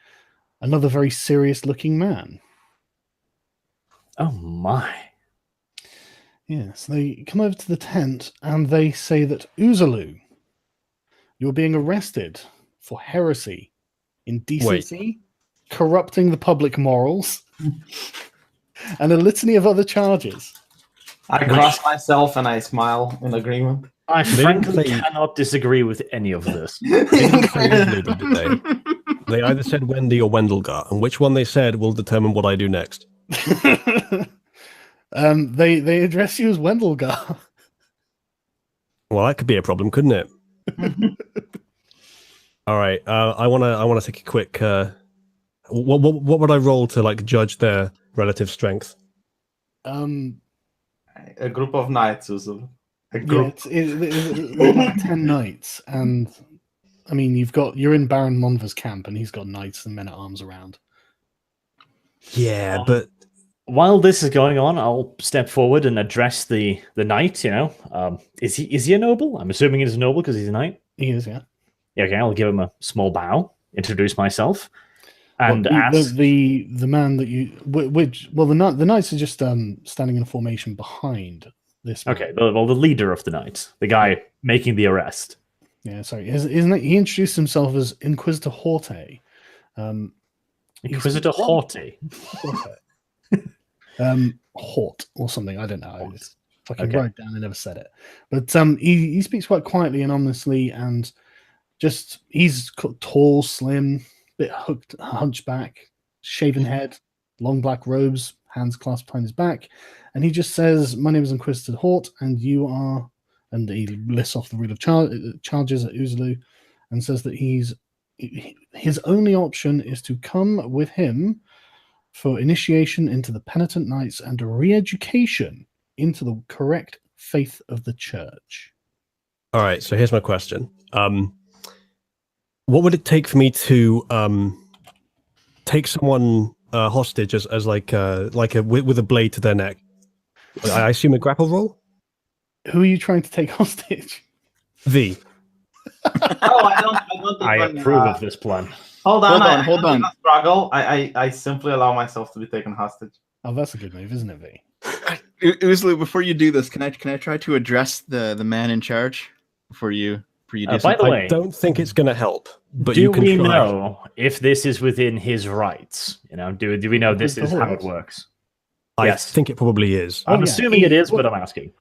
another very serious-looking man. Oh my. Yes, they come over to the tent and they say that Uzalu, you're being arrested for heresy, indecency, corrupting the public morals, and a litany of other charges. I cross myself and I smile in agreement. I They frankly didn't say- cannot disagree with any of this. They didn't say Uzalu, did they? They either said Wendy or Wendelgar, and which one they said will determine what I do next. They address you as Wendelgar. Well, that could be a problem, couldn't it? All right, I wanna take a quick. What would I roll to like judge their relative strength? A group of knights, Usul. A Yeah, group. it's like 10 knights, and I mean you're in Baron Monva's camp, and he's got knights and men at arms around. Yeah, but While this is going on, I'll step forward and address the knight. You know, is he a noble? I'm assuming he's a noble because he's a knight. He is, yeah. Yeah, okay, I'll give him a small bow, introduce myself, and Well, ask. the man that you the knights are just standing in a formation behind this man. Okay, the leader of the knights, the guy making the arrest. Yeah, sorry. Isn't it? He introduced himself as Inquisitor Horte. Inquisitor Haughty. Hort or something. I don't know. I just fucking Okay. wrote it down and never said it. But he speaks quite quietly and ominously, and just he's tall, slim, bit hunchback, shaven head, long black robes, hands clasped behind his back, and he just says, "My name is Inquisitor Hort, and you are," and he lists off the rule of charges at Uzlu, and says that his only option is to come with him for initiation into the Penitent Knights and a re-education into the correct faith of the Church. All right, so here's my question. What would it take for me to take someone hostage as like with a blade to their neck? I assume a grapple roll? Who are you trying to take hostage? V. I don't I even, approve of this plan. Hold on. Hold on. Struggle. I simply allow myself to be taken hostage. Oh, that's a good move, isn't it, V? Uzlu, before you do this, can I try to address the man in charge before you do By something? the way, I don't think it's going to help. But do you can we try. know if this is within his rights? You know, do we know this With is the how it horse? works? I Yes. think it probably is. I'm yeah. assuming it is, but I'm asking.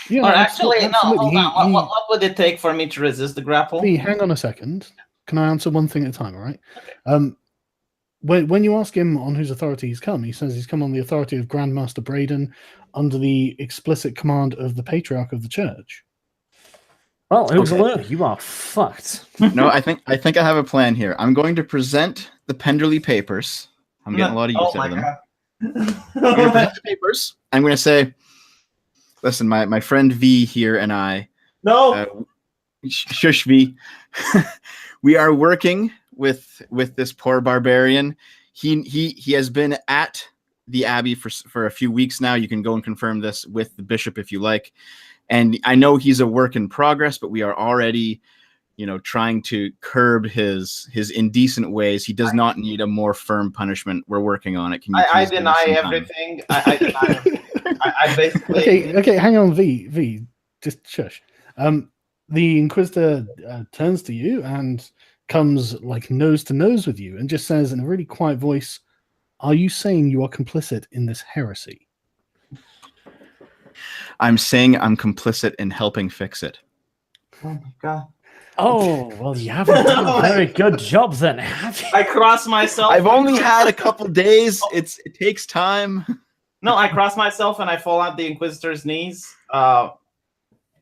Yeah, Or actually, no, absolutely. hold on. What would it take for me to resist the grapple? V, hang on a second. Can I answer one thing at a time, all right? When you ask him on whose authority he's come, he says he's come on the authority of Grandmaster Braden under the explicit command of the Patriarch of the Church. Well, Uzlu, you are fucked. No, I think I have a plan here. I'm going to present the Penderley papers. I'm getting a lot of use out of them. I'm going to present the papers. I'm going to say, listen, my friend V here and I, No. shush V, we are working with this poor barbarian. He has been at the Abbey for a few weeks now. You can go and confirm this with the bishop if you like. And I know he's a work in progress, but we are already, trying to curb his indecent ways. He does not need a more firm punishment. We're working on it. Can you I please give us deny some time? everything. I deny everything. I basically. Okay, hang on, V, just shush. The Inquisitor turns to you and comes like nose to nose with you and just says in a really quiet voice, "Are you saying you are complicit in this heresy?" I'm saying I'm complicit in helping fix it. Oh my god. Oh, well, you haven't done a very good job then, have you? I cross myself. I've only had a couple days. It takes time. No, I cross myself and I fall at the Inquisitor's knees.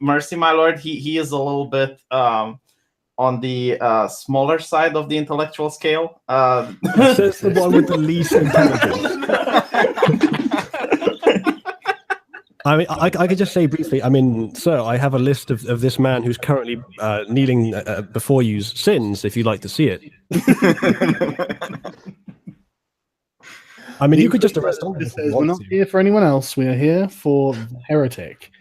Mercy, my lord. He is a little bit on the smaller side of the intellectual scale. Says the one with the least intelligence. I mean, I could just say briefly, sir, I have a list of this man who's currently kneeling before you's sins, if you'd like to see it. You could just arrest him. It says, "We're not here for anyone else. We are here for the heretic."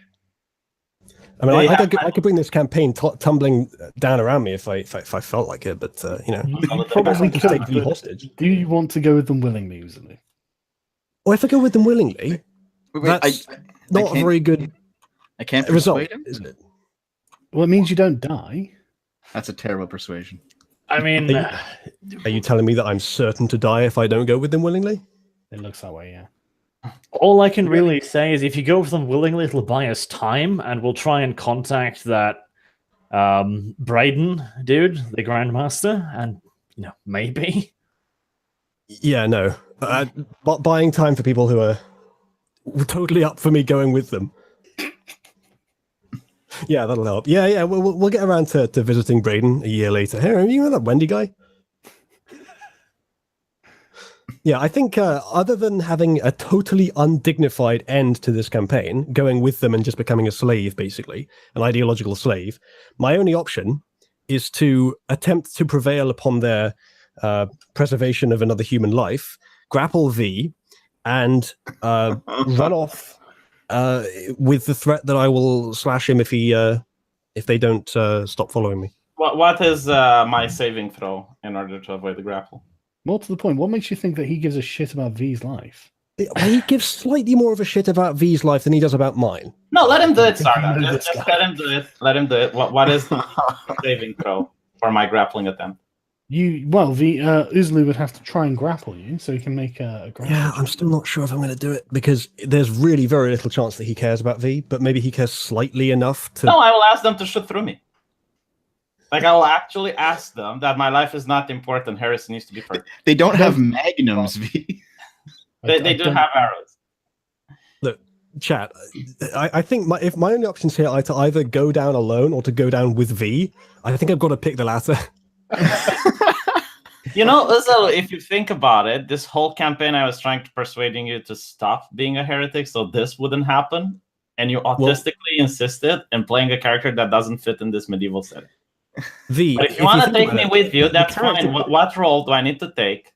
I could bring this campaign tumbling down around me if I felt like it, but You probably just take could, you but hostage. do you want to go with them willingly, Uzlu? Or if I go with them willingly, Wait, that's not a can't- very good I can't result, persuade him. isn't it? Well, it means you don't die. That's a terrible persuasion. I mean, Are you telling me that I'm certain to die if I don't go with them willingly? It looks that way, yeah. all I can really say is if you go with them willingly, it'll buy us time, and we'll try and contact that Braden dude, the Grandmaster, and maybe. Yeah, no. Buying time for people who are totally up for me going with them. Yeah, that'll help. Yeah. We'll get around to visiting Braden a year later. Hey, you know that Wendy guy? Yeah, I think other than having a totally undignified end to this campaign, going with them and just becoming a slave, basically, an ideological slave, my only option is to attempt to prevail upon their preservation of another human life, grapple V, and run off with the threat that I will slash him if they don't stop following me. What is my saving throw in order to avoid the grapple? More to the point, what makes you think that he gives a shit about V's life? He gives slightly more of a shit about V's life than he does about mine. No, let him do it, I think you Sargon. know Just this let him do it. Let him do it. What is the saving throw for my grappling attempt? Uzlu would have to try and grapple you, so he can make a grapple. Yeah, I'm still not sure if I'm going to do it because there's really very little chance that he cares about V, but maybe he cares slightly enough to. No, I will ask them to shoot through me. Like, I will actually ask them that my life is not important. Heresy needs to be first. They don't have magnums, V. They do have arrows. chat, I think if my only options here are to either go down alone or to go down with V, I think I've got to pick the latter. You know, Uzzel, if you think about it, this whole campaign I was trying to persuading you to stop being a heretic so this wouldn't happen, and you autistically insisted in playing a character that doesn't fit in this medieval setting. V, But if you want to take me with you, that's fine. What role do I need to take?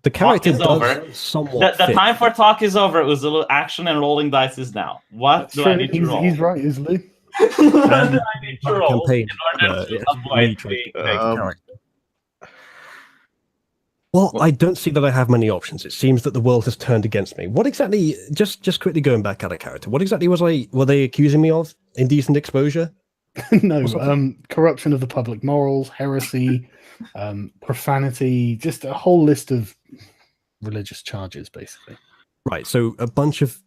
The character is over. does somewhat The fit. time for talk is over. Uzzel, action and rolling dice is now. What do I need to roll? He's right, isn't he? What do I need to roll Campaign, in order to avoid being character. Well, I don't see that I have many options. It seems that the world has turned against me. What exactly, just quickly going back at a character, what exactly were they accusing me of? Indecent exposure? No, corruption of the public morals, heresy, profanity, just a whole list of religious charges, basically. Right, so a bunch of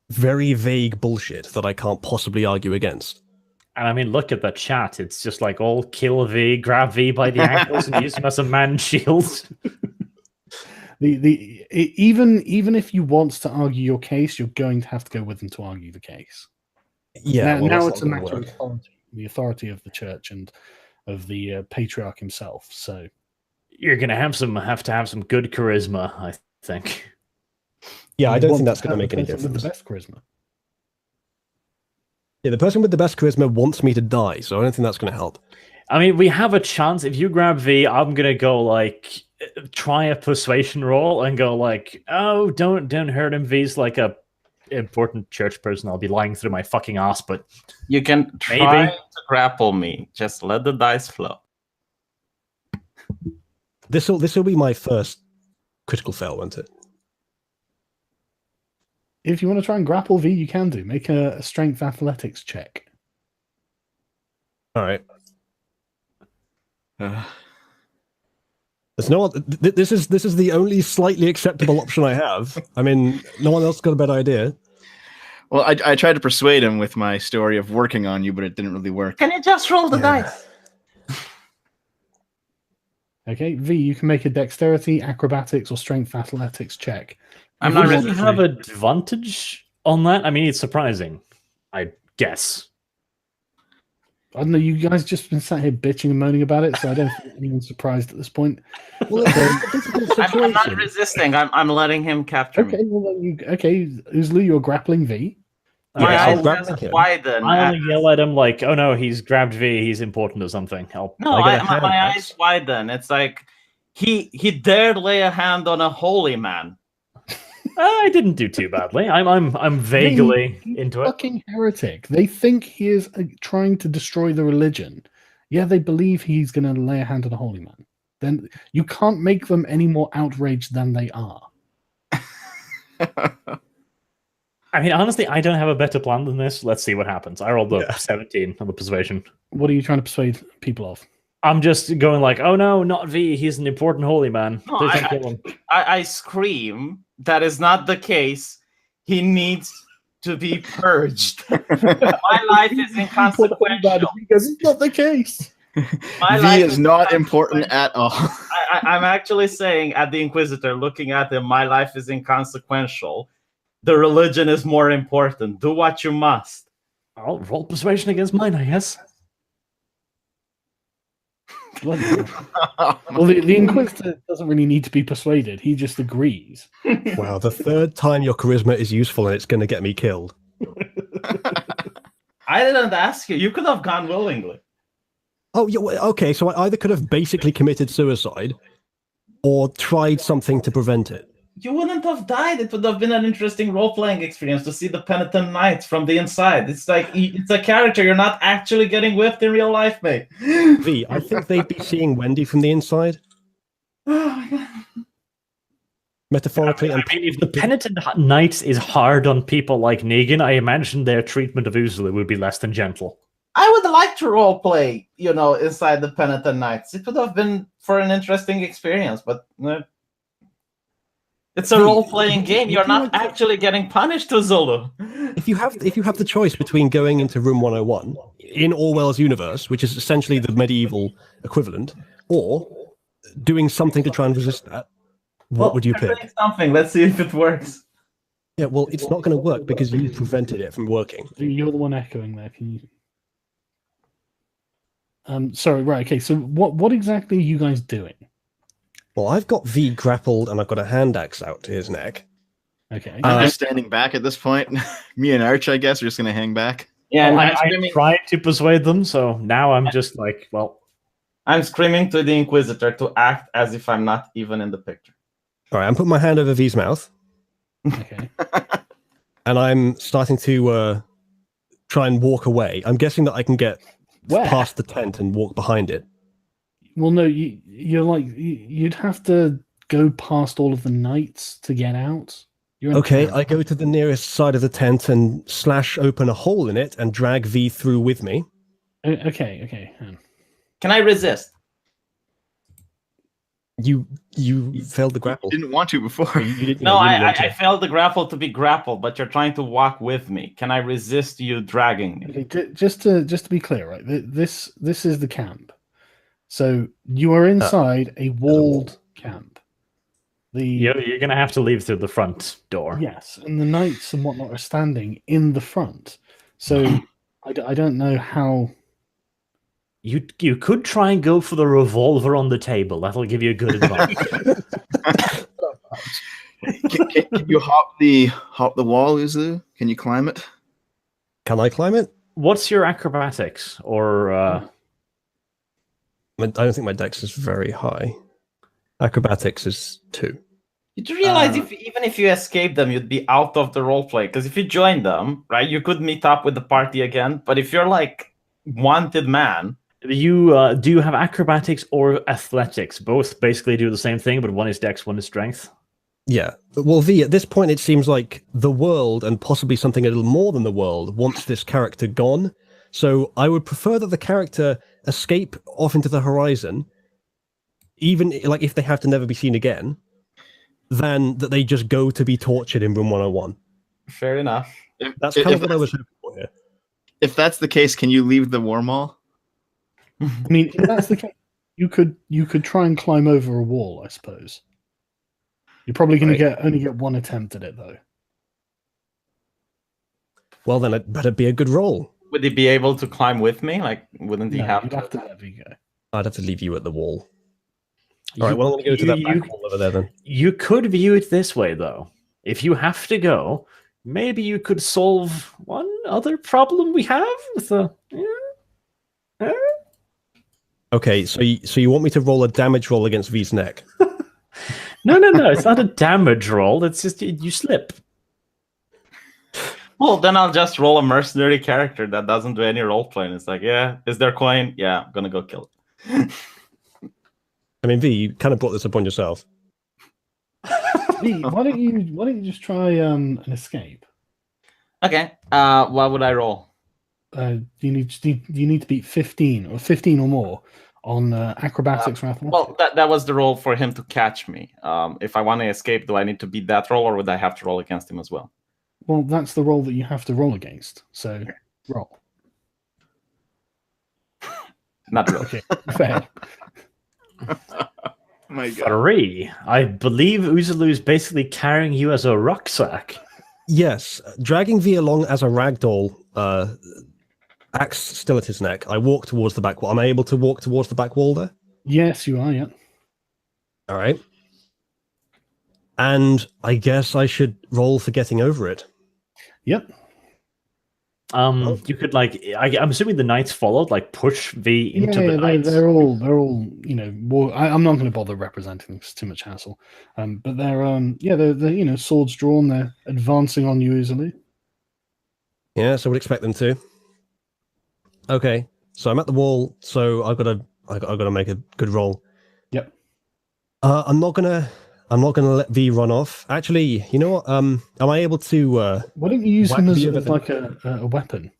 very vague bullshit that I can't possibly argue against. And I mean, look at the chat. It's just like all kill V, grab V by the ankles, and use him as a man shield. Even if you want to argue your case, you're going to have to go with them to argue the case. Yeah, now it's a matter of authority, the authority of the church and of the patriarch himself. So you're going to have to have some good charisma, I think. Yeah, I don't think that's going to make any difference. With the best charisma. Yeah, the person with the best charisma wants me to die, so I don't think that's going to help. I mean, we have a chance. If you grab V, I'm going to go like try a persuasion roll and go like, oh, don't hurt him. V's like a important church person. I'll be lying through my fucking ass, but you can try to grapple me. Just let the dice flow. This will be my first critical fail, won't it? If you want to try and grapple V, you can do. Make a strength athletics check. All right. There's no. This is the only slightly acceptable option I have. I mean, no one else got a better idea. Well, I tried to persuade him with my story of working on you, but it didn't really work. Can you just roll the dice? Okay, V, you can make a dexterity, acrobatics, or strength athletics check. I'm not really have advantage on that. I mean, it's surprising, I guess. I don't know. You guys just been sat here bitching and moaning about it, so I don't think anyone's surprised at this point. Well, I'm not resisting. I'm letting him capture me. Okay, well then Uzlu, you're grappling V. My eyes just widen. I only yell at him like, "Oh no, he's grabbed V. He's important or something." My eyes widen. It's like he dared lay a hand on a holy man. I didn't do too badly. I'm vaguely into it. Fucking heretic. They think he is trying to destroy the religion. Yeah, they believe he's going to lay a hand on a holy man. Then you can't make them any more outraged than they are. I mean, honestly, I don't have a better plan than this. Let's see what happens. I rolled a 17 on the persuasion. What are you trying to persuade people of? I'm just going like, oh no, not V. He's an important holy man. No, Please don't kill him. I scream. That is not the case. He needs to be purged. My life is inconsequential. Because it's not the case. My V life is not important at all. I'm actually saying at the Inquisitor, looking at him, my life is inconsequential. The religion is more important. Do what you must. I'll roll persuasion against mine, I guess. Well, the Inquisitor doesn't really need to be persuaded. He just agrees. Wow, the third time your charisma is useful and it's going to get me killed. I didn't ask you. You could have gone willingly. Oh, yeah, okay, so I either could have basically committed suicide or tried something to prevent it. You wouldn't have died. It would have been an interesting role-playing experience to see the penitent knights from the inside. It's like, it's a character you're not actually getting whipped in real life, mate. V, I think they'd be seeing Wendy from the inside. Metaphorically. I mean, if the penitent knight is hard on people like Negan, I imagine their treatment of Uzulu would be less than gentle. I would like to role-play, inside the penitent knights. It would have been for an interesting experience, but... It's a role-playing game. You're not actually getting punished, Uzulu. If you have the choice between going into Room 101 in Orwell's universe, which is essentially the medieval equivalent, or doing something to try and resist that, what would you pick? Something. Let's see if it works. Yeah, well, it's not going to work because you prevented it from working. You're the one echoing there. Can you? Sorry. Right. Okay. So what exactly are you guys doing? Well, I've got V grappled and I've got a hand axe out to his neck. Okay. I'm just standing back at this point. Me and Arch, I guess, are just gonna hang back. Yeah, and I'm I screaming. tried to persuade them, so now I'm just like, well, I'm screaming to the Inquisitor to act as if I'm not even in the picture. All right, I'm putting my hand over V's mouth Okay. and I'm starting to try and walk away. I'm guessing that I can get Where? past the tent and walk behind it. Well, no. You're like you'd have to go past all of the knights to get out. You're in Okay, camp. I go to the nearest side of the tent and slash open a hole in it and drag V through with me. Okay. Okay. hang on. Can I resist? You failed the grapple. Didn't want to before. You didn't, No, you didn't I want to. failed the grapple to be grappled, but you're trying to walk with me. Can I resist you dragging me? Okay, just to be clear, right? This is the camp. So you are inside a walled camp. you're going to have to leave through the front door. Yes, and the knights and whatnot are standing in the front. So I don't know how. You could try and go for the revolver on the table. That'll give you a good advantage. Can you hop the wall, Uzu? Can you climb it? Can I climb it? What's your acrobatics? Or I don't think my dex is very high. Acrobatics is 2. You do realize even if you escape them, you'd be out of the roleplay. Because if you join them, right, you could meet up with the party again. But if you're like wanted man, you do you have acrobatics or athletics? Both basically do the same thing, but one is dex, one is strength. Yeah. Well, V, at this point, it seems like the world, and possibly something a little more than the world, wants this character gone. So I would prefer that the character escape off into the horizon, even like if they have to never be seen again, than that they just go to be tortured in room 101. fair enough. That's kind of what I was hoping for here. If that's the case, can you leave the war mall? I mean, if that's the case, you could try and climb over a wall. I suppose you're probably going to only get one attempt at it, though. Well, then it better be a good roll. Would he be able to climb with me? Like, wouldn't he No, have you'd to? have to let me go. I'd have to leave you at the wall. All right, well, I'm going to go to that back wall over there then. You could view it this way, though. If you have to go, maybe you could solve one other problem we have with the. Okay, so you want me to roll a damage roll against V's neck? No, it's not a damage roll. It's just you slip. Well, then I'll just roll a mercenary character that doesn't do any role playing. It's like, yeah, is there coin? Yeah, I'm gonna go kill it. I mean, V, you kind of brought this upon yourself. Lee, why don't you just try an escape? Okay. What would I roll? You need to beat 15 or more on acrobatics or athletics. Well, that was the roll for him to catch me. If I want to escape, do I need to beat that roll, or would I have to roll against him as well? Well, that's the roll that you have to roll against. So roll. Not really. Okay, fair. My God. 3. I believe Uzalu's basically carrying you as a rucksack. Yes, dragging V along as a ragdoll, axe still at his neck. I walk towards the back wall. Am I able to walk towards the back wall there? Yes, you are. Yeah. All right. And I guess I should roll for getting over it. Yep. You could I'm assuming the knights followed, like push V into the knights. They're all I'm not going to bother representing them. It's too much hassle. But they're swords drawn. They're advancing on you easily. Yes, I would expect them to. Okay, so I'm at the wall. So I've got to make a good roll. Yep. I'm not gonna let V run off. Actually, you know what? Am I able to? Why don't you use him whack as V over the- like a weapon?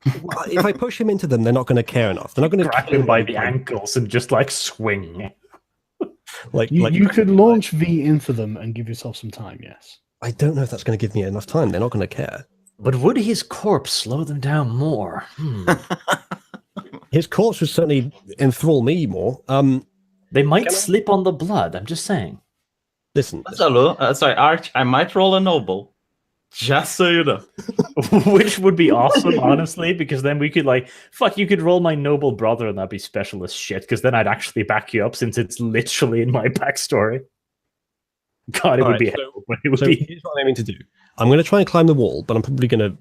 If I push him into them, they're not going to care enough. They're not going to Grab him by the ankles and just swing. You could launch V into them and give yourself some time. Yes. I don't know if that's going to give me enough time. They're not going to care. But would his corpse slow them down more? His corpse would certainly enthrall me more. They might slip on the blood. I'm just saying. Listen. Sorry, Arch, I might roll a noble. Just so you know. Which would be awesome, honestly, because then we could you could roll my noble brother and that'd be specialist shit, because then I'd actually back you up since it's literally in my backstory. God, it would be hell, but it would be... Here's what I'm aiming to do. I'm going to try and climb the wall, but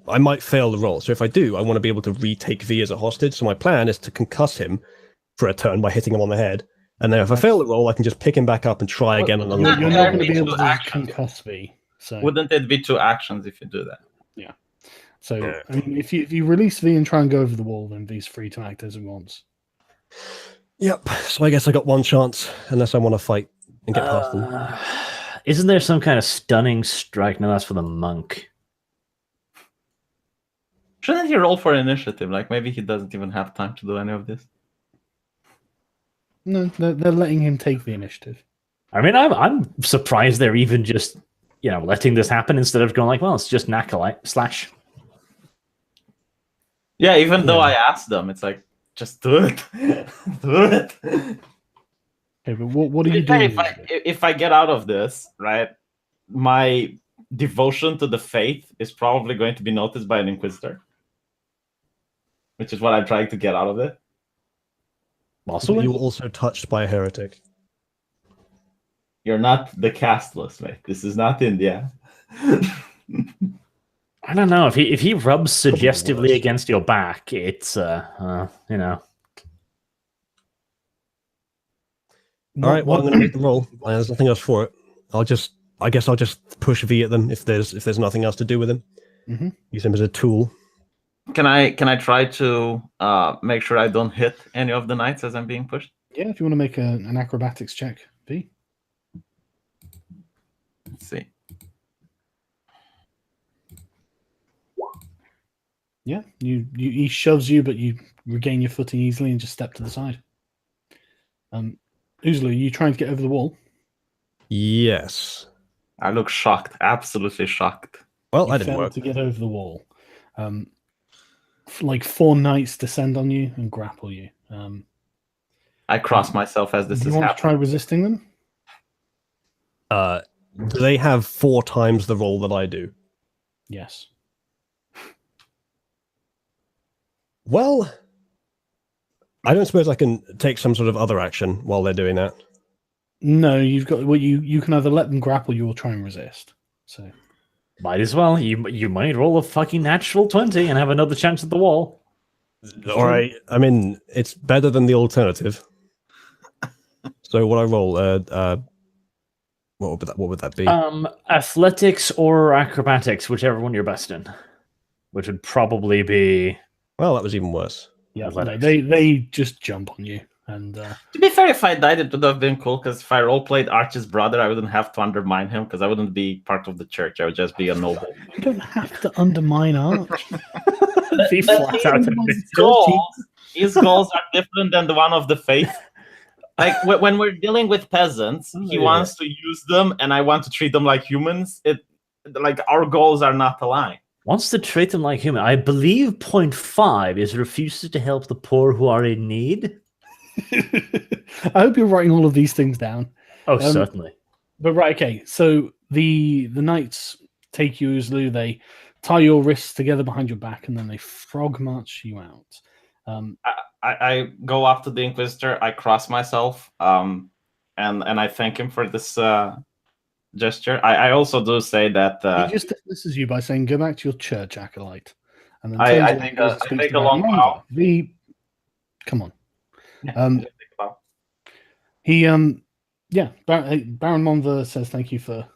I might fail the roll. So if I do, I want to be able to retake V as a hostage. So my plan is to concuss him for a turn by hitting him on the head. And then if I fail the roll, I can just pick him back up and try again. You're not going to be able to concuss V. So. Wouldn't it be 2 actions if you do that? Yeah. So, I mean, if you release V and try and go over the wall, then V's free to act as he wants. Yep. So I guess I got one chance, unless I want to fight and get past them. Isn't there some kind of stunning strike? No, that's for the monk. Shouldn't he roll for initiative? Like, maybe he doesn't even have time to do any of this. No, they're letting him take the initiative. I mean, I'm surprised they're even just, letting this happen instead of going well, it's just an acolyte slash. Yeah, even though I asked them, it's like, just do it. Do it. Okay, but what are you doing? If I get out of this, right, my devotion to the faith is probably going to be noticed by an inquisitor, which is what I'm trying to get out of it. Also, you were also touched by a heretic. You're not the castless, mate. This is not India. I don't know. If he rubs suggestively against your back, it's All right, well, I'm going to make the roll. There's nothing else for it. I guess I'll just push V at them if there's nothing else to do with him. Mm-hmm. Use him as a tool. Can I try to make sure I don't hit any of the knights as I'm being pushed? Yeah, if you want to make an acrobatics check, V. Let's see. Yeah, he shoves you, but you regain your footing easily and just step to the side. Uzlu, are you trying to get over the wall? Yes. I look shocked, absolutely shocked. Well, You I didn't failed work. to get over the wall. 4 knights descend on you and grapple you. I cross myself as this Do is you want to happening. try resisting them? Do they have 4 times the roll that I do? Yes. Well, I don't suppose I can take some sort of other action while they're doing that. No, you've got you can either let them grapple you or try and resist. So might as well. You might roll a fucking natural 20 and have another chance at the wall. All right. I mean, it's better than the alternative. So what I roll? What would that be? Athletics or acrobatics, whichever one you're best in. Which would probably be... Well, that was even worse. yeah, Athletics. they just jump on you and To be fair, if I died, it would have been cool, because if I roleplayed Archie's brother, I wouldn't have to undermine him, because I wouldn't be part of the church. I would just be a noble. you don't have to undermine Arch. Be flat out of it. His goals are different than the one of the faith. Like when we're dealing with peasants, he wants to use them, and I want to treat them like humans. Like our goals are not aligned. Wants to treat them like human. I believe point 5 is refuses to help the poor who are in need. I hope you're writing all of these things down. Oh, certainly. But right, okay. So the knights take you, Uzlu. They tie your wrists together behind your back, and then they frog march you out. I go up to the Inquisitor. I cross myself, and I thank him for this gesture. I also do say that he just dismisses you by saying, "Go back to your church, acolyte." And then I turns take around a- and I speaks take to a long Baron bow. Monza. Come on. just think about. Baron Monza says thank you for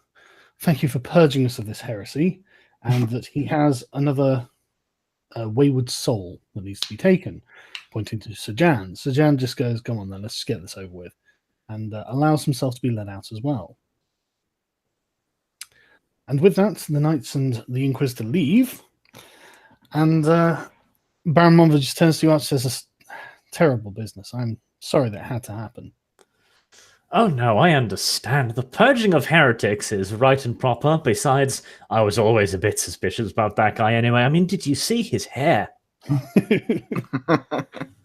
purging us of this heresy, and that he has another wayward soul that needs to be taken, pointing to Sargon. Sargon just goes, "Come on then, let's just get this over with," and allows himself to be led out as well. And with that, the knights and the Inquisitor leave, and Baron Monza just turns to you and says, "It's terrible business. I'm sorry that had to happen." Oh no, I understand. The purging of heretics is right and proper. Besides, I was always a bit suspicious about that guy anyway. I mean, did you see his hair?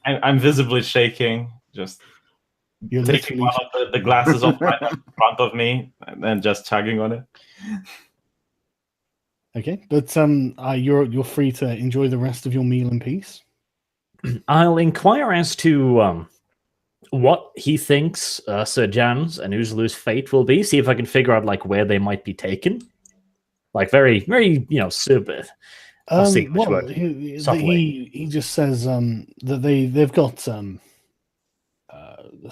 I'm visibly shaking, just You're taking literally one of the glasses off right in front of me and then just chugging on it. Okay, but you're free to enjoy the rest of your meal in peace. I'll inquire as to what he thinks Sir Jan's and Uzulu's fate will be. See if I can figure out like where they might be taken. Like very, very, super. Well, he just says that they've got sort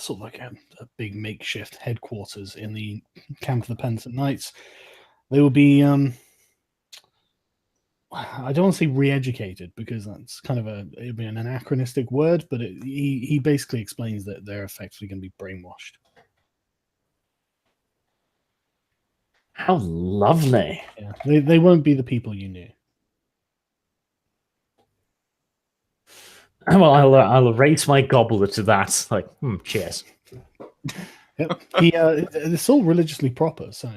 of like a big makeshift headquarters in the camp of the Penitent Knights. They will be I don't want to say re-educated because that's kind of it'd be an anachronistic word, but he basically explains that they're effectively going to be brainwashed. How lovely! Yeah, they won't be the people you knew. Well, I'll raise my goblet to that. Like, cheers. Yep. It's all religiously proper, so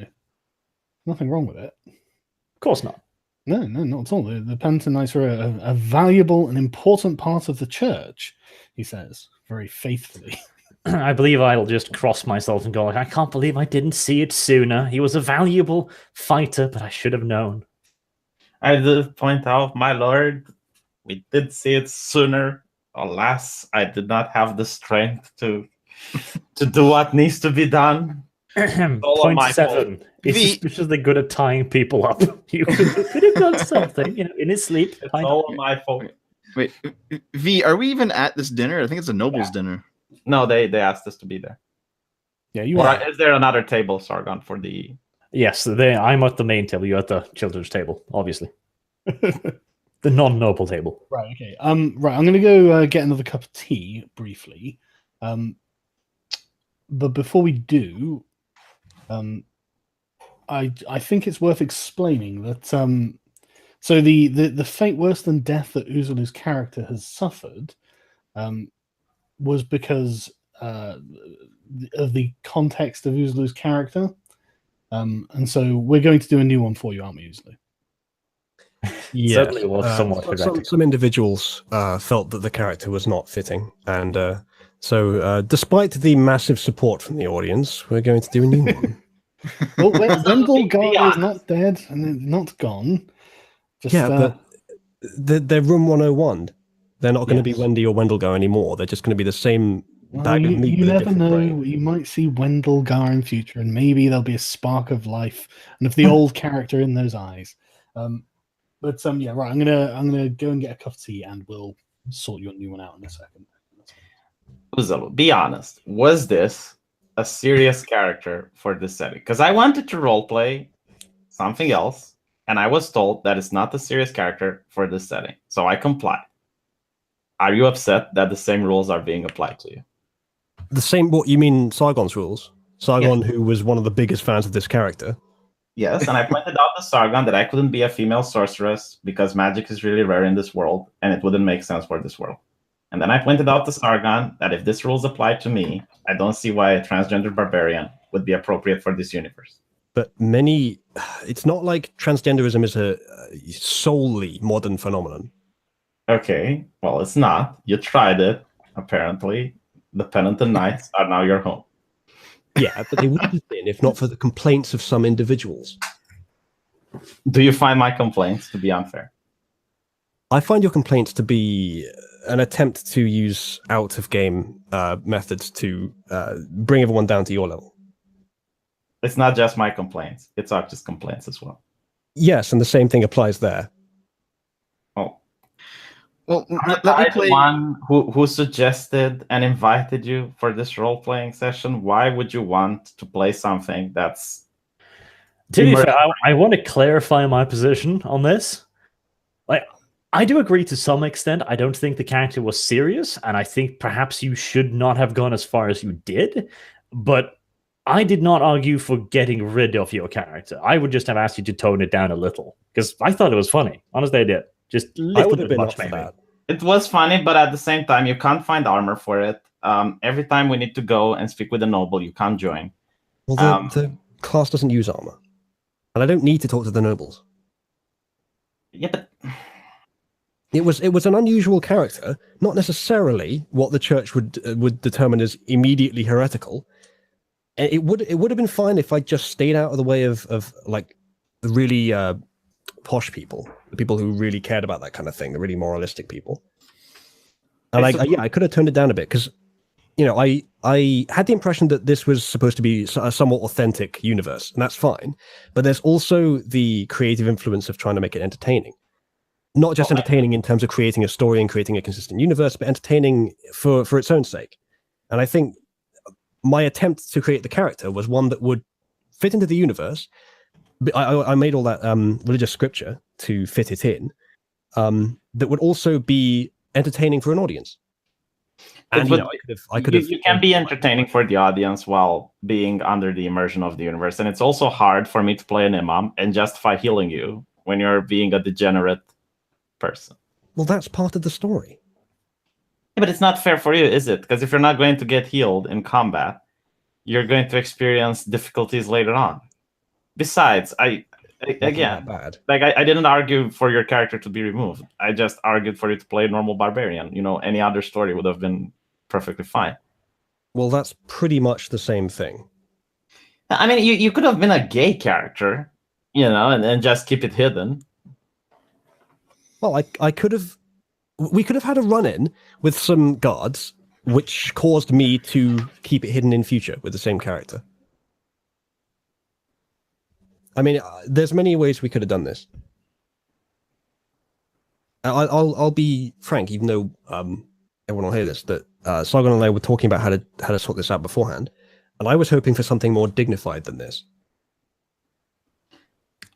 nothing wrong with it. Of course not. No, not at all. The Penitent Knights are a valuable and important part of the church, he says, very faithfully. I believe I'll just cross myself and go, like, I can't believe I didn't see it sooner. He was a valuable fighter, but I should have known. I did point out, my lord, we did see it sooner. Alas, I did not have the strength to do what needs to be done. Point 7. He's suspiciously good at tying people up. You could have done something, in his sleep. It's all my fault. Wait, V, are we even at this dinner? I think it's a nobles' dinner. No, they asked us to be there. Yeah, you are. Is there another table, Sargon, for the... Yes, I'm at the main table. You're at the children's table, obviously. The non-noble table. Right, okay. Right, I'm going to go get another cup of tea, briefly. But before we do... I think it's worth explaining that so the fate worse than death that Uzulu's character has suffered was because of the context of Uzulu's character, and so we're going to do a new one for you, aren't we, Uzulu? Yeah, certainly was somewhat some individuals felt that the character was not fitting, and so despite the massive support from the audience, we're going to do a new one. Well, Wendell Gar is not dead and not gone. But they're Room 101. They're not going to be Wendy or Wendelgar anymore. They're just going to be the same bag of meat. You never know. You might see Wendell Gar in future, and maybe there'll be a spark of life and of the old character in those eyes. But yeah, right. I'm gonna go and get a cup of tea, and we'll sort your new one out in a second. Uzulu, be honest. Was this a serious character for this setting? Because I wanted to roleplay something else, and I was told that it's not a serious character for this setting. So I complied. Are you upset that the same rules are being applied to you? The same, what you mean, Sargon's rules? Sargon, who was one of the biggest fans of this character. Yes, and I pointed out to Sargon that I couldn't be a female sorceress because magic is really rare in this world, and it wouldn't make sense for this world. And then I pointed out to Sargon that if this rules apply to me, I don't see why a transgender barbarian would be appropriate for this universe. But it's not like transgenderism is a solely modern phenomenon. Okay, well, it's not. You tried it, apparently. The Penitent Knights are now your home. Yeah, but they wouldn't have been if not for the complaints of some individuals. Do you find my complaints to be unfair? I find your complaints to be an attempt to use out-of-game methods to bring everyone down to your level. It's not just my complaints. It's Arch's complaints as well. Yes, and the same thing applies there. Oh. Well, I'm let me play... the one who suggested and invited you for this role-playing session. Why would you want to play something that's... To be fair, I want to clarify my position on this. I do agree to some extent. I don't think the character was serious, and I think perhaps you should not have gone as far as you did, but I did not argue for getting rid of your character. I would just have asked you to tone it down a little, because I thought it was funny. Honestly, I did. Just a little bit much, maybe. It was funny, but at the same time, you can't find armor for it. Every time we need to go and speak with a noble, you can't join. Well, the class doesn't use armor, and I don't need to talk to the nobles. Yeah, but... It was an unusual character, not necessarily what the church would determine as immediately heretical. It would have been fine if I just stayed out of the way of like the really posh people, the people who really cared about that kind of thing, the really moralistic people. And I could have toned it down a bit because, I had the impression that this was supposed to be a somewhat authentic universe, and that's fine. But there's also the creative influence of trying to make it entertaining. Not just entertaining in terms of creating a story and creating a consistent universe, but entertaining for its own sake. And I think my attempt to create the character was one that would fit into the universe. I made all that religious scripture to fit it in. That would also be entertaining for an audience. And I could have. You can be entertaining for the audience while being under the immersion of the universe, and it's also hard for me to play an imam and justify healing you when you're being a degenerate person. Well, that's part of the story. Yeah, but it's not fair for you, is it? Because if you're not going to get healed in combat, you're going to experience difficulties later on. Besides, I didn't argue for your character to be removed. I just argued for you to play a normal barbarian. Any other story would have been perfectly fine. Well, that's pretty much the same thing. I mean, you could have been a gay character, and just keep it hidden. Well, I could have. We could have had a run-in with some guards, which caused me to keep it hidden in future with the same character. I mean, there's many ways we could have done this. I'll be frank, even though everyone will hear this, that Sargon and I were talking about how to sort this out beforehand, and I was hoping for something more dignified than this.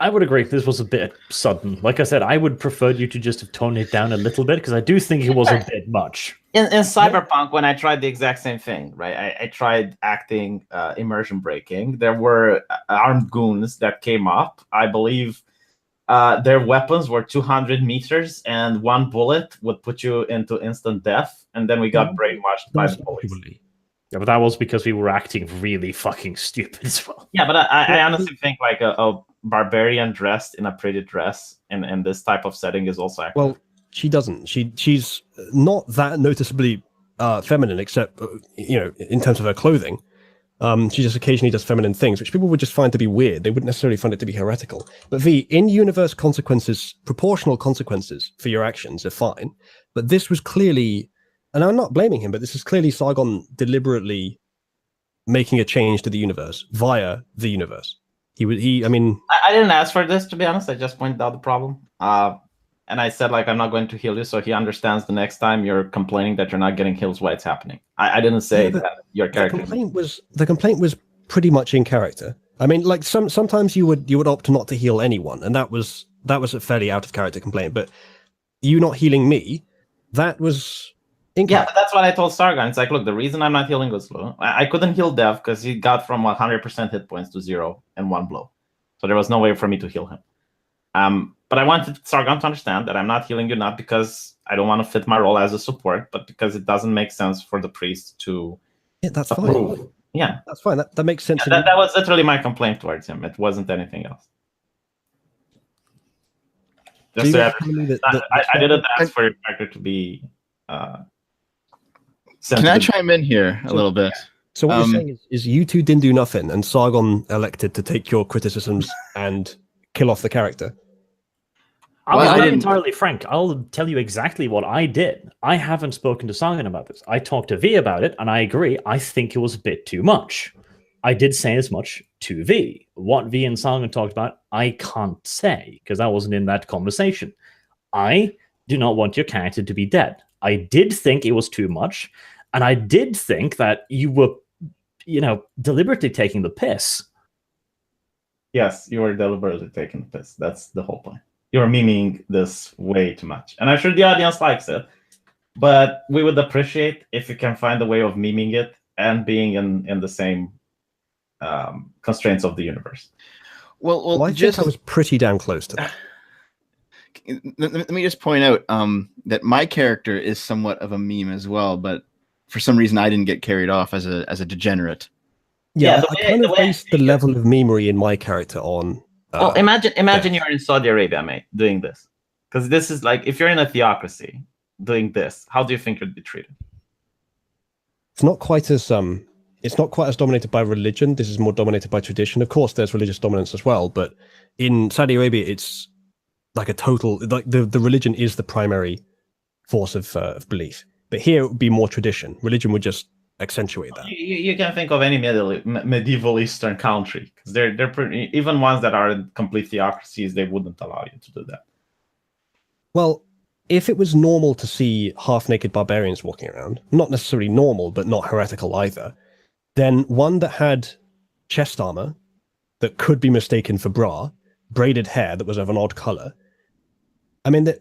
I would agree. This was a bit sudden. Like I said, I would prefer you to just have toned it down a little bit because I do think it was a bit much. In Cyberpunk, when I tried the exact same thing, right? I tried acting immersion breaking. There were armed goons that came up. I believe their weapons were 200 meters, and one bullet would put you into instant death. And then we got brainwashed by the police. Yeah, but that was because we were acting really fucking stupid as well. Yeah, but I honestly think like a barbarian dressed in a pretty dress in this type of setting is also accurate. Well, she doesn't. She's not that noticeably feminine, except in terms of her clothing. She just occasionally does feminine things, which people would just find to be weird. They wouldn't necessarily find it to be heretical. But in-universe consequences, proportional consequences for your actions are fine. But this was clearly, and I'm not blaming him, but this is clearly Sargon deliberately making a change to the universe via the universe. I didn't ask for this, to be honest. I just pointed out the problem. And I said, I'm not going to heal you, so he understands the next time you're complaining that you're not getting heals why it's happening. I didn't say that your character... The complaint was pretty much in character. I mean, sometimes you would opt not to heal anyone, and that was a fairly out of character complaint, but you not healing me, that was... Yeah, but that's what I told Sargon. It's like, look, the reason I'm not healing Guslo, I couldn't heal Dev because he got from 100% hit points to 0 in one blow. So there was no way for me to heal him. But I wanted Sargon to understand that I'm not healing you, not because I don't want to fit my role as a support, but because it doesn't make sense for the priest to that's approve. Fine. Yeah. That's fine. That makes sense. Yeah, that was literally my complaint towards him. It wasn't anything else. Just I didn't ask for your character to be... Can I chime in here a little bit? So what you're saying is you two didn't do nothing, and Sargon elected to take your criticisms and kill off the character. I'll be entirely frank. I'll tell you exactly what I did. I haven't spoken to Sargon about this. I talked to V about it, and I agree. I think it was a bit too much. I did say as much to V. What V and Sargon talked about, I can't say, because I wasn't in that conversation. I do not want your character to be dead. I did think it was too much, and I did think that you were, deliberately taking the piss. Yes, you were deliberately taking the piss. That's the whole point. You're memeing this way too much. And I'm sure the audience likes it, but we would appreciate if you can find a way of memeing it and being in the same constraints of the universe. Well, I think I was pretty damn close to that. Let me just point out that my character is somewhat of a meme as well, but for some reason I didn't get carried off as a degenerate. Yeah, I kind of based the level of memery in my character on... well, imagine you're in Saudi Arabia, mate, doing this. Because this is like, if you're in a theocracy doing this, how do you think you'd be treated? It's not quite as dominated by religion. This is more dominated by tradition. Of course, there's religious dominance as well, but in Saudi Arabia, it's like a total, like the religion is the primary force of belief. But here it would be more tradition. Religion would just accentuate that. You can think of any medieval Eastern country, because they're pretty, even ones that are complete theocracies, they wouldn't allow you to do that. Well, if it was normal to see half-naked barbarians walking around, not necessarily normal, but not heretical either, then one that had chest armor that could be mistaken for bra, braided hair that was of an odd color. I mean,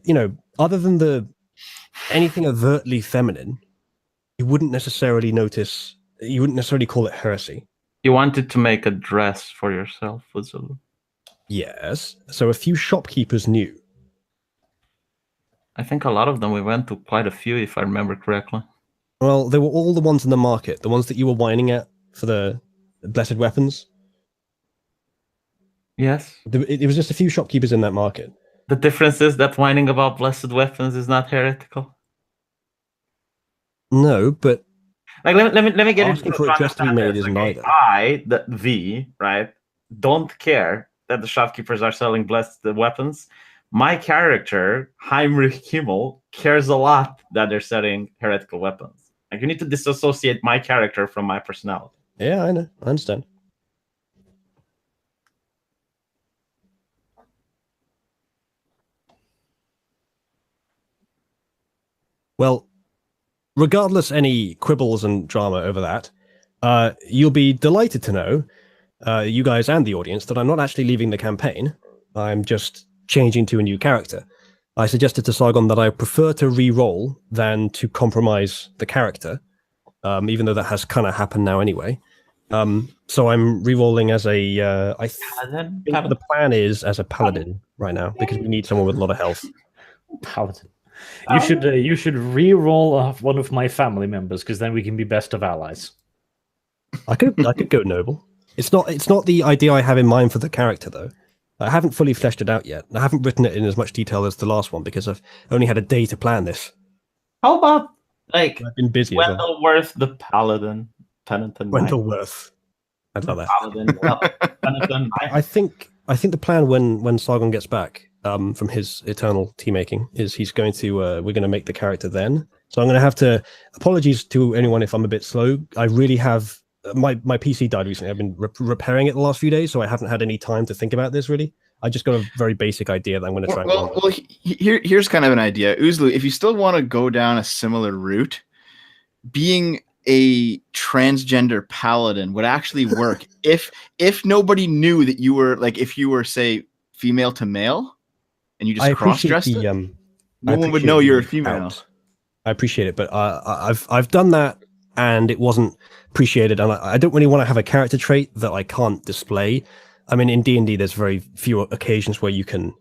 other than anything overtly feminine, you wouldn't necessarily call it heresy. You wanted to make a dress for yourself, Uzulu. Yes. So a few shopkeepers knew. I think a lot of them, we went to quite a few, if I remember correctly. Well, they were all the ones in the market, the ones that you were whining at for the blessed weapons. Yes. It was just a few shopkeepers in that market. The difference is that whining about blessed weapons is not heretical. No, but like let me get asking for a dress to be made isn't either. I, the V, right, don't care that the shopkeepers are selling blessed weapons. My character, Heinrich Himmel, cares a lot that they're selling heretical weapons. Like, you need to disassociate my character from my personality. Yeah, I know. I understand. Well, regardless any quibbles and drama over that, you'll be delighted to know, you guys and the audience, that I'm not actually leaving the campaign. I'm just changing to a new character. I suggested to Sargon that I prefer to re-roll than to compromise the character, even though that has kind of happened now anyway. So I'm re-rolling as a... I think the plan is as a paladin right now, because we need someone with a lot of health. Paladin. You should re-roll one of my family members, because then we can be best of allies. I could go noble. It's not the idea I have in mind for the character, though. I haven't fully fleshed it out yet. I haven't written it in as much detail as the last one because I've only had a day to plan this. How about like I've been busy. Wendellworth the Paladin, Penitent? Wendellworth. I'd love that. Paladin, Penitent. I think the plan when Sargon gets back from his eternal tea making is he's going to we're going to make the character then. So I'm going to have to apologies to anyone if I'm a bit slow. I really have. My PC died recently. I've been repairing it the last few days, so I haven't had any time to think about this, really. I just got a very basic idea that I'm going to try and run with. Well, here's kind of an idea. Uzlu, if you still want to go down a similar route, being a transgender paladin would actually work if nobody knew that you were, like, if you were, say, female to male, and you just cross-dressed it, no one would know you're a female. I appreciate it, but I've done that, and it wasn't appreciated, and I don't really want to have a character trait that I can't display. I mean, in D&D, there's very few occasions where you can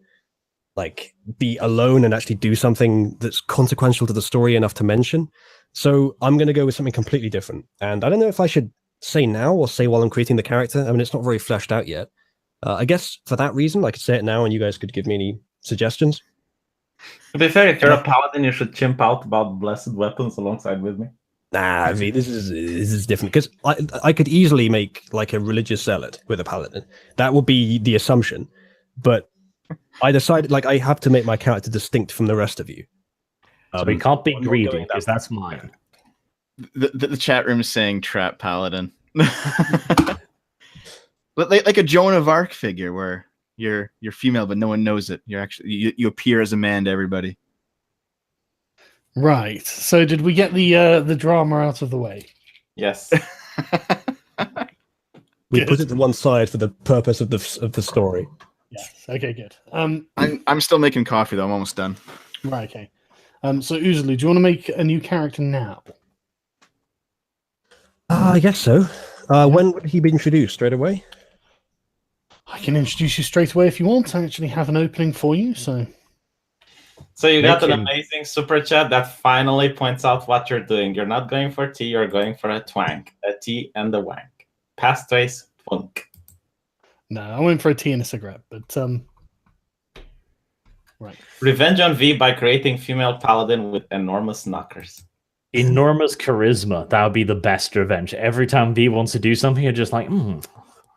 like be alone and actually do something that's consequential to the story enough to mention. So I'm going to go with something completely different. And I don't know if I should say now or say while I'm creating the character. I mean, it's not very fleshed out yet. I guess for that reason, I could say it now, and you guys could give me any suggestions. To be fair, if you're a paladin, you should chimp out about blessed weapons alongside with me. Nah, I mean, this is different because I could easily make like a religious zealot with a paladin. That would be the assumption, but I decided like I have to make my character distinct from the rest of you. We can't be greedy because that's mine. The chat room is saying trap paladin, like a Joan of Arc figure where you're female but no one knows it. You're actually you appear as a man to everybody. Right. So did we get the drama out of the way? Yes. We put it to one side for the purpose of the story. Yes. Okay. Good. I'm still making coffee though. I'm almost done. Right. Okay. So Uzulu, do you want to make a new character now? I guess so. When would he be introduced? Straight away? I can introduce you straight away if you want. I actually have an opening for you. So you got an amazing super chat that finally points out what you're doing. You're not going for tea, you're going for a twank. A tea and a wank. Pastways, twunk. No, I went for a tea and a cigarette, but right. Revenge on V by creating female paladin with enormous knockers. Enormous charisma. That would be the best revenge. Every time V wants to do something, you're just like, I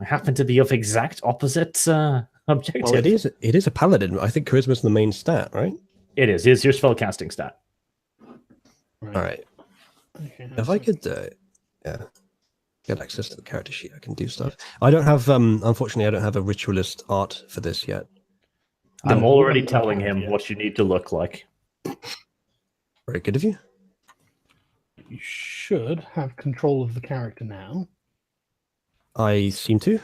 happen to be of exact opposite objective. Well, it is a paladin. I think charisma's the main stat, right? It is. It's your spellcasting stat. Right. All right. Okay, If I could, get access to the character sheet, I can do stuff. I don't have, unfortunately, I don't have a ritualist art for this yet. I'm No, already we haven't got telling that him yet. what you need to look like. Very good of you. You should have control of the character now. I seem to.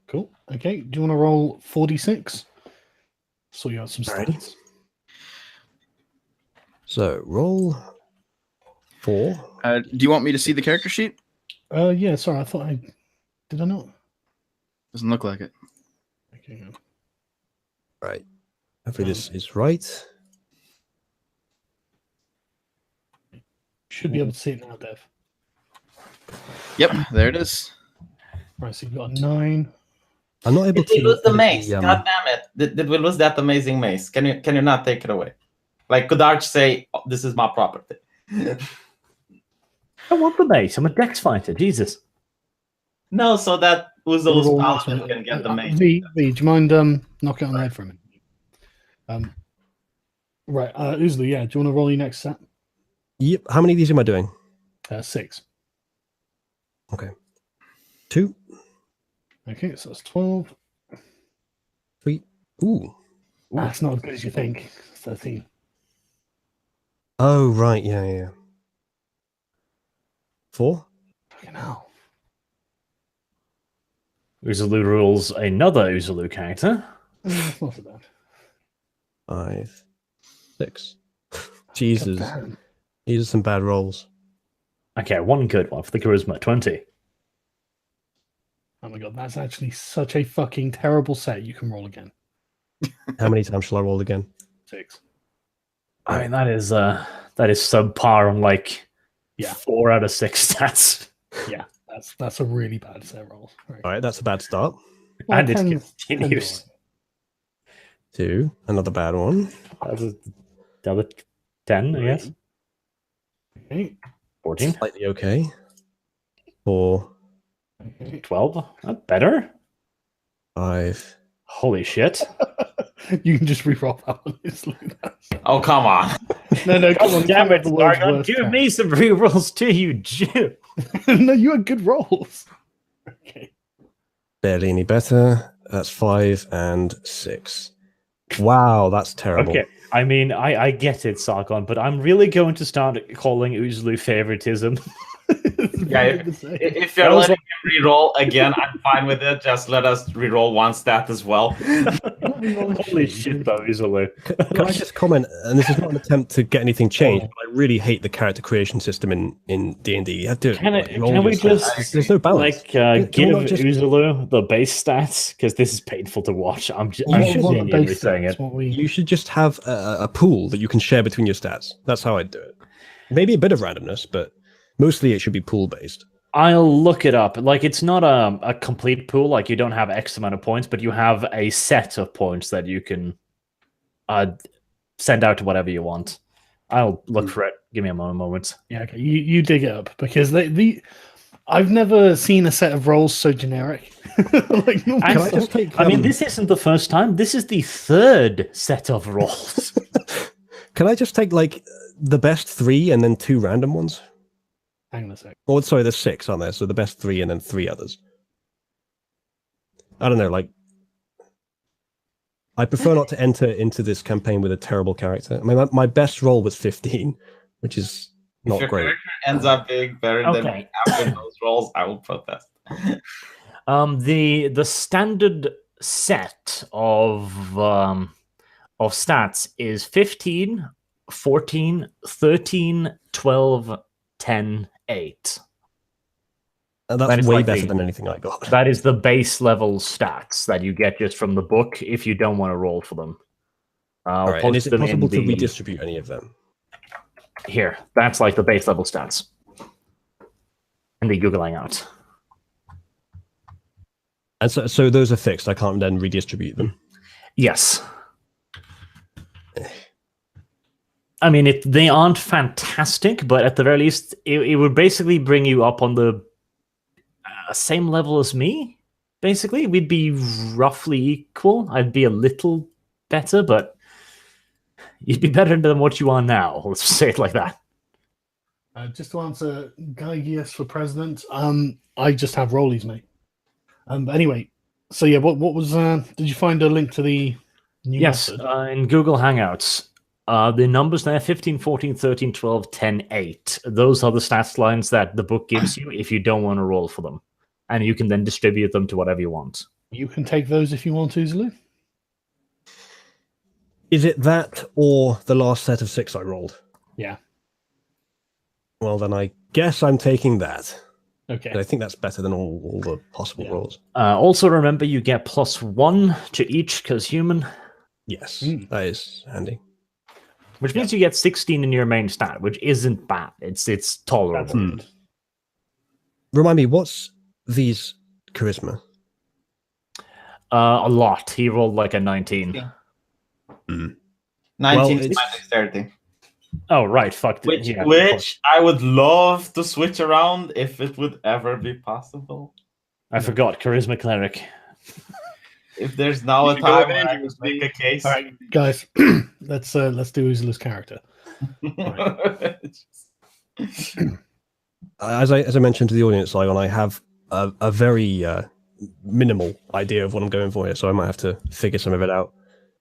Cool. Okay. Do you want to roll 46? So you have some Alrighty. stats. So roll 4. Do you want me to see the character sheet? Yeah. Sorry, I thought I did. I not? Doesn't look like it. Okay. hang on. Right. Hopefully this is right. Should be able to see it now, Dev. Yep, there it is. Right. So you've got a 9. I'm not able Did we to. lose the edit mace? the, God damn it! Did we lose that amazing mace? Can you not take it away? Like, could Arch say, oh, "This is my property"? I want the mace. I'm a dex fighter. Jesus. No, so that Uzo's Roll paladin next can one. get the mace. V, do you mind knocking it on the head for a minute? Right. Uzlu, yeah. Do you want to roll your next set? Yep. How many of these am I doing? 6. 2, Okay, so that's 12. 3. Ooh. That's not as good as you think. 13. Oh, right. Yeah. 4. Fucking hell. Uzulu rules another Uzulu character. That's not so bad. 5, 6. Jesus. Goddamn. These are some bad rolls. Okay, one good one for the charisma. 20. Oh my god, that's actually such a fucking terrible set. You can roll again. How many times shall I roll again? 6. I mean, that is subpar on like Yeah. 4 out of 6 stats. Yeah, that's a really bad set roll. Right. All right, that's a bad start. Well, And it 10's continues. 2, another bad one. That's another 10, I guess. Okay. 14, Slightly okay. 4, Okay. 12. Better? 5. Holy shit. You can just re-roll that one. Oh, come on! No, come on. Damn it, the world's Sargon. worst Give cat. me some rerolls too, you Jew. No, you had good rolls. Okay. Barely any better. That's 5 and 6. Wow, that's terrible. Okay, I mean, I get it, Sargon, but I'm really going to start calling Uzulu favoritism. Yeah, if you're That was letting him reroll again, I'm fine with it. Just let us reroll one stat as well. Holy shit, though, Uzulu. Can I just comment? And this is not an attempt to get anything changed, but I really hate the character creation system in D&D. You have to Can roll we yourself. just There's no balance. like Can we give not just- Uzulu the base stats? Because this is painful to watch. I'm should genuinely base saying stats, it. what we... You should just have a pool that you can share between your stats. That's how I'd do it. Maybe a bit of randomness, but mostly it should be pool based. I'll look it up. Like, it's not a complete pool. Like, you don't have X amount of points, but you have a set of points that you can send out to whatever you want. I'll look for it. Give me a moment. Yeah, okay. You dig it up because I've never seen a set of rolls so generic. Like, And Can I just take? I mean, this isn't the first time. This is the third set of rolls. Can I just take like the best 3 and then 2 random ones? hang on a sec. Or sorry, there's 6, aren't there? So the best 3 and then 3 others. I don't know. Like, I prefer not to enter into this campaign with a terrible character. I mean, my best roll was 15, which is If not your great. character ends up being better than Okay. me after those rolls, I will protest. The standard set of stats is 15, 14, 13, 12, 10, 8. And That that's is way like better the- than anything I got. That is the base level stats that you get just from the book if you don't want to roll for them. I'll All right, and is post it them in possible to the redistribute any of them? here. That's like the base level stats in the Google Hangout. And so those are fixed. I can't then redistribute them. Yes. I mean, they aren't fantastic, but at the very least, it would basically bring you up on the same level as me. basically. We'd be roughly equal. I'd be a little better, but you'd be better than what you are now. Let's say it like that. Just to answer Guy Gears for president, I just have rollies, mate. But anyway, so yeah, what was? Did you find a link to the new Yes, method? in Google Hangouts. The numbers there 15, 14, 13, 12, 10, 8. Those are the stats lines that the book gives you if you don't want to roll for them. And you can then distribute them to whatever you want. You can take those if you want to, Zulu. Is it that or the last set of 6 I rolled? Yeah. Well, then I guess I'm taking that. Okay. But I think that's better than all the possible rolls. Also, remember you get +1 to each because human, Yes, Mm. that is handy. which means you get 16 in your main stat, which isn't bad. It's tolerable. That's good. Remind me, what's V's charisma? A lot. He rolled like a 19. Yeah. 19 Well, is it's- my dexterity. Oh, right. Fuck. Which, yeah, which I would love to switch around if it would ever be possible. I forgot. Charisma cleric. If there's now a You can go time where I Avengers, could make a case. All right, guys, let's do Uzulu's character. As I mentioned to the audience, Sargon, I have a very minimal idea of what I'm going for here, so I might have to figure some of it out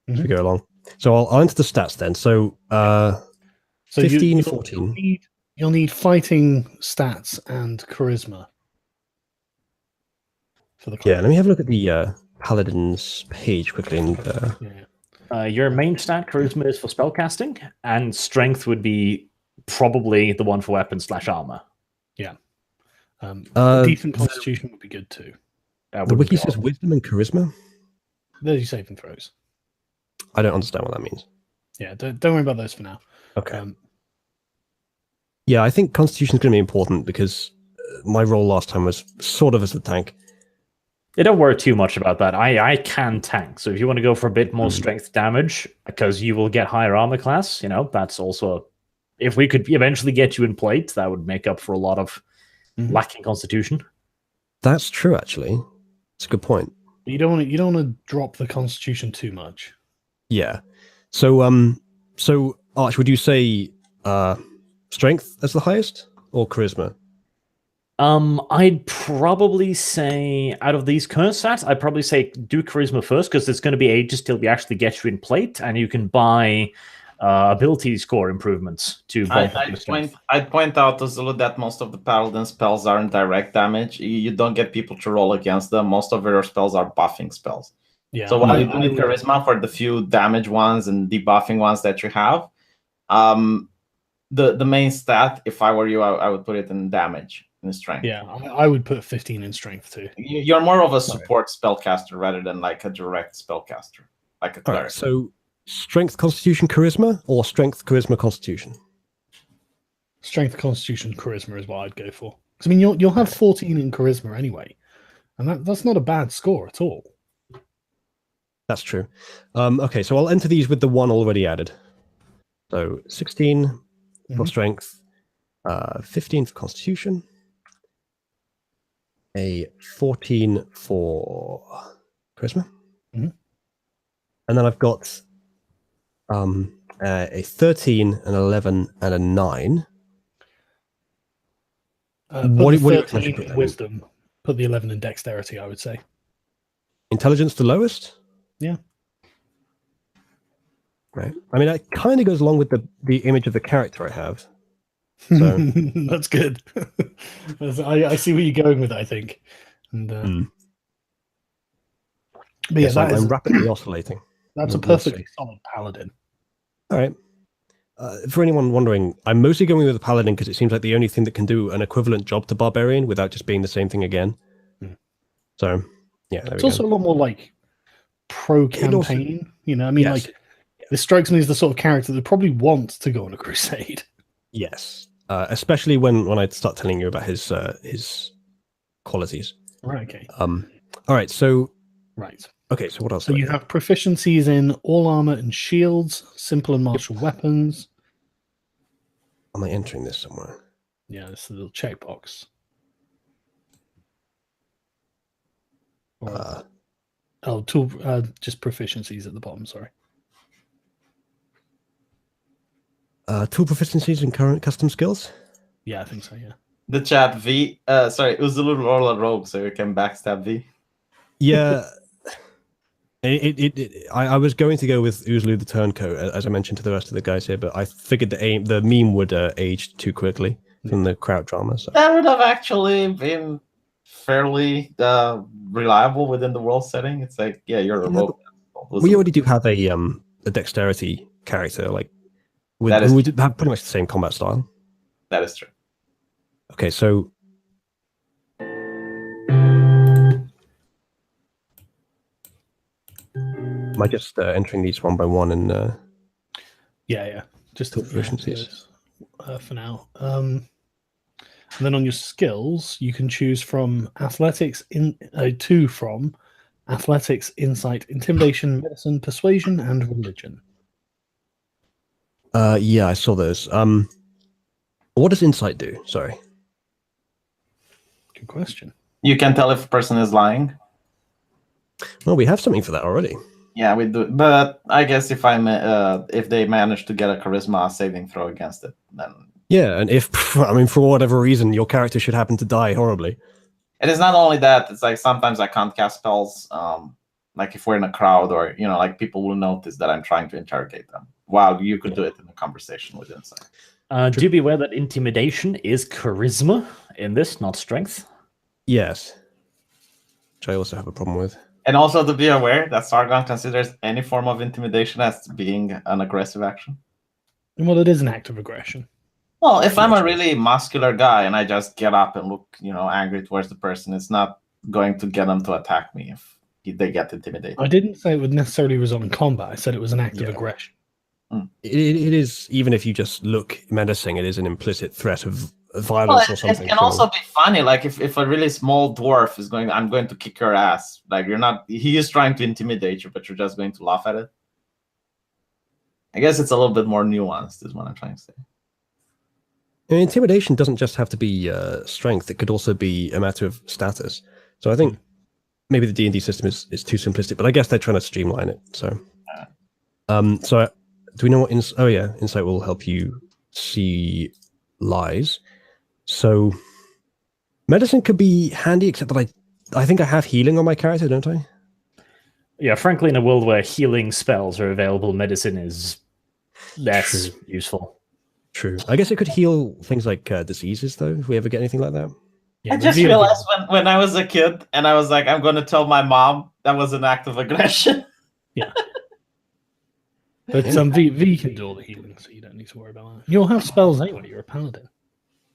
as we go along. So I'll enter the stats then. So, So 15, 14. You'll need fighting stats and charisma for the class. Yeah, let me have a look at the Paladin's page quickly. And Yeah. Your main stat, charisma, is for spellcasting, and strength would be probably the one for weapons / armor. Decent constitution would be good too. the wiki says wisdom and charisma. There's your saving throws. I don't understand what that means. Yeah, don't worry about those for now. Okay. Yeah, I think constitution is going to be important because my role last time was sort of as the tank. Yeah, don't worry too much about that. I can tank, so if you want to go for a bit more strength damage, because you will get higher armor class, that's also... If we could eventually get you in plate, that would make up for a lot of lacking constitution. That's true, actually. It's a good point. You don't want to drop the constitution too much. Yeah. So Arch, would you say strength as the highest or charisma? I'd probably say, out of these current stats, I'd probably say do charisma first, because it's going to be ages till we actually get you in plate, and you can buy ability score improvements to both of your strength. I'd point out to Zulu that most of the paladin spells aren't direct damage. You don't get people to roll against them. Most of your spells are buffing spells. Yeah. So while you do need charisma for the few damage ones and debuffing ones that you have, the main stat, if I were you, I would put it in damage, in strength. Yeah, I would put 15 in strength too. You're more of a support spellcaster rather than like a direct spellcaster, like a All cleric. right, so strength, constitution, charisma, or strength, charisma, constitution? Strength, constitution, charisma is what I'd go for. 'Cause, I mean, you'll have 14 in charisma anyway, and that's not a bad score at all. That's true. Okay, so I'll enter these with the 1 already added. So 16 for strength, 15 for constitution, a 14 for charisma, and then I've got a 13, an 11, and a 9. What do you 13 put in that wisdom, put the 11 in dexterity, I would say. Intelligence the lowest? Yeah. Right. I mean, that kind of goes along with the image of the character I have. So That's good. I see where you're going with it, I think. And but yeah, yes, that is, I'm rapidly oscillating. that's a we'll perfectly see. solid paladin. All right. For anyone wondering, I'm mostly going with the paladin because it seems like the only thing that can do an equivalent job to barbarian without just being the same thing again. So, yeah, there It's we also go. a lot more like pro campaign. I mean, Yes. like this strikes me as the sort of character that probably wants to go on a crusade. Yes, especially when I start telling you about his qualities. Right. Okay. All right. So Right. okay. So what else? So do I you do? have proficiencies in all armor and shields, simple and martial weapons. Am I entering this somewhere? Yeah, it's a little checkbox. Or, tool, just proficiencies at the bottom. Sorry. Tool proficiencies and current custom skills. Yeah, I think so. Yeah. The chat V. Sorry, Uzulu roll a rogue so you can backstab V. Yeah. I was going to go with Uzlu the Turncoat, as I mentioned to the rest of the guys here, but I figured the meme would age too quickly from the crowd drama. So. That would have actually been fairly reliable within the world setting. It's like, yeah, you're a rogue. We already do have a dexterity character, like we have pretty much the same combat style. That is true. Okay, so am I just entering these one by one and Yeah. Just proficiencies for now. And then on your skills, you can choose from athletics from athletics, insight, intimidation, medicine, persuasion, and religion. yeah, I saw those. What does insight do? Sorry. Good question. You can tell if a person is lying. Well, we have something for that already. Yeah, we do. But I guess if they manage to get a charisma saving throw against it, then Yeah, and if for whatever reason your character should happen to die horribly. it is not only that. It's like sometimes I can't cast spells. Like if we're in a crowd, or like people will notice that I'm trying to interrogate them. Wow, you could do it in a conversation with insight. Do be aware that intimidation is charisma in this, not strength. Yes. Which I also have a problem with. And also to be aware that Sargon considers any form of intimidation as being an aggressive action. Well, it is an act of aggression. Well, if I'm a really muscular guy and I just get up and look, angry towards the person, it's not going to get them to attack me if they get intimidated. I didn't say it would necessarily result in combat. I said it was an act of aggression. It is, even if you just look menacing, it is an implicit threat of violence or something. It can also be funny, like if a really small dwarf is I'm going to kick your ass. Like he is trying to intimidate you, but you're just going to laugh at it. I guess it's a little bit more nuanced, is what I'm trying to say. Intimidation doesn't just have to be strength; it could also be a matter of status. So I think maybe the D&D system is too simplistic, but I guess they're trying to streamline it. So, do we know what? Insight will help you see lies. So, medicine could be handy, except that I think I have healing on my character, don't I? Yeah, frankly, in a world where healing spells are available, medicine is less useful. True. I guess it could heal things like diseases, though, if we ever get anything like that. Yeah, I just realized when I was a kid and I was like, I'm going to tell my mom, that was an act of aggression. Yeah. But V can do all the healing, so you don't need to worry about that. You'll have spells anyway. You're a paladin.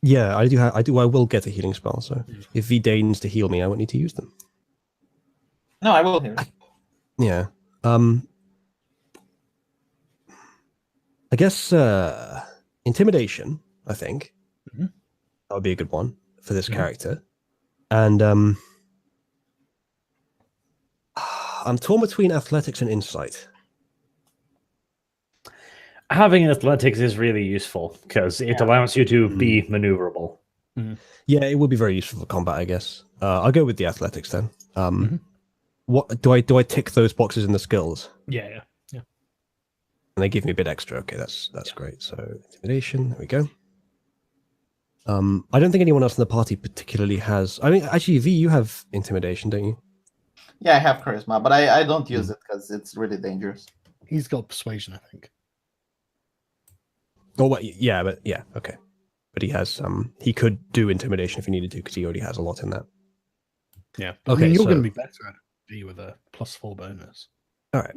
Yeah, I do. I will get a healing spell. So if V deigns to heal me, I won't need to use them. No, I will heal. Yeah. I guess intimidation. I think that would be a good one for this character. And I'm torn between athletics and insight. Having an athletics is really useful because it allows you to be maneuverable. Yeah, it would be very useful for combat, I guess. I'll go with the athletics then. What do I tick those boxes in the skills? Yeah. And they give me a bit extra. Okay, that's great. So intimidation, there we go. I don't think anyone else in the party particularly has. I mean, actually, V, you have intimidation, don't you? Yeah, I have charisma, but I don't use it because it's really dangerous. He's got persuasion, I think. Oh, well, yeah, okay. But he has he could do intimidation if he needed to because he already has a lot in that. Yeah. Okay, I mean, you're so- going to be better at it with a +4 bonus. All right.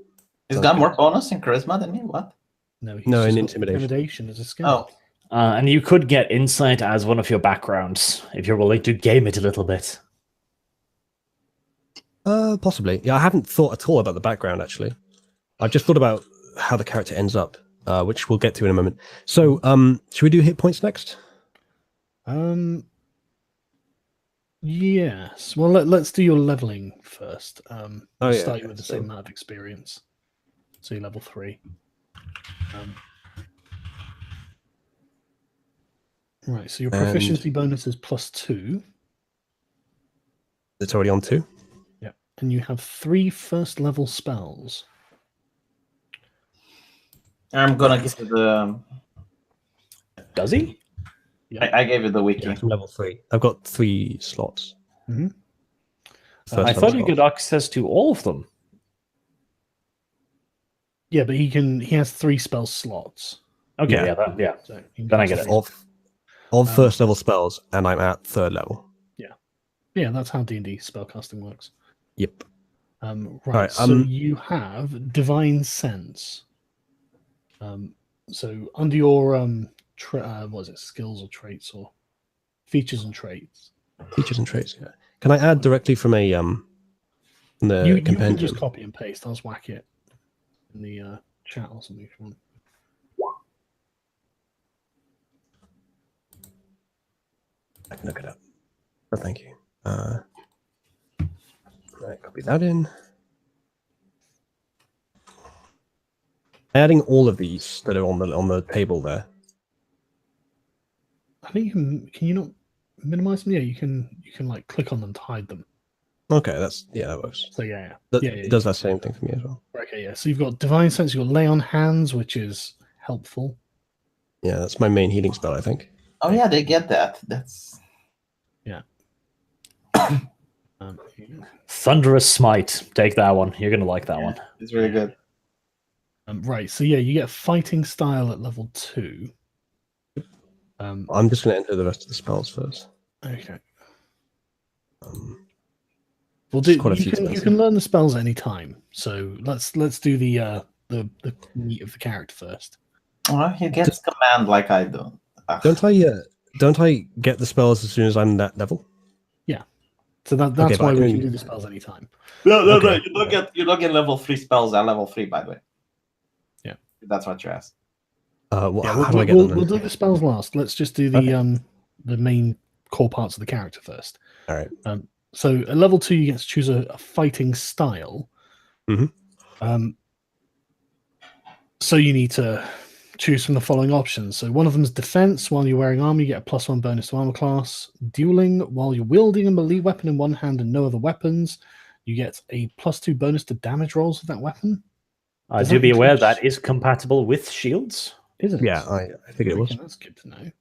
He's Sounds got good. more bonus in charisma than me? What? No, he's No, just in got intimidation. Intimidation is a skill. Oh, And you could get insight as one of your backgrounds if you're willing to game it a little bit. Possibly. Yeah, I haven't thought at all about the background, actually. I've just thought about how the character ends up, which we'll get to in a moment. So, should we do hit points next? Yes. Well, let's do your leveling first. Oh, yeah, start okay, you with the so- same amount of experience. So you're level 3. Right. So your And- proficiency bonus is +2. It's already on 2. Yeah. and you have 3 first-level spells. I'm gonna give it the. Does he? I gave it the wiki. Yeah, from level 3. I've got 3 slots. Mhm. First I level thought you slots. could access to all of them. Yeah, but he has 3 spell slots. Okay, Yeah. yeah. So he Then I can get choose it. Of first level spells, and I'm at 3rd level. Yeah, that's how D&D spellcasting works. Yep. Right, Alright, so you have Divine Sense. So under your what is it, skills or traits or features and traits? Features and traits. Yeah. Can I add directly from a from the You can compendium? just copy and paste. I'll just whack it in the chat or something if you want. I can look it up. Oh, thank you. Right, copy that in. Adding all of these that are on the table there. I think can you not minimize them? Yeah, you can like click on them to hide them. Okay, that works. So yeah. It does that same thing for me as well. Okay, yeah. So you've got Divine Sense, you've got Lay on Hands, which is helpful. Yeah, that's my main healing spell, I think. Oh yeah, they get that. That's. Thunderous Smite. Take that one. You're going to like that one. It's really good. Right, so yeah, you get Fighting Style at level 2. I'm just going to enter the rest of the spells first. Okay. Well, You can learn the spells any time. So let's do the meat of the character first. Oh, he gets command like I do. Don't I get the spells as soon as I'm that level? Yeah. So that's why we can do the spells anytime. No. You don't get level 3 spells at level 3, by the way. Yeah. That's what you asked. How do I get them? We'll do the spells last. Let's just do the main core parts of the character first. All right. So at level 2, you get to choose a fighting style. Mm-hmm. So you need to choose from the following options. So one of them is defense. While you're wearing armor, you get a +1 bonus to armor class. Dueling. While you're wielding a melee weapon in one hand and no other weapons, you get a +2 bonus to damage rolls with that weapon. Do be aware that is compatible with shields. Is it? Yeah, I figured it was. That's good to know.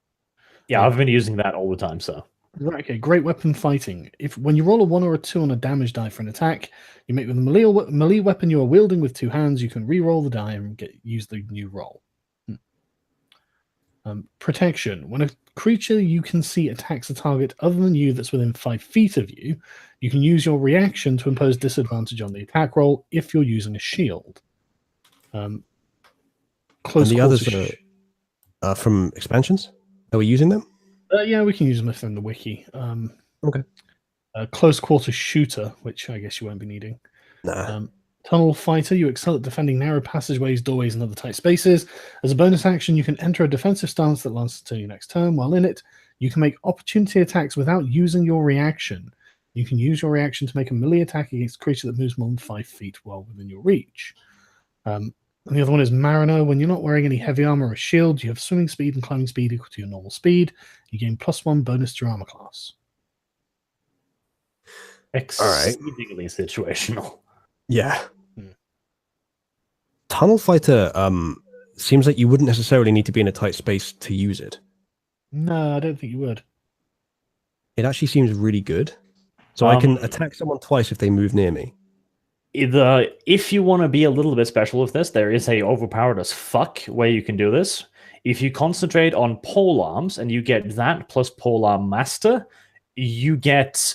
Yeah, I've been using that all the time, so. Right, okay, great weapon fighting. When you roll a 1 or a 2 on a damage die for an attack, you make with a melee weapon you are wielding with 2 hands, you can re-roll the die and use the new roll. Protection. When a creature you can see attacks a target other than you that's within 5 feet of you, you can use your reaction to impose disadvantage on the attack roll if you're using a shield. Close and the others are from expansions? Are we using them? Yeah, we can use them if they're in the wiki. Okay. Close quarter shooter, which I guess you won't be needing. Nah. Tunnel fighter, you excel at defending narrow passageways, doorways, and other tight spaces. As a bonus action, you can enter a defensive stance that lasts until your next turn. While in it, you can make opportunity attacks without using your reaction. You can use your reaction to make a melee attack against a creature that moves more than 5 feet while within your reach. And the other one is Mariner. When you're not wearing any heavy armor or shield, you have swimming speed and climbing speed equal to your normal speed. You gain +1 bonus to your armor class. Exceedingly situational. Yeah. Tunnel fighter seems like you wouldn't necessarily need to be in a tight space to use it. No, I don't think you would. It actually seems really good. So I can attack someone twice if they move near me. If you want to be a little bit special with this, there is a overpowered as fuck way you can do this. If you concentrate on pole arms and you get that plus polearm master, you get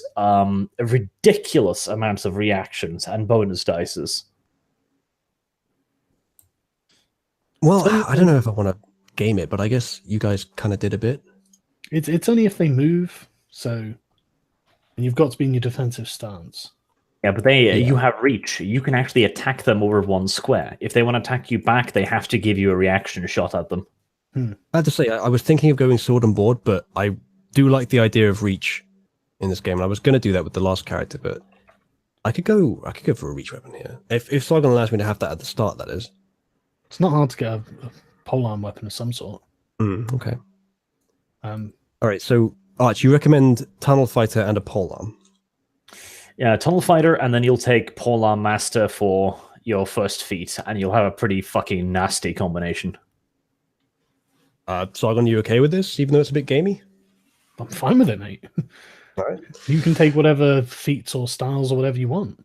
ridiculous amounts of reactions and bonus dices. Well, I don't know if I want to game it, but I guess you guys kind of did a bit. It's only if they move, and you've got to be in your defensive stance. Yeah, but you have reach. You can actually attack them over 1 square. If they want to attack you back, they have to give you a reaction shot at them. I have to say, I was thinking of going sword and board, but I do like the idea of reach in this game. And I was going to do that with the last character, but I could go for a reach weapon here. If Sargon allows me to have that at the start, that is. It's not hard to get a polearm weapon of some sort. Okay. All right, so Arch, you recommend tunnel fighter and a polearm? Yeah, Tunnel Fighter, and then you'll take Polearm Master for your first feat, and you'll have a pretty fucking nasty combination. Sargon, you okay with this, even though it's a bit gamey? I'm fine with it, mate. All right. You can take whatever feats or styles or whatever you want.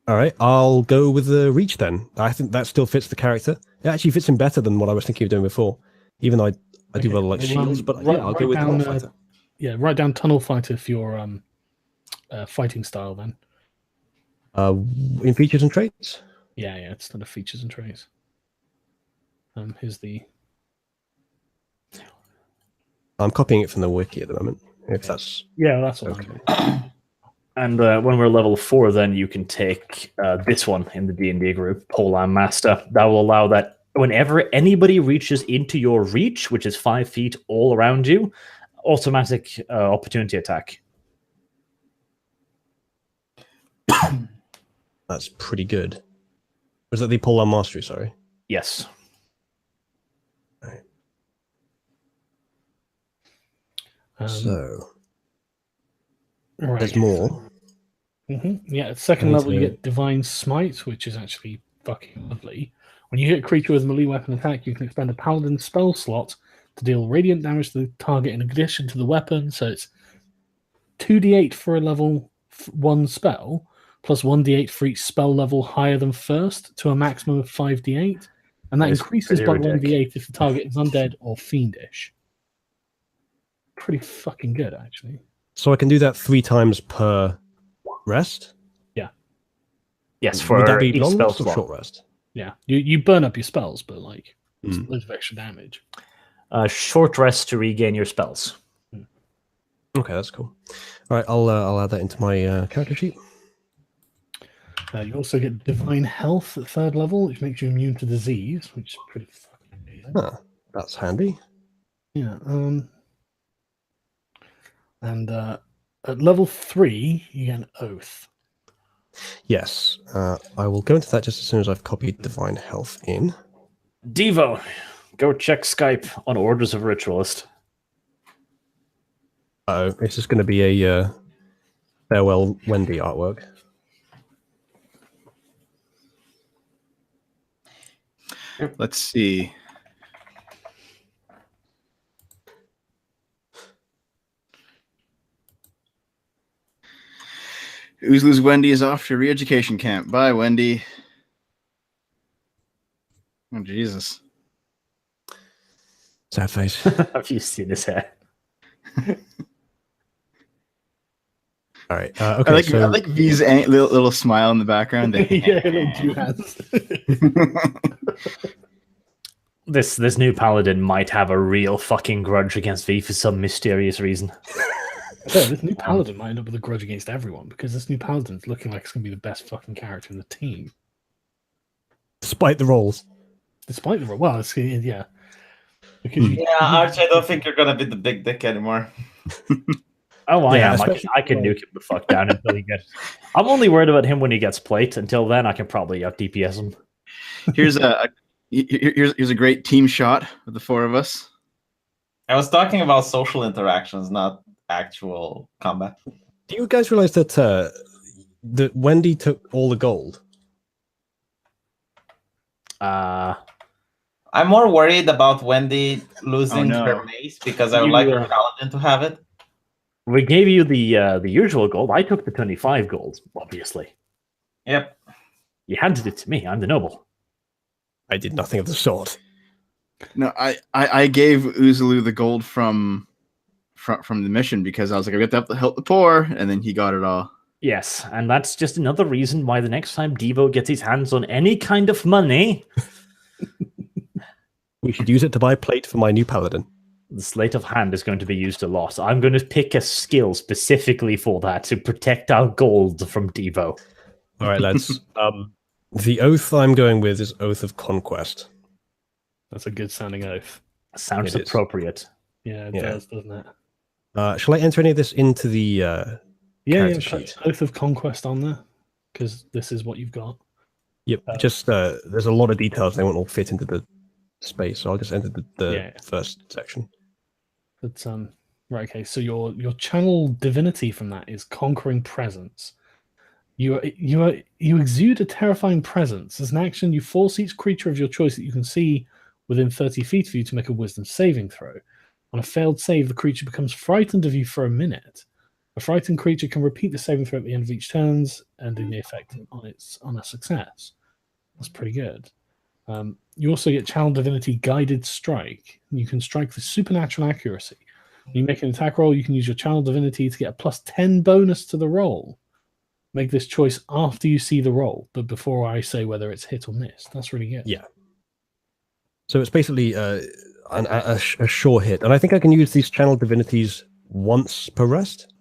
All right, I'll go with the reach then. I think that still fits the character. It actually fits him better than what I was thinking of doing before. Even though I do Okay, rather like well, shields, but write- yeah, I'll write go with down, Tunnel Fighter. Yeah, write down Tunnel Fighter for your fighting style then. In features and traits. Yeah, it's not a features and traits. Here's the. I'm copying it from the wiki at the moment. If that's Yeah, that's all. okay. And when we're level 4, then you can take this one in the D&D group, Polearm Master. That will allow that whenever anybody reaches into your reach, which is 5 feet all around you, automatic opportunity attack. That's pretty good. Was that the Polearm Mastery? Sorry. Yes. So right. there's more. Yeah, at second I need level you to- get Divine Smite, which is actually fucking lovely. When you hit a creature with a melee weapon attack, you can expend a Paladin spell slot to deal radiant damage to the target in addition to the weapon. So it's 2d8 for a level 1 spell, plus 1d8 for each spell level higher than first, to a maximum of 5d8. And that That is increases pretty by ridiculous. 1d8 if the target is undead or fiendish. Pretty fucking good, actually. So I can do that 3 times per rest. Yes, for Would that be each long spell rest or slot. short rest? Yeah, you burn up your spells, but like it's Mm. loads of extra damage. Short rest to regain your spells. Okay, that's cool. All right, I'll add that into my character sheet. You also get Divine Health at 3rd level, which makes you immune to disease, which is pretty fucking amazing. That's handy. Yeah. And at level 3, you get an Oath. Yes, I will go into that just as soon as I've copied Divine Health in. Devo, go check Skype on Orders of Ritualist. Oh, it's just going to be a farewell Wendy artwork. Let's see. Oozlu's Wendy is off to re-education camp. Bye, Wendy. Oh, Jesus. Sad face. Have you seen his hair? All right. Okay. I like V's little smile in the background. Yeah, little two hands. This new paladin might have a real fucking grudge against V for some mysterious reason. Yeah, this new paladin might end up with a grudge against everyone because this new paladin's looking like it's going to be the best fucking character in the team. Despite the rolls. Despite the well, it's, yeah. Because Yeah, Arch, I don't think you're gonna be the big dick anymore. Oh, I Yeah, am. especially- I can nuke him the fuck down until he gets. I'm only worried about him when he gets plate. Until then, I can probably out DPS him. here's a great team shot of the 4 of us. I was talking about social interactions, not actual combat. Do you guys realize that that Wendy took all the gold? I'm more worried about Wendy losing Oh, no. her mace because I would like her paladin to have it. We gave you the usual gold. I took the 25 gold, obviously. Yep. You handed it to me. I'm the noble. I did nothing of the sort. No, I gave Oozlu the gold from the mission because I was like, I have to help the poor, and then he got it all. Yes, and that's just another reason why the next time Devo gets his hands on any kind of money, We should use it to buy plate for my new paladin. the sleight of hand is going to be used a lot. I'm going to pick a skill specifically for that to protect our gold from Devo. All right, lads. The oath I'm going with is Oath of Conquest. that's a good sounding oath. Sounds It is. appropriate. Yeah, it Yeah. does, doesn't it? Shall I enter any of this into the Yeah, character put sheet? Oath of Conquest on there because this is what you've got. Yep. Just there's a lot of details. They won't all fit into the space, so I'll just enter the Yeah. first section. But right, okay. So your channel divinity from that is Conquering Presence. You exude a terrifying presence. As an action, you force each creature of your choice that you can see within 30 feet of you to make a wisdom saving throw. On a failed save, the creature becomes frightened of you for a minute. A frightened creature can repeat the saving throw at the end of each turn, ending the effect on a success. That's pretty good. You also get Channel Divinity Guided Strike. You can strike with supernatural accuracy. When you make an attack roll, you can use your Channel Divinity to get a +10 bonus to the roll. Make this choice after you see the roll, but before I say whether it's hit or miss. That's really good. Yeah. So it's basically a sure hit. And I think I can use these Channel Divinities once per rest.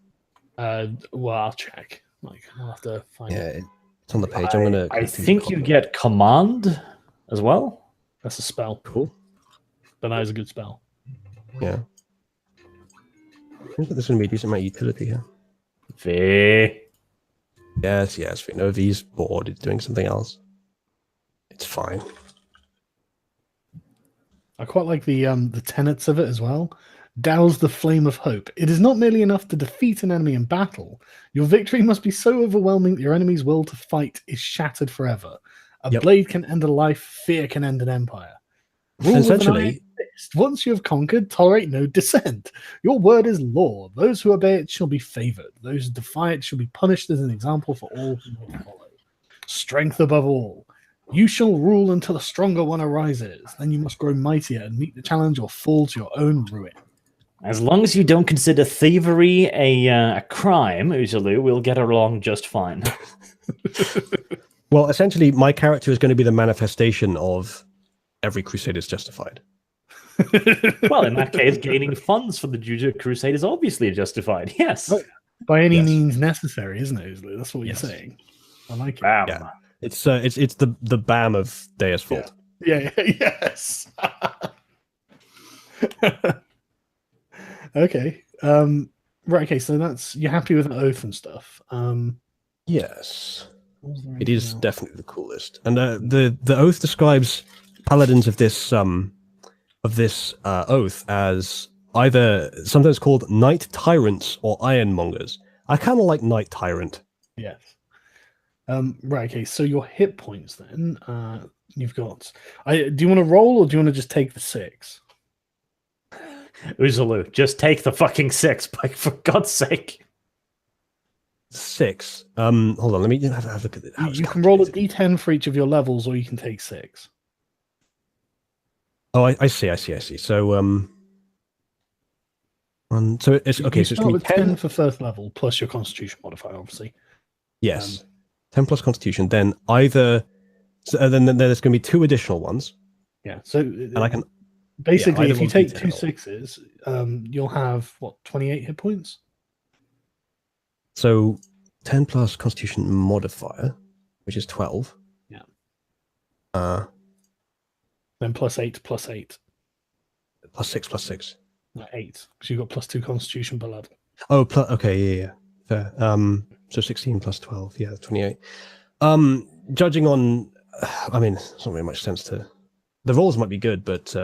Well, I'll check. I'll have to find it. It's on the page. I think you get Command as well. That's a spell. Cool. But that is a good spell. Yeah. I think there's going to be a decent amount of utility here. V. Yes, we know V's bored. It's doing something else. It's fine. I quite like the tenets of it as well. Douse the flame of hope. It is not merely enough to defeat an enemy in battle. Your victory must be so overwhelming that your enemy's will to fight is shattered forever. A blade can end a life. Fear can end an empire. Rule essentially, once you have conquered, tolerate no dissent. Your word is law. Those who obey it shall be favored. Those who defy it shall be punished as an example for all who will follow. Strength above all. You shall rule until a stronger one arises. Then you must grow mightier and meet the challenge or fall to your own ruin. As long as you don't consider thievery a crime, Uzalu, we'll get along just fine. Well, essentially, my character is going to be the manifestation of every crusade is justified. Well, in that case, gaining funds for the Juju Crusade is obviously justified. Yes. By any means necessary, isn't it, Uzalu? That's what you're saying. I like it. Bam. Yeah. It's the BAM of Deus Vult. Yeah. Yes. Okay. Right. Okay. So you're happy with the oath and stuff. Yes. It is definitely the coolest, and the oath describes paladins of this oath as either sometimes called knight tyrants or ironmongers. I kind of like knight tyrant. Yes. Right. Okay. So your hit points then. You've got. Do you want to roll or do you want to just take the 6? Uzalu, just take the fucking 6, for God's sake. 6. Hold on, let me have a look at it. You can roll a d10 for each of your levels, or you can take 6. Oh, I see. So, so it's okay. So it's going to be 10 for first level plus your Constitution modifier, obviously. Yes, 10 plus Constitution. Then either, then there's going to be 2 additional ones. Yeah. So, and I can basically, if you take 2 6s, you'll have 28 hit points. So 10 plus Constitution modifier, which is 12. Yeah. Then plus 8. Plus 6. 8. Because you've got plus 2 Constitution per level. Oh, okay, yeah. Fair. So 16 plus 12, 28. Judging on, I mean, it's not really much sense to. The rolls might be good, but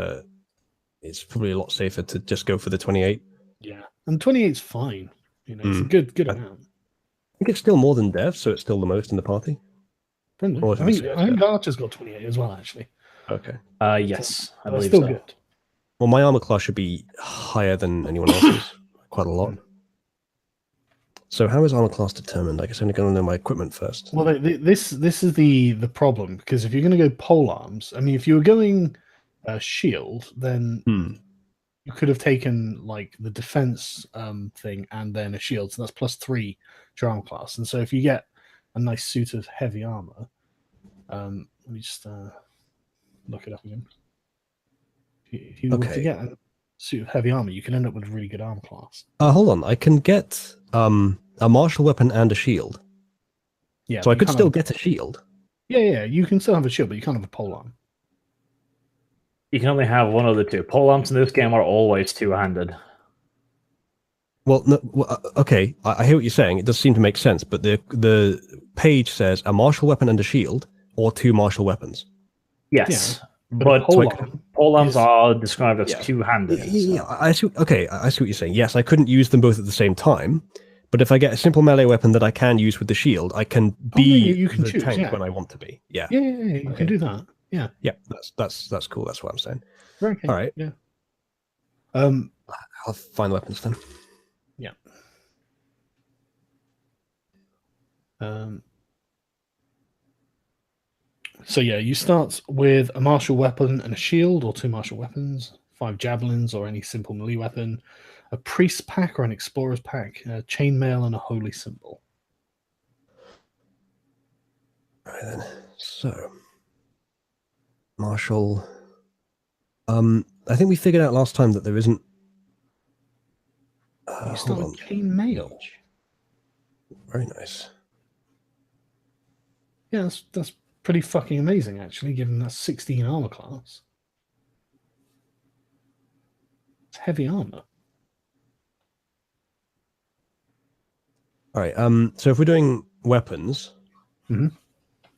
it's probably a lot safer to just go for the 28. Yeah, and 28's fine. It's a good amount. I think it's still more than Dev, so it's still the most in the party. I think Archer's got 28 as well, actually. Okay. Yes, I believe still so. Good. Well, my armor class should be higher than anyone else's, quite a lot. So how is armor class determined? I guess I'm going to know my equipment first. Well, this is the problem, because if you're going to go pole arms, I mean, if you were going shield, then you could have taken like the defense thing and then a shield, so that's plus 3 to your armor class. And so if you get a nice suit of heavy armor, let me just look it up again. If you were to get a suit of heavy armor, you can end up with a really good armor class. Hold on, I can get a martial weapon and a shield. Yeah, so I could still get a shield. Yeah, you can still have a shield, but you can't have a pole arm. You can only have one of the 2. Pole arms in this game are always 2-handed. Well, no, okay, I hear what you're saying. It does seem to make sense, but the page says a martial weapon and a shield, or 2 martial weapons. Yes, yeah, but pole arms are described as 2-handed. Yeah, I see. Okay, I see what you're saying. Yes, I couldn't use them both at the same time, But if I get a simple melee weapon that I can use with the shield, I can be you can the choose, tank yeah. when I want to be. Yeah. Yeah, you Okay. can do that. Yeah. Yeah, that's cool. That's what I'm saying. Okay. All right. Yeah. I'll find the weapons then. Yeah. So yeah, you start with a martial weapon and a shield, or 2 martial weapons, 5 javelins or any simple melee weapon, a priest pack or an explorer's pack, a chainmail, and a holy symbol. All right then. So, martial. I think we figured out last time that there isn't. You Hold start on. with chainmail. Very nice. Yeah, that's pretty fucking amazing, actually, given that 16 armor class. It's heavy armor. All right. So if we're doing weapons, Mhm.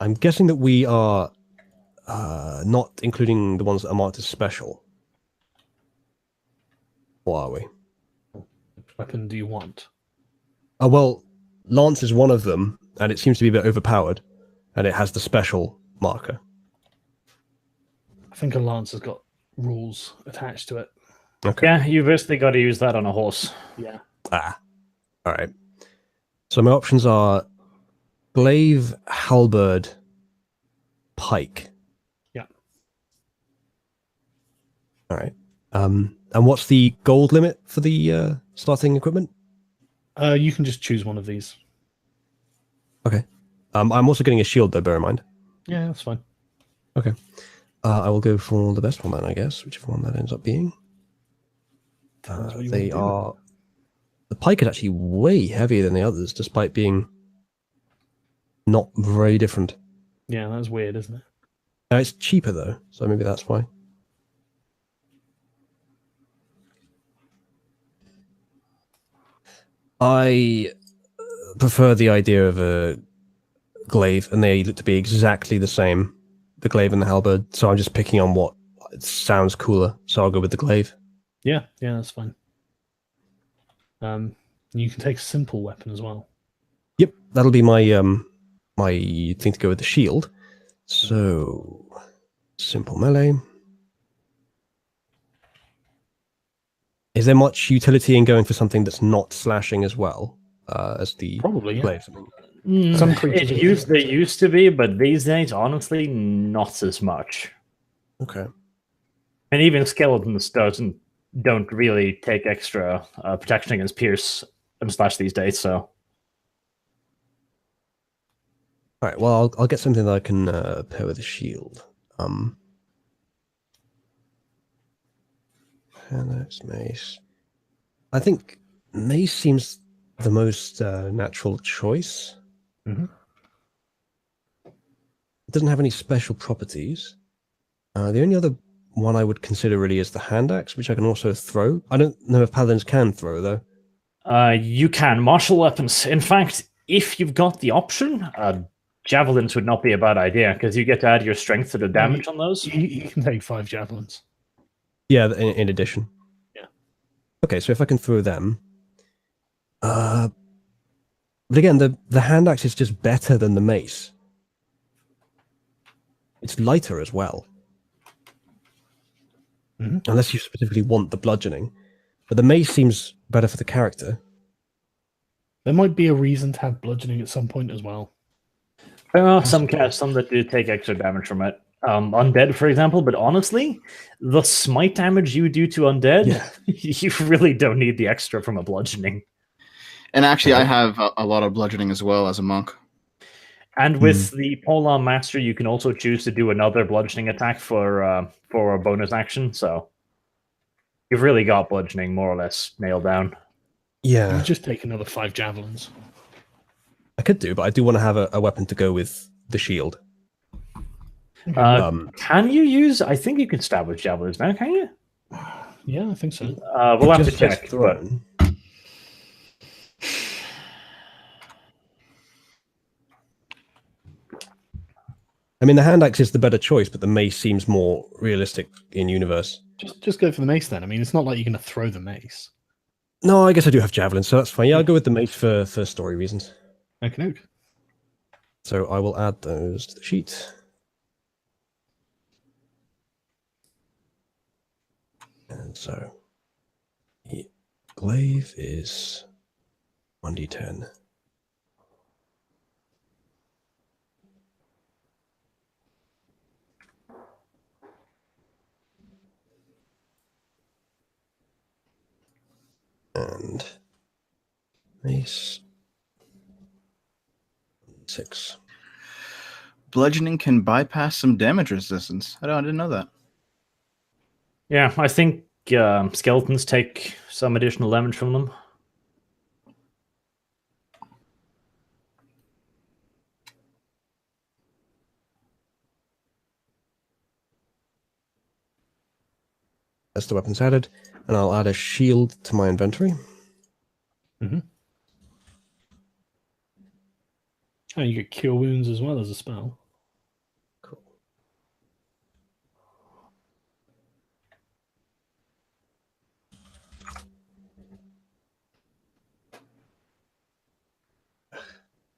I'm guessing that we are not including the ones that are marked as special. Or are we? Which weapon do you want? Oh well, Lance is one of them, and it seems to be a bit overpowered, and it has the special marker. I think a lance has got rules attached to it. Okay. Yeah, you basically got to use that on a horse. Yeah. Ah. All right. So my options are glaive, halberd, pike. Yeah. All right. And what's the gold limit for the starting equipment? You can just choose one of these. Okay. I'm also getting a shield though, bear in mind. Yeah, that's fine. Okay. I will go for the best one then, I guess, whichever one that ends up being. Depends what you They wanna do. are. The pike is actually way heavier than the others, despite being not very different. Yeah, that's weird, isn't it? It's cheaper though, so maybe that's why. I prefer the idea of a glaive, and they look to be exactly the same, the glaive and the halberd. So I'm just picking on what sounds cooler. So I'll go with the glaive. Yeah, that's fine. You can take a simple weapon as well. Yep, that'll be my my thing to go with the shield. So simple melee. Is there much utility in going for something that's not slashing as well as the Probably, yeah. glaive? Some creatures. There used to be, but these days, honestly, not as much. Okay. And even skeletons don't really take extra protection against pierce and slash these days. So All right. Well, I'll get something that I can pair with a shield. Helix, mace. I think mace seems the most natural choice. Mhm. It doesn't have any special properties. The only other one I would consider really is the hand axe, which I can also throw. I don't know if paladins can throw though. you can martial weapons. In fact, if you've got the option, javelins would not be a bad idea because you get to add your strength to the damage on those. You can take 5 javelins. Yeah, in addition. Yeah. Okay, so if I can throw them. But again, the hand axe is just better than the mace. It's lighter as well. Mhm. Unless you specifically want the bludgeoning. But the mace seems better for the character. There might be a reason to have bludgeoning at some point as well. There are some that do take extra damage from it. Undead, for example, but honestly, the smite damage you do to undead, Yeah. you really don't need the extra from a bludgeoning. And actually, I have a lot of bludgeoning as well as a monk. And with the Polearm Master, you can also choose to do another bludgeoning attack for a bonus action. So you've really got bludgeoning more or less nailed down. Yeah. You just take another 5 javelins. I could do, but I do want to have a weapon to go with the shield. Can you use? I think you can stab with javelins now. Can you? Yeah, I think so. We'll have to Just says check. But thrown. I mean, the hand axe is the better choice, but the mace seems more realistic in universe. Just go for the mace then. I mean, it's not like you're going to throw the mace. No, I guess I do have javelins, so that's fine. Yeah, I'll go with the mace for story reasons. Okay. So I will add those to the sheet. And so the glaive is 1d10. And mace 6. Bludgeoning can bypass some damage resistance. I didn't know that. Yeah, I think skeletons take some additional damage from them. That's the weapons added, and I'll add a shield to my inventory. Mm-hmm. Oh, you get cure wounds as well as a spell. Cool.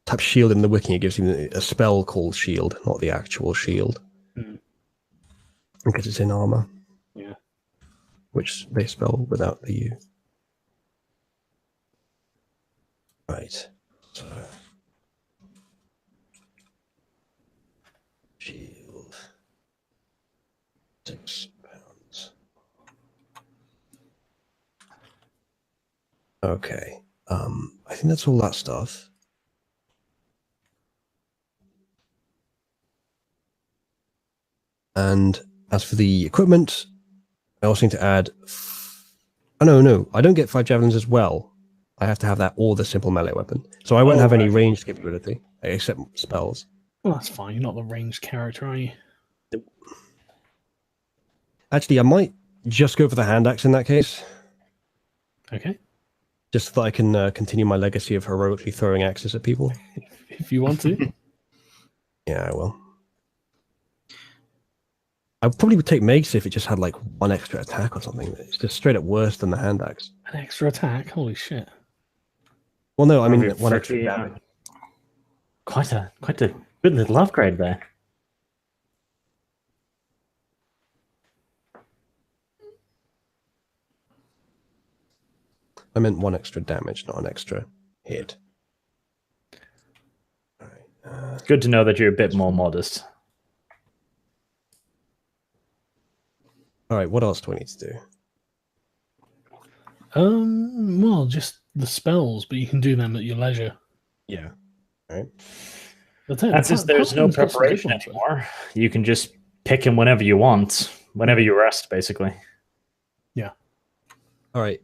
Tap shield in the wiki, it gives you a spell called shield, not the actual shield. Mm. Because it's in armor. Yeah. Which they spell without the U. Right. So shield. £6. Okay. I think that's all that stuff. And as for the equipment, I also need to add... Oh, no. I don't get 5 javelins as well. I have to have that or the simple melee weapon. So I won't have any ranged capability, except spells. Well, that's fine. You're not the ranged character, are you? Actually, I might just go for the hand axe in that case. Okay. Just so that I can continue my legacy of heroically throwing axes at people. If you want to. Yeah, I will. I probably would take mace if it just had like 1 extra attack or something. It's just straight up worse than the hand axe. An extra attack? Holy shit. Well, no, I mean Probably 1 extra 30, damage. Quite a good little upgrade there. I meant 1 extra damage, not an extra hit. All right. It's good to know that you're a bit more modest. All right, what else do I need to do? Well, just the spells, but you can do them at your leisure. Yeah. All right. That's just there's no preparation anymore. You can just pick them whenever you want, whenever you rest, basically. Yeah. All right,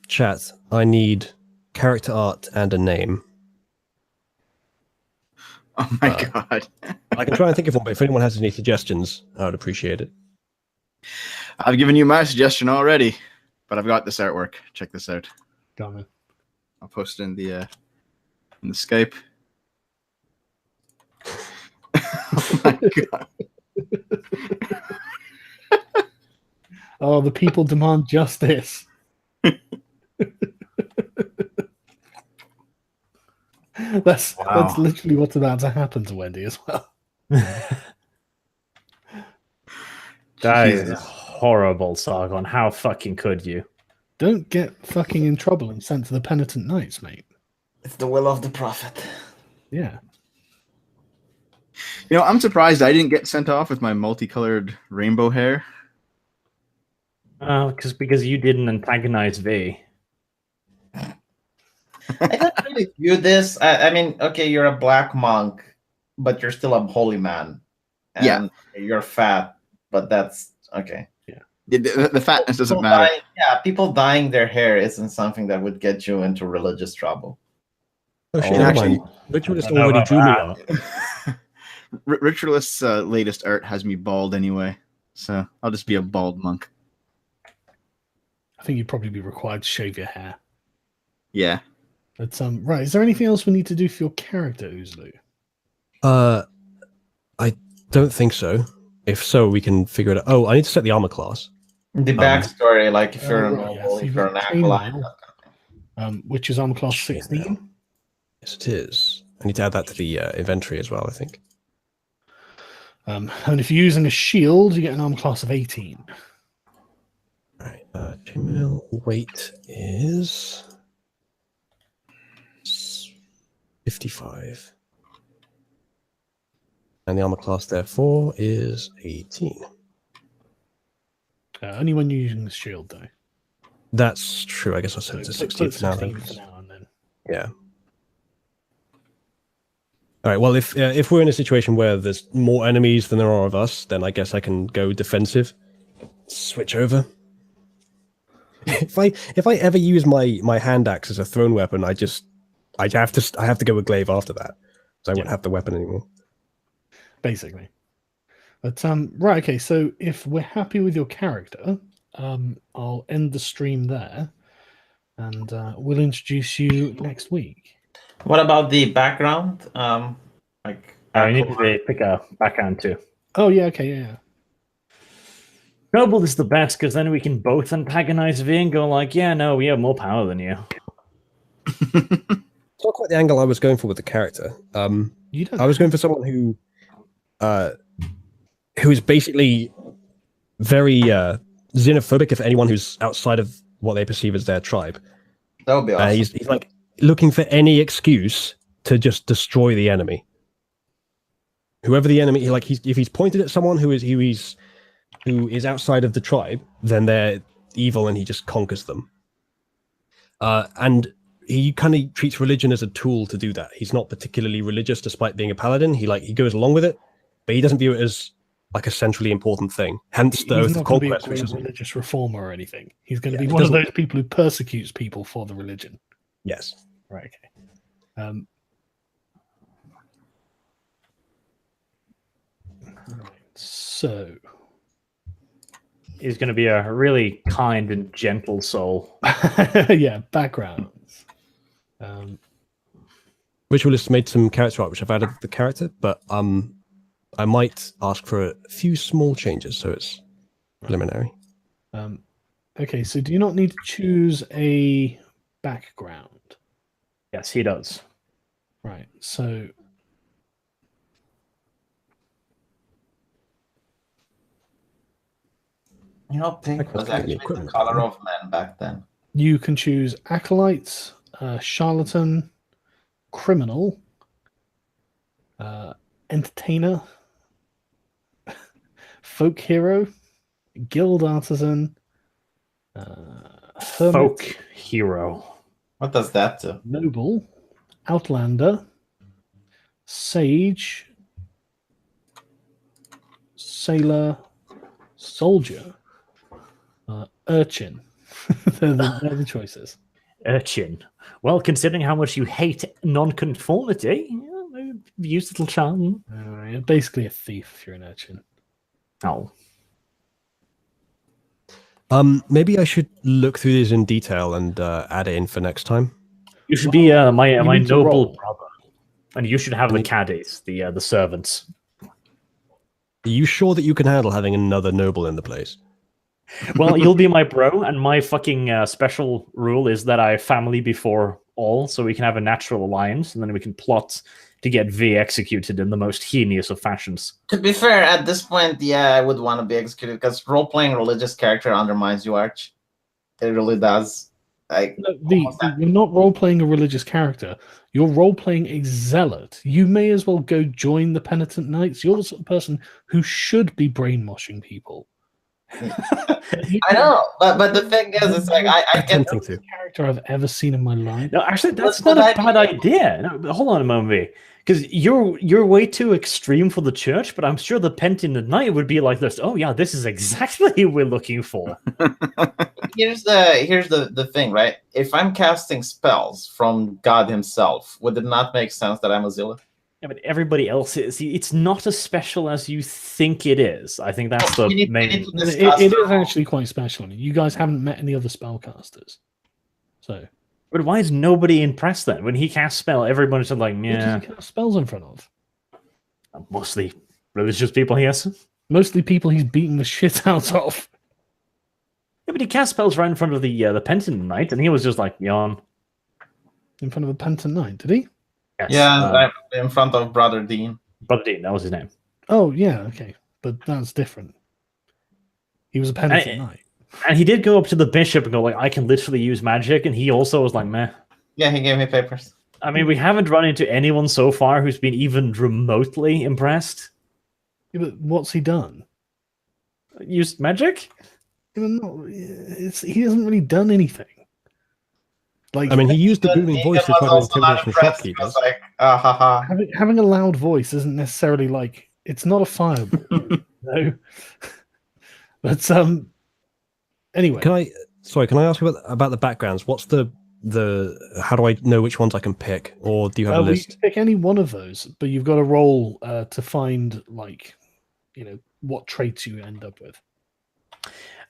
chat. I need character art and a name. Oh my god. I can try and think of one, but if anyone has any suggestions, I would appreciate it. I've given you my suggestion already, but I've got this artwork. Check this out. Got it. I'll post it in the Skype. Oh my god. Oh, the people demand justice. That's literally what's about to happen to Wendy as well. That is horrible, Sargon. How fucking could you? Don't get fucking in trouble and sent to the penitent knights, mate. It's the will of the prophet. Yeah. You know, I'm surprised I didn't get sent off with my multicolored rainbow hair. Because you didn't antagonize V. I don't really view this. I mean, okay, you're a black monk, but you're still a holy man. And Yeah. You're fat, but that's okay. Yeah. The fatness doesn't matter. People dyeing their hair isn't something that would get you into religious trouble. Oh shit! Oh, Never actually- mind. Ritualist I don't know already about drew me that. up. Ritualist's latest art has me bald anyway, so I'll just be a bald monk. I think you'd probably be required to shave your hair. Yeah. But right, is there anything else we need to do for your character, Uzlu? I don't think so. If so, we can figure it out. Oh, I need to set the armor class. The backstory, like if you're a Right, noble, yes, if you're an you've got acolyte. chainmail. which is armor class Shit, 16. Yes, it is. I need to add that to the inventory as well, I think. And if you're using a shield, you get an armor class of 18. Right. Chainmail weight is 55. And the armor class, therefore, is 18. Only when you're using the shield, though. That's true. I guess I'll set it to So 16 put for now. 16 Then. for now and then. Yeah. All right. Well, if we're in a situation where there's more enemies than there are of us, then I guess I can go defensive. Switch over. If I ever use my hand axe as a thrown weapon, I have to go with glaive after that, so I won't have the weapon anymore. Basically. But right, okay, so if we're happy with your character, I'll end the stream there, and we'll introduce you next week. What about the background? I need to pick a background too. Oh yeah, okay, yeah. Noble is the best because then we can both antagonize V and go like, yeah, no, we have more power than you. It's not quite the angle I was going for with the character. You don't I was going for someone who is basically very xenophobic of anyone who's outside of what they perceive as their tribe. That would be awesome. He's like looking for any excuse to just destroy the enemy. Whoever the enemy, if he's pointed at someone who is outside of the tribe, then they're evil and he just conquers them. And he kind of treats religion as a tool to do that. He's not particularly religious despite being a paladin. He goes along with it, but he doesn't view it as like a centrally important thing. Hence the He's Oath not of going to be a Conquest, which great is religious reformer or anything. He's going to Yeah, be he one of doesn't- those people who persecutes people for the religion. yes. Right, okay. Right, so He's going to be a really kind and gentle soul. yeah, backgrounds. Ritual has made some character art, which I've added to the character, but I might ask for a few small changes, so it's preliminary. Okay, so do you not need to choose a background? Yes, he does. Right, so pink was Equipment, actually the equipment. color of men back then. you can choose acolyte, charlatan, criminal, entertainer, folk hero, guild artisan, hermit, Folk hero. What does that do? noble, outlander, sage, sailor, soldier, urchin. they're the choices. Urchin. Well, considering how much you hate non-conformity, use little charm. You're basically a thief if you're an urchin. Oh. Maybe I should look through these in detail and add it in for next time. You should be my need to noble roll. brother. And you should have the caddies, the servants. Are you sure that you can handle having another noble in the place? Well, you'll be my bro, and my fucking special rule is that I family before all, so we can have a natural alliance, and then we can plot to get V executed in the most heinous of fashions. To be fair, at this point, yeah, I would want to be executed because role-playing religious character undermines you, Arch. It really does. Like, You're not role-playing a religious character. You're role-playing a zealot. You may as well go join the penitent knights. You're the sort of person who should be brainwashing people. I know, but the thing is, it's like I get Attempting to. Character I've ever seen in my life. No, actually, that's But not a I- bad idea. No, hold on a moment, V. Because you're way too extreme for the church, but I'm sure the penitent knight would be like this. Oh yeah, this is exactly what we're looking for. here's the thing, right? If I'm casting spells from God Himself, would it not make sense that I'm a zealot? Yeah, but everybody else is. It's not as special as you think it is. I think that's the We need main. to discuss It the is actually quite special. You guys haven't met any other spellcasters. So, But why is nobody impressed then? When he casts spell, everybody's just like, who yeah, does he cast spells in front of? mostly religious people, yes. Mostly people he's beating the shit out of. Yeah, but he cast spells right in front of the penitent knight, and he was just like, yawn. in front of a penitent knight, did he? Yes. Yeah, right in front of Brother Dean. Brother Dean, that was his name. Oh, yeah, okay. But that's different. He was a penitent knight. And he did go up to the bishop and go like, I can literally use magic, and he also was like, meh. Yeah, he gave me papers. I mean, we haven't run into anyone so far who's been even remotely impressed. Yeah, but what's he done? Used magic? He hasn't really done anything. Like, I mean, he used the booming Negan voice to was try to also not intimidate some impressed. He was shopkeepers. like, ah, ha, ha. having a loud voice isn't necessarily like it's not a fireball, no. But anyway, Can I ask you about the backgrounds? What's the how do I know which ones I can pick, or do you have a well, you list? can pick any one of those, but you've got to roll to find what traits you end up with.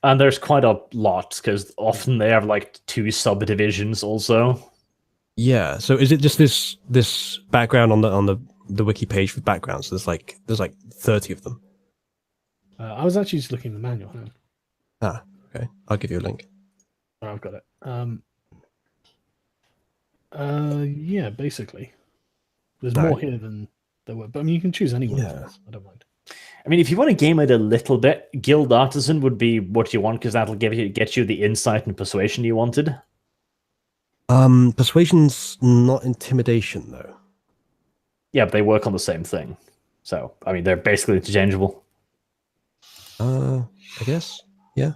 And there's quite a lot, because often they have like 2 subdivisions also. Yeah. So is it just this background on the wiki page for backgrounds? There's like 30 of them. I was actually just looking at the manual. Hang on. Okay. I'll give you a link. Oh, I've got it. Yeah, basically. There's more here than there were, but I mean, you can choose any one of those. I don't mind. I mean, if you want to game it a little bit, Guild Artisan would be what you want, because that'll get you the insight and persuasion you wanted. Persuasion's not intimidation though. Yeah, but they work on the same thing. So, I mean, they're basically interchangeable. I guess. Yeah.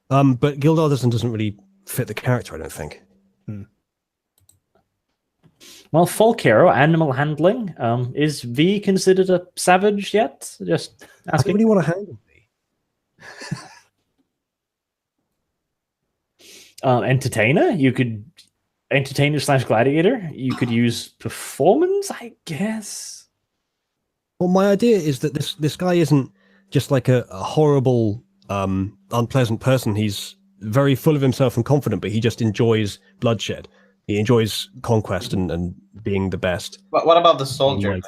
But Guild Artisan doesn't really fit the character, I don't think. Well, folk hero, animal handling. Is V considered a savage yet? Just I don't asking. really want to handle me. Entertainer. You could entertainer/gladiator. You could use performance, I guess. Well, my idea is that this guy isn't just like a horrible, unpleasant person. He's very full of himself and confident, but he just enjoys bloodshed. He enjoys conquest and being the best. But what about the soldier?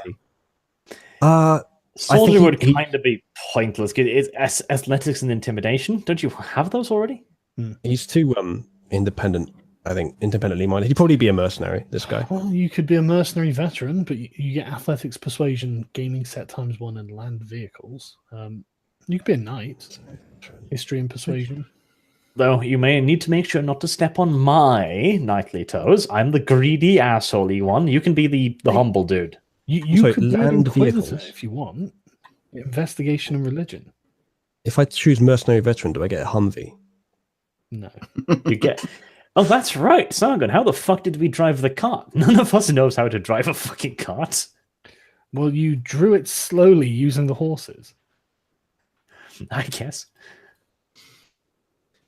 Soldier he- would he- kind of be pointless. It's athletics and intimidation. Don't you have those already? He's too independent. I think independently minded. He'd probably be a mercenary. This guy. Well, you could be a mercenary veteran, but you get athletics, persuasion, gaming set ×1, and land vehicles. You could be a knight, history and persuasion. Though you may need to make sure not to step on my knightly toes. I'm the greedy assholey one. You can be the humble dude. You Sorry, could be an land inquisitor vehicles. if you want. Investigation and religion. If I choose mercenary veteran, do I get a Humvee? No. You get. Oh, that's right, Sargon. How the fuck did we drive the cart? None of us knows how to drive a fucking cart. Well, you drew it slowly using the horses. I guess.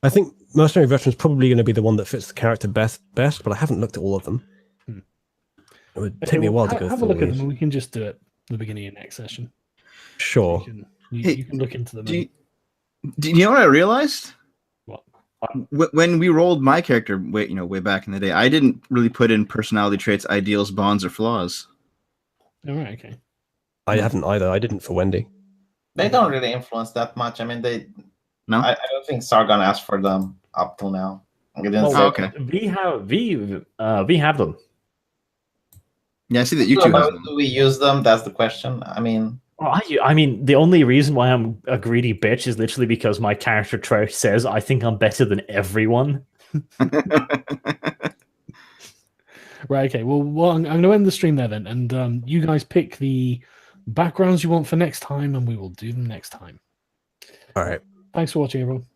I think mercenary veteran is probably going to be the one that fits the character best, but I haven't looked at all of them. It would take me a while to go have through a look all at these. them, and we can just do it at the beginning of next session. Sure. You can look into them. Do you know what I realized? What? When we rolled my character way back in the day, I didn't really put in personality traits, ideals, bonds, or flaws. All right, okay. I haven't either. I didn't for Wendy. They don't really influence that much. I mean, No? I don't think Sargon asked for them up till now. He didn't Well, say- okay. We have them. Yeah, I see that you So two have how them. do we use them? That's the question. I mean, Well, I mean, the only reason why I'm a greedy bitch is literally because my character trait says I think I'm better than everyone. Right, okay. Well, I'm going to end the stream there then, and you guys pick the backgrounds you want for next time, and we will do them next time. All right. Thanks for watching, everyone.